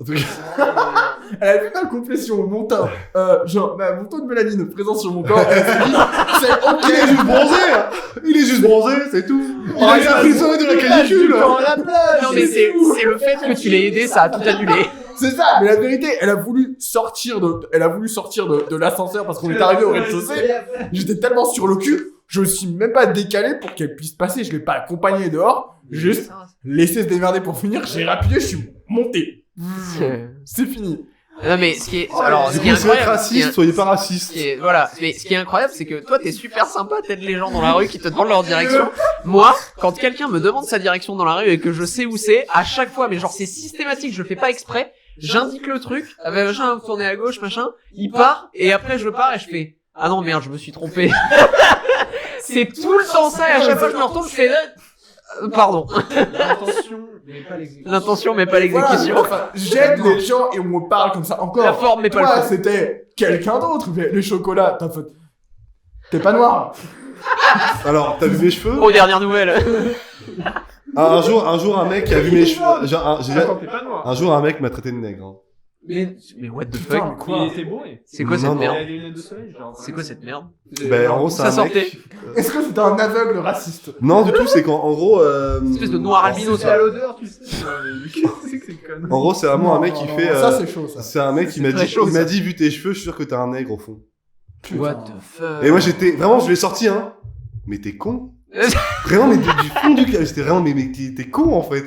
Elle a vu ma complétion, mon teint, mon taux de mélanine présent sur mon corps. Elle s'est dit, c'est ok. Il est juste bronzé. Il est juste bronzé, c'est tout. Il a déjà pris le sommet de la canicule. Non mais c'est le fait que tu l'aies aidé, ça a tout annulé. C'est ça, mais la vérité, elle a voulu sortir de l'ascenseur parce qu'on est arrivé au rez-de-chaussée. J'étais tellement sur le cul, je me suis même pas décalé pour qu'elle puisse passer, je l'ai pas accompagnée dehors, j'ai juste laissé se démerder pour finir, j'ai rappuyé, je suis monté. C'est fini. Non mais ce qui est Du coup, si vous êtes raciste, soyez pas raciste. Voilà, mais ce qui est incroyable, c'est que toi t'es super sympa, t'aides les gens dans la rue qui te demandent leur direction. Moi, quand quelqu'un me demande sa direction dans la rue et que je sais où c'est, à chaque fois, mais genre c'est systématique, je fais pas exprès, j'indique le truc, avec machin, tourner à gauche, machin, il part, et après je pars et je fais ah non merde, je me suis trompé. C'est tout le temps ça, et à chaque fois je me retourne, je fais pardon. L'intention mais pas l'exécution. Voilà, enfin, j'aide les gens et on me parle comme ça encore. La forme mais pas toi, le fond. c'était quelqu'un d'autre. Mais les chocolats, t'es pas noir. Alors, t'as vu mes cheveux? Aux dernières nouvelles. Un jour, un mec a vu mes cheveux. T'es pas noir. Un jour, un mec m'a traité de nègre. Hein. Mais what the Putain, fuck? mais quoi? Il était beau, C'est quoi Non, cette non. merde? Il a des lunettes de soleil, genre. C'est quoi cette merde? Ben, en gros, c'est Ça un sortait. mec. Est-ce que c'était un aveugle raciste? Non, du tout, c'est qu'en gros. Espèce de noir albino, C'est ça. à l'odeur, tu sais. Qu'est-ce que c'est con? En gros, c'est vraiment un mec qui fait. Ça, c'est chaud, ça. C'est un mec qui m'a très dit, chaud, il m'a ça. dit, vu tes cheveux, je suis sûr que t'es un nègre au fond. What the fuck? Et moi, j'étais, vraiment, je l'ai sorti, hein. Mais t'es con. Vraiment, mais du fond du cœur, j'étais vraiment, mais t'es con, en fait.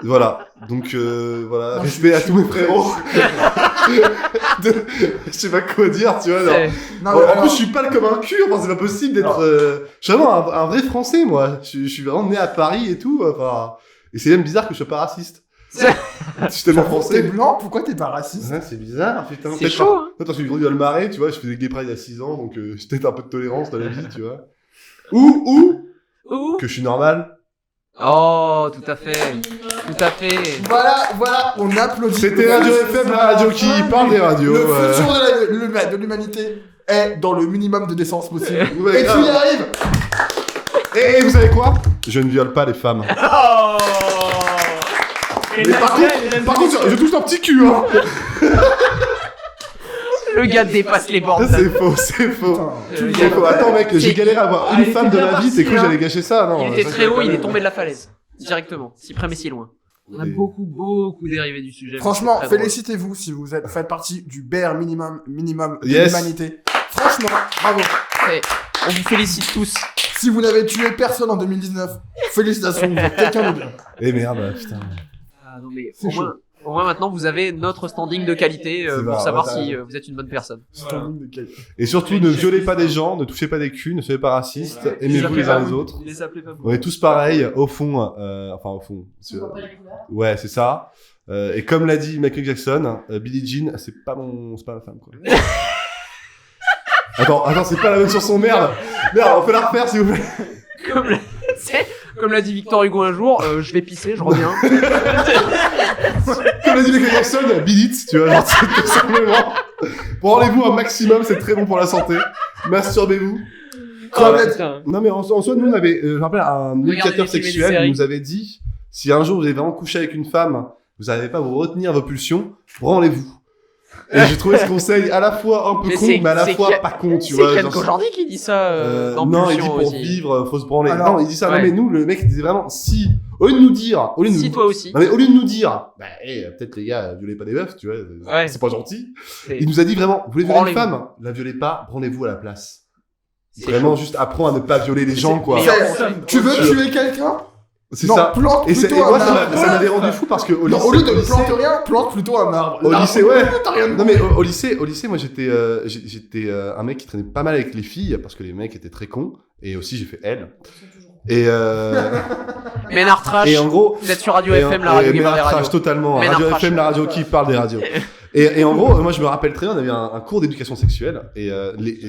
Voilà. Donc, voilà. Non, Respect je à suis tous mes frérots. Je sais pas quoi dire, tu vois. genre. Non, Bon, mais en alors- plus, je suis pas comme un cul, enfin, c'est pas possible d'être. Je suis vraiment un vrai français, moi. Je suis vraiment né à Paris et tout. Enfin, et c'est même bizarre que je sois pas raciste. Je suis tellement T'es français. blanc, pourquoi t'es pas raciste? Ouais, c'est bizarre, putain. C'est Peut-être chaud, pas- hein. Toi, quand je suis grandi dans le Marais, tu vois, je faisais gay pride il y a 6 ans, donc j'ai peut-être un peu de tolérance dans la vie, tu vois. Ou Ouh. que je suis normal. Oh, tout à fait. Tout à fait. Voilà, on applaudit. C'était Radio FM, la radio qui parle des radios. Le futur de l'humanité est dans le minimum de décence possible. Ouais, Et tu grave. y arrives. Et vous savez quoi? Je ne viole pas les femmes. Oh! Mais par contre, je touche un petit cul, hein. Le gars dépasse les bornes. C'est faux, c'est faux. Putain. C'est faux. Attends, mec, j'ai galéré à avoir une femme de ma vie, c'est bien cool, parti, j'allais gâcher ça, non? Il était ça, très je haut, savais il est pas. tombé de la falaise. Directement. Si près mais si loin. On a Et- beaucoup dérivé du sujet. Franchement, C'est très drôle. félicitez-vous si vous faites partie du bare minimum de Yes. l'humanité. Franchement, bravo. On vous félicite tous. Si vous n'avez tué personne en 2019, félicitations, vous êtes quelqu'un de bien. Eh merde, putain. Ah non mais C'est au moins maintenant vous avez notre standing de qualité C'est pour vrai, savoir ouais, si vous êtes une bonne personne. Standing de qualité. Et surtout, ne violez pas des gens, ne touchez pas des culs, ne soyez pas racistes, aimez-vous les uns les autres. Les appelez pas On est tous pareils, au fond, enfin au fond. Ouais, c'est ça. Et comme l'a dit Michael Jackson, Billie Jean, c'est pas ma femme, quoi. Attends, c'est pas la même chanson, merde. Merde, on peut la refaire, s'il vous plaît. Comme l'a dit Victor Hugo un jour, je vais pisser, je reviens. Comme l'a dit Michael Jackson, Bill It, tu vois, genre, c'est tout simplement. Branlez-vous un maximum, c'est très bon pour la santé. Masturbez-vous. Putain. Non, mais en soi, nous, on avait, je me rappelle, un Regardez éducateur des films et des sexuel séries. nous avait dit, si un jour vous avez vraiment couché avec une femme, vous n'arrivez pas à vous retenir vos pulsions, branlez-vous. Et j'ai trouvé ce conseil à la fois un peu Mais con, c'est- mais à la c'est fois Ken- pas con, tu C'est vois. Ken genre, Kojandi qui dit ça dans non, il dit Pulsion pour aussi. vivre, faut se branler. Alors, non, il dit ça. ouais. Non, mais nous, le mec, il disait vraiment, si, au lieu de nous dire, au lieu de Si nous, toi aussi. non, mais au lieu de nous dire, bah, peut-être les gars, violez pas des meufs, tu vois, Ouais. c'est pas gentil. C'est- Il nous a dit vraiment, vous voulez violer une Branlez-vous. femme, la violez pas, branlez-vous à la place. C'est Vraiment, juste apprends à ne pas violer les gens, quoi. meilleur C'est- conseil. Tu veux tuer quelqu'un? C'est Non, ça. plante Et, et plutôt moi, un arbre. ça m'avait rendu fou parce que au Non, lycée, au lieu de au ne lycée- planter rien, plante plutôt un arbre. Au L'arbre, lycée, ouais. T'as rien Non mais au lycée, moi j'étais un mec qui traînait pas mal avec les filles parce que les mecs étaient très cons et aussi j'ai fait elle. Et Ménard Trash. et en gros, Vous êtes sur Radio et FM, la radio qui Ménard parle des Trash, radios. totalement. Ménard Radio Trash. FM, la radio qui parle des radios. Et en gros, moi je me rappelle très bien, on avait un cours d'éducation sexuelle et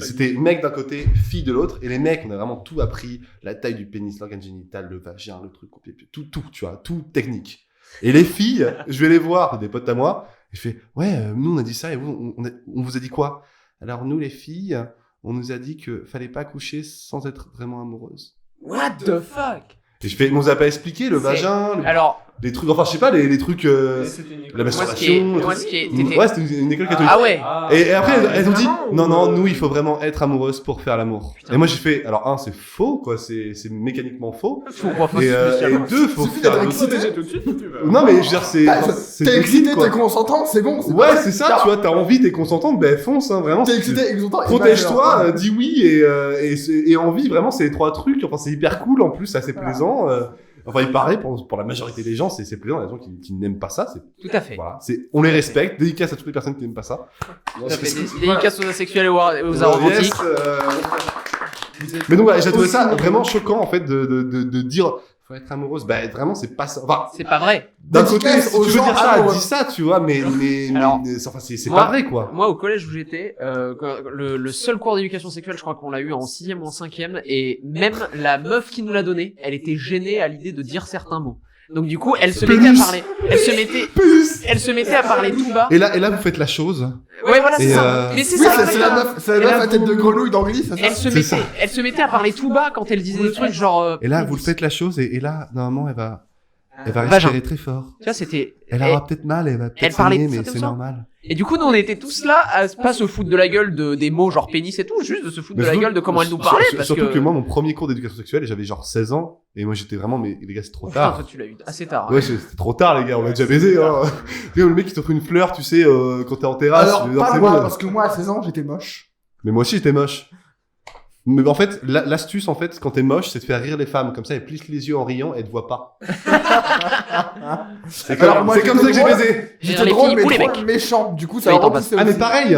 c'était mecs d'un côté, filles de l'autre et les mecs, on a vraiment tout appris, la taille du pénis, l'organe génital, le vagin, le truc, tout, tu vois, tout technique. Et les filles, je vais les voir, des potes à moi, et je fais, ouais, nous on a dit ça et vous, on vous a dit quoi? Alors nous les filles, on nous a dit que fallait pas coucher sans être vraiment amoureuse. What the fuck? Et je fais, on nous a pas expliqué le C'est- vagin, Alors, les trucs, enfin je sais pas, les trucs, C'était une école. la moi, ce qui est, masturbation. moi, le ce truc. qui est, t'étais- Ouais, c'était une école catholique. Ah ouais. Et après, elles ont dit, vraiment, non, ou- nous, il faut vraiment être amoureuse pour faire l'amour. Putain. Et moi, j'ai fait, alors, c'est faux, quoi, c'est mécaniquement faux. Faut qu'on fasse Et spécialement. deux, faut Suffit faire d'être le- excité. tout de suite, tu vas. Non, mais je veux dire, c'est. Ah, c'est T'es débile, excité, quoi. t'es consentant, c'est bon. Ouais, c'est ça, tu vois, t'as envie, t'es consentante, ben fonce, hein, vraiment. T'es excité et consentant. Protège-toi, dis oui et envie, vraiment, c'est les trois trucs. Enfin, c'est hyper cool, en plus, c'est assez plaisant. Enfin, il paraît, pour la majorité des gens, c'est plaisant. Il y a des gens qui n'aiment pas ça. Tout à fait. Voilà. On les respecte. Dédicace à toutes les personnes qui n'aiment pas ça. Tout à fait. Dédicace aux asexuels et aux aromantiques. Mais donc, voilà, j'ai trouvé ça vraiment choquant, en fait, de dire, faut être amoureuse. Bah, vraiment, c'est pas ça. Enfin, c'est pas vrai. D'un côté, si tu veux dire ça, amoureux. dis ça, tu vois, mais enfin, c'est pas vrai, quoi. Moi, au collège où j'étais, le seul cours d'éducation sexuelle, je crois qu'on l'a eu en 6e ou en 5e, et même la meuf qui nous l'a donné, elle était gênée à l'idée de dire certains mots. Donc du coup, elle se mettait à parler. Elle se mettait à parler tout bas. Et là, vous faites la chose. Ouais, voilà, c'est ça. Mais c'est Oui, ça. c'est la meuf à tête de grenouille d'Angly, c'est ça. Elle se mettait à parler tout bas quand elle disait des trucs genre. Et là, vous le faites la chose, et là, normalement, elle va Vagin. respirer très fort. Tu vois, c'était. Elle aura peut-être mal, elle va peut-être parlait saigner, de ça mais comme c'est ça. normal. Et du coup, nous, on était tous là à pas se foutre de la gueule des mots genre pénis et tout, juste de se foutre de la gueule de comment elle nous parlait. Surtout que moi, mon premier cours d'éducation sexuelle, j'avais genre 16 ans, et moi j'étais vraiment, mais les gars, c'est trop Putain, tard. toi, tu l'as eu assez tard. Ouais, c'était trop tard, les gars, on l'a déjà baisé, hein. Le mec qui t'offre une fleur, tu sais, quand t'es en terrasse. Alors, c'est pas moi, bon. parce que moi, à 16 ans, j'étais moche. Mais moi aussi, j'étais moche. Mais en fait, l'astuce, en fait, quand t'es moche, c'est de faire rire les femmes. Comme ça, elles plissent les yeux en riant et elles te voient pas. C'est comme, Alors, moi, c'est comme ça que j'ai drôle. baisé. J'étais les drôle, filles mais ou les trop mecs. méchant. Du coup, ça Oui, a t'en repoussé Ah, mais aussi. pareil.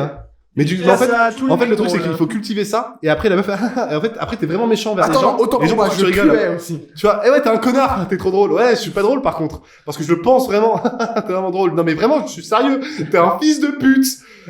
Mais en fait, le truc, c'est qu'il faut faut cultiver ça. Et après, la meuf, et en fait, après, t'es vraiment méchant vers les Attends, gens. autant Les que gens moi, pensent je que tu rigoles. puais aussi. Tu vois, ouais, t'es un connard, t'es trop drôle. Ouais, je suis pas drôle par contre. Parce que je le pense vraiment. T'es vraiment drôle. Non, mais vraiment, je suis sérieux. T'es un fils de pute.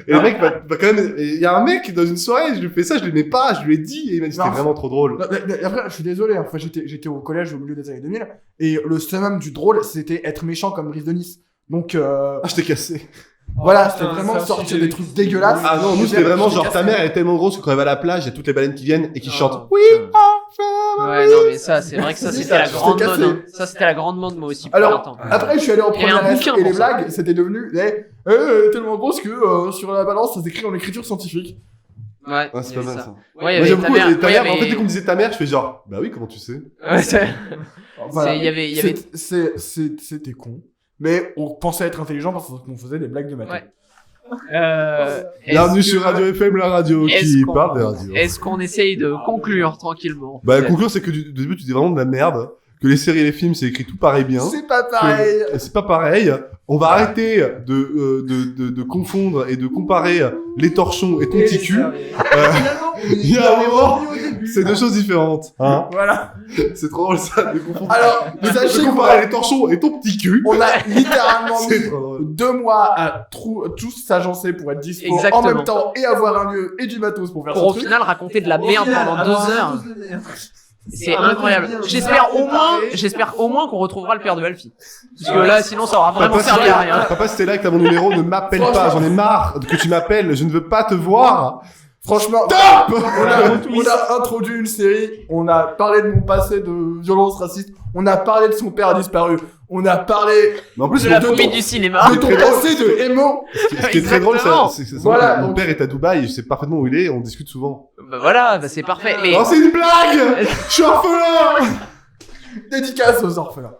Et le mec va quand même, il y a un mec dans une soirée, je lui fais ça, je l'aimais pas, je lui ai dit, et il m'a dit, Non, c'était vraiment trop drôle. Non, mais après, je suis désolé, enfin, j'étais au collège au milieu des années 2000, et le summum du drôle, c'était être méchant comme Brice de Nice. Donc, Ah, je t'ai cassé. voilà, c'était putain, vraiment ça, sortir j'ai des des trucs dégueulasses. Ah non, nous, c'était vraiment genre, ta mère, elle est tellement grosse que quand elle va à la plage, il y a toutes les baleines qui viennent et qui chantent. Oui, Ouais, non, mais ça, c'est vrai que ça, C'est c'était la ça, je grande t'ai mode. cassé. Hein. Ça, c'était la grande mode, moi aussi, Alors, longtemps. après, je suis allé en Il y avait un première S, bouquin et les pour ça. blagues, c'était devenu, elle est tellement grosse que, sur la balance, ça s'écrit en écriture scientifique. Ouais, Ah, c'est il y pas avait mal ça. Ouais, il y Moi, avait j'aime ta beaucoup, mère. ta ouais, mère, mais- en fait, dès qu'on me disait ta mère, je fais genre, bah oui, comment tu sais? Ouais, c'est- Voilà. il y avait. C'était con. Mais on pensait être intelligent parce qu'on faisait des blagues de maths. Ouais. Bienvenue est-ce sur que- Radio FM, la radio est-ce qui qu'on- parle des radios. Est-ce qu'on essaye de conclure tranquillement? Bah, conclure, c'est que du début, tu dis vraiment de la merde. Que les séries et les films, c'est écrit tout pareil bien. C'est pas pareil. Que c'est pas pareil. On va arrêter de confondre et de comparer les torchons et ton petit cul. Il y a un moment, c'est deux choses différentes. Hein. Voilà. C'est trop drôle ça, de confondre. Alors, de sachez comparer que les torchons et ton petit cul. on a littéralement C'est mis trop drôle. 2 mois à tous s'agencer pour être dispo en Exactement. même temps et avoir un lieu et du matos pour faire Pour au ce truc. final raconter de la merde pendant 2 heures. C'est incroyable. J'espère au moins qu'on retrouvera le père de Alfie. Parce que là, sinon, ça aura vraiment servi à rien. Papa, si t'es là avec mon numéro, ne m'appelle pas. J'en ai marre que tu m'appelles. Je ne veux pas te voir. Franchement, on a introduit une série, on a parlé de mon passé de violence raciste, on a parlé de son père disparu, on a parlé Mais en plus, De la mon- phobie du cinéma. de ton passé de Emo. ce qui est très drôle, Exactement. c'est Voilà, mon donc- père est à Dubaï, je sais parfaitement où il est, on discute souvent. Bah voilà, bah c'est parfait. Mais Oh, c'est une blague! Je suis orphelin! Dédicace aux orphelins.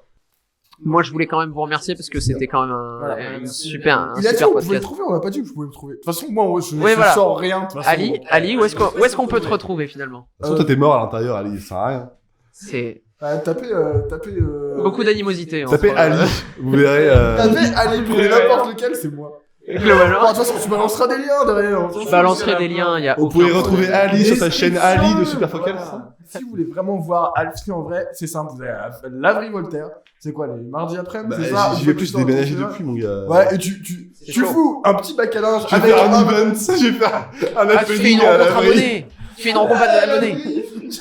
moi, je voulais quand même vous remercier parce que c'était quand même un super Il a dit super on pouvait le podcast. trouver, on n'a pas dit que je pouvais le trouver. De toute façon, moi, je Ouais, voilà. sors rien. de toute façon. Ali, où est-ce qu'on peut te retrouver finalement? Surtout, toi, t'es mort à l'intérieur, Ali, ça sert à rien. C'est Tapez. beaucoup d'animosité. Tapez entre- Ali, vous verrez. Tapez Ali, pour n'importe lequel, c'est moi. Globalement. Bon, de toute façon, tu balanceras des liens derrière. Je balancerai des liens, il y a Vous aucun pouvez problème. retrouver Ali sur sa chaîne Ali de Superfocal. Si vous voulez vraiment voir Alfie en vrai, c'est simple. Vous allez à l'Avry Voltaire. C'est quoi, les mardis après Bah, c'est ça, j'y vais plus déménager dans le depuis, mon gars. Ouais, et tu chaud. fous un petit bac à linge Je vais avec faire un event, je vais faire un Ah, tu fais une happening à la rencontre vraie. abonnée. Tu fais une rencontre abonnée.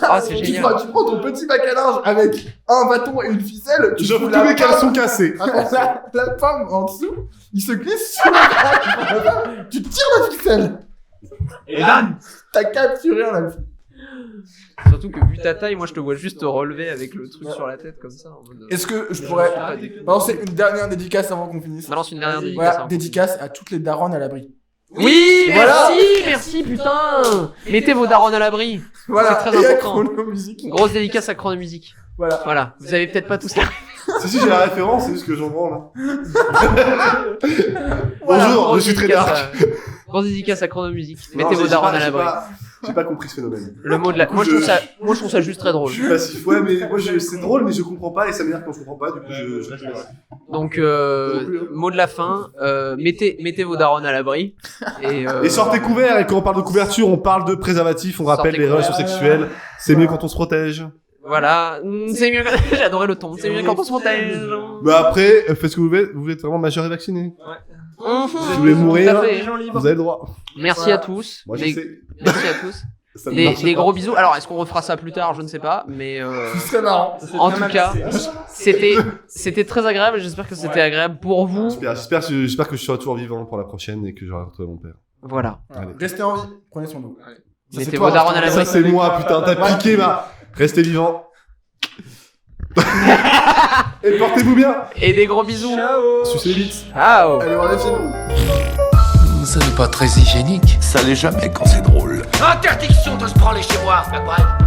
Ah, c'est Tu génial. tu prends ton petit bac à linge avec un bâton et une ficelle, tu J'offre fous tous la mes caleçons pomme- cassés. la pomme en dessous, il se glisse sur la tu tires la ficelle. Et Dan T'as capturé un Alfie. Surtout que vu ta taille, moi je te vois juste te relever avec le truc sur la tête comme ça. En mode... Est-ce que je pourrais balancer une dernière dédicace avant qu'on finisse? Balance une dernière dédicace. Voilà, hein. dédicace à toutes les daronnes à l'abri. Oui, Voilà. merci, putain. Mettez vos darons à l'abri. Voilà, C'est très et à important. Chronomusique. Grosse dédicace à Chronomusique. Voilà. Voilà, vous avez peut-être pas tout ça. Si, j'ai la référence, c'est juste que j'en branle. Voilà. Bonjour, je suis très dark. Grosse dédicace à Chronomusique. Non, Mettez vos j'ai darons pas- à j'ai l'abri. pas- J'ai pas compris ce phénomène. Le mot de la... Du coup, moi, je trouve ça juste très drôle. Je suis passif, ouais, mais moi, c'est drôle, mais je comprends pas, et ça m'énerve quand je comprends pas, du coup, je reste passif. Donc, mot de la fin, mettez vos darons à l'abri. Et sortez couverts, et quand on parle de couverture, on parle de préservatif, on rappelle les relations sexuelles, c'est mieux quand on se protège. Voilà, c'est mieux quand... J'ai adoré le ton, c'est mieux quand on se protège. Mais après, faites ce que vous êtes vraiment majeur et vacciné. Ouais. Si vous voulez mourir, vous avez le droit. Merci à tous. Moi, je sais. Merci à tous. Des gros bisous. Alors, est-ce qu'on refera ça plus tard? Je ne sais pas, mais Ce serait marrant. en tout cas, c'était très agréable. J'espère que c'était agréable pour vous. J'espère que je serai toujours vivant pour la prochaine et que j'aurai retrouvé mon père. Voilà. Allez. Restez en vie, prenez soin de vous. Mettez vos darons à l'abri. Ça, c'est moi, putain, t'as piqué ma. Restez vivant. Et portez-vous bien. Et des gros bisous. Sucez les bites. Ciao. Allez voir les films. Ça n'est pas très hygiénique. Ça l'est jamais quand c'est drôle. Interdiction de se branler chez moi, McBride.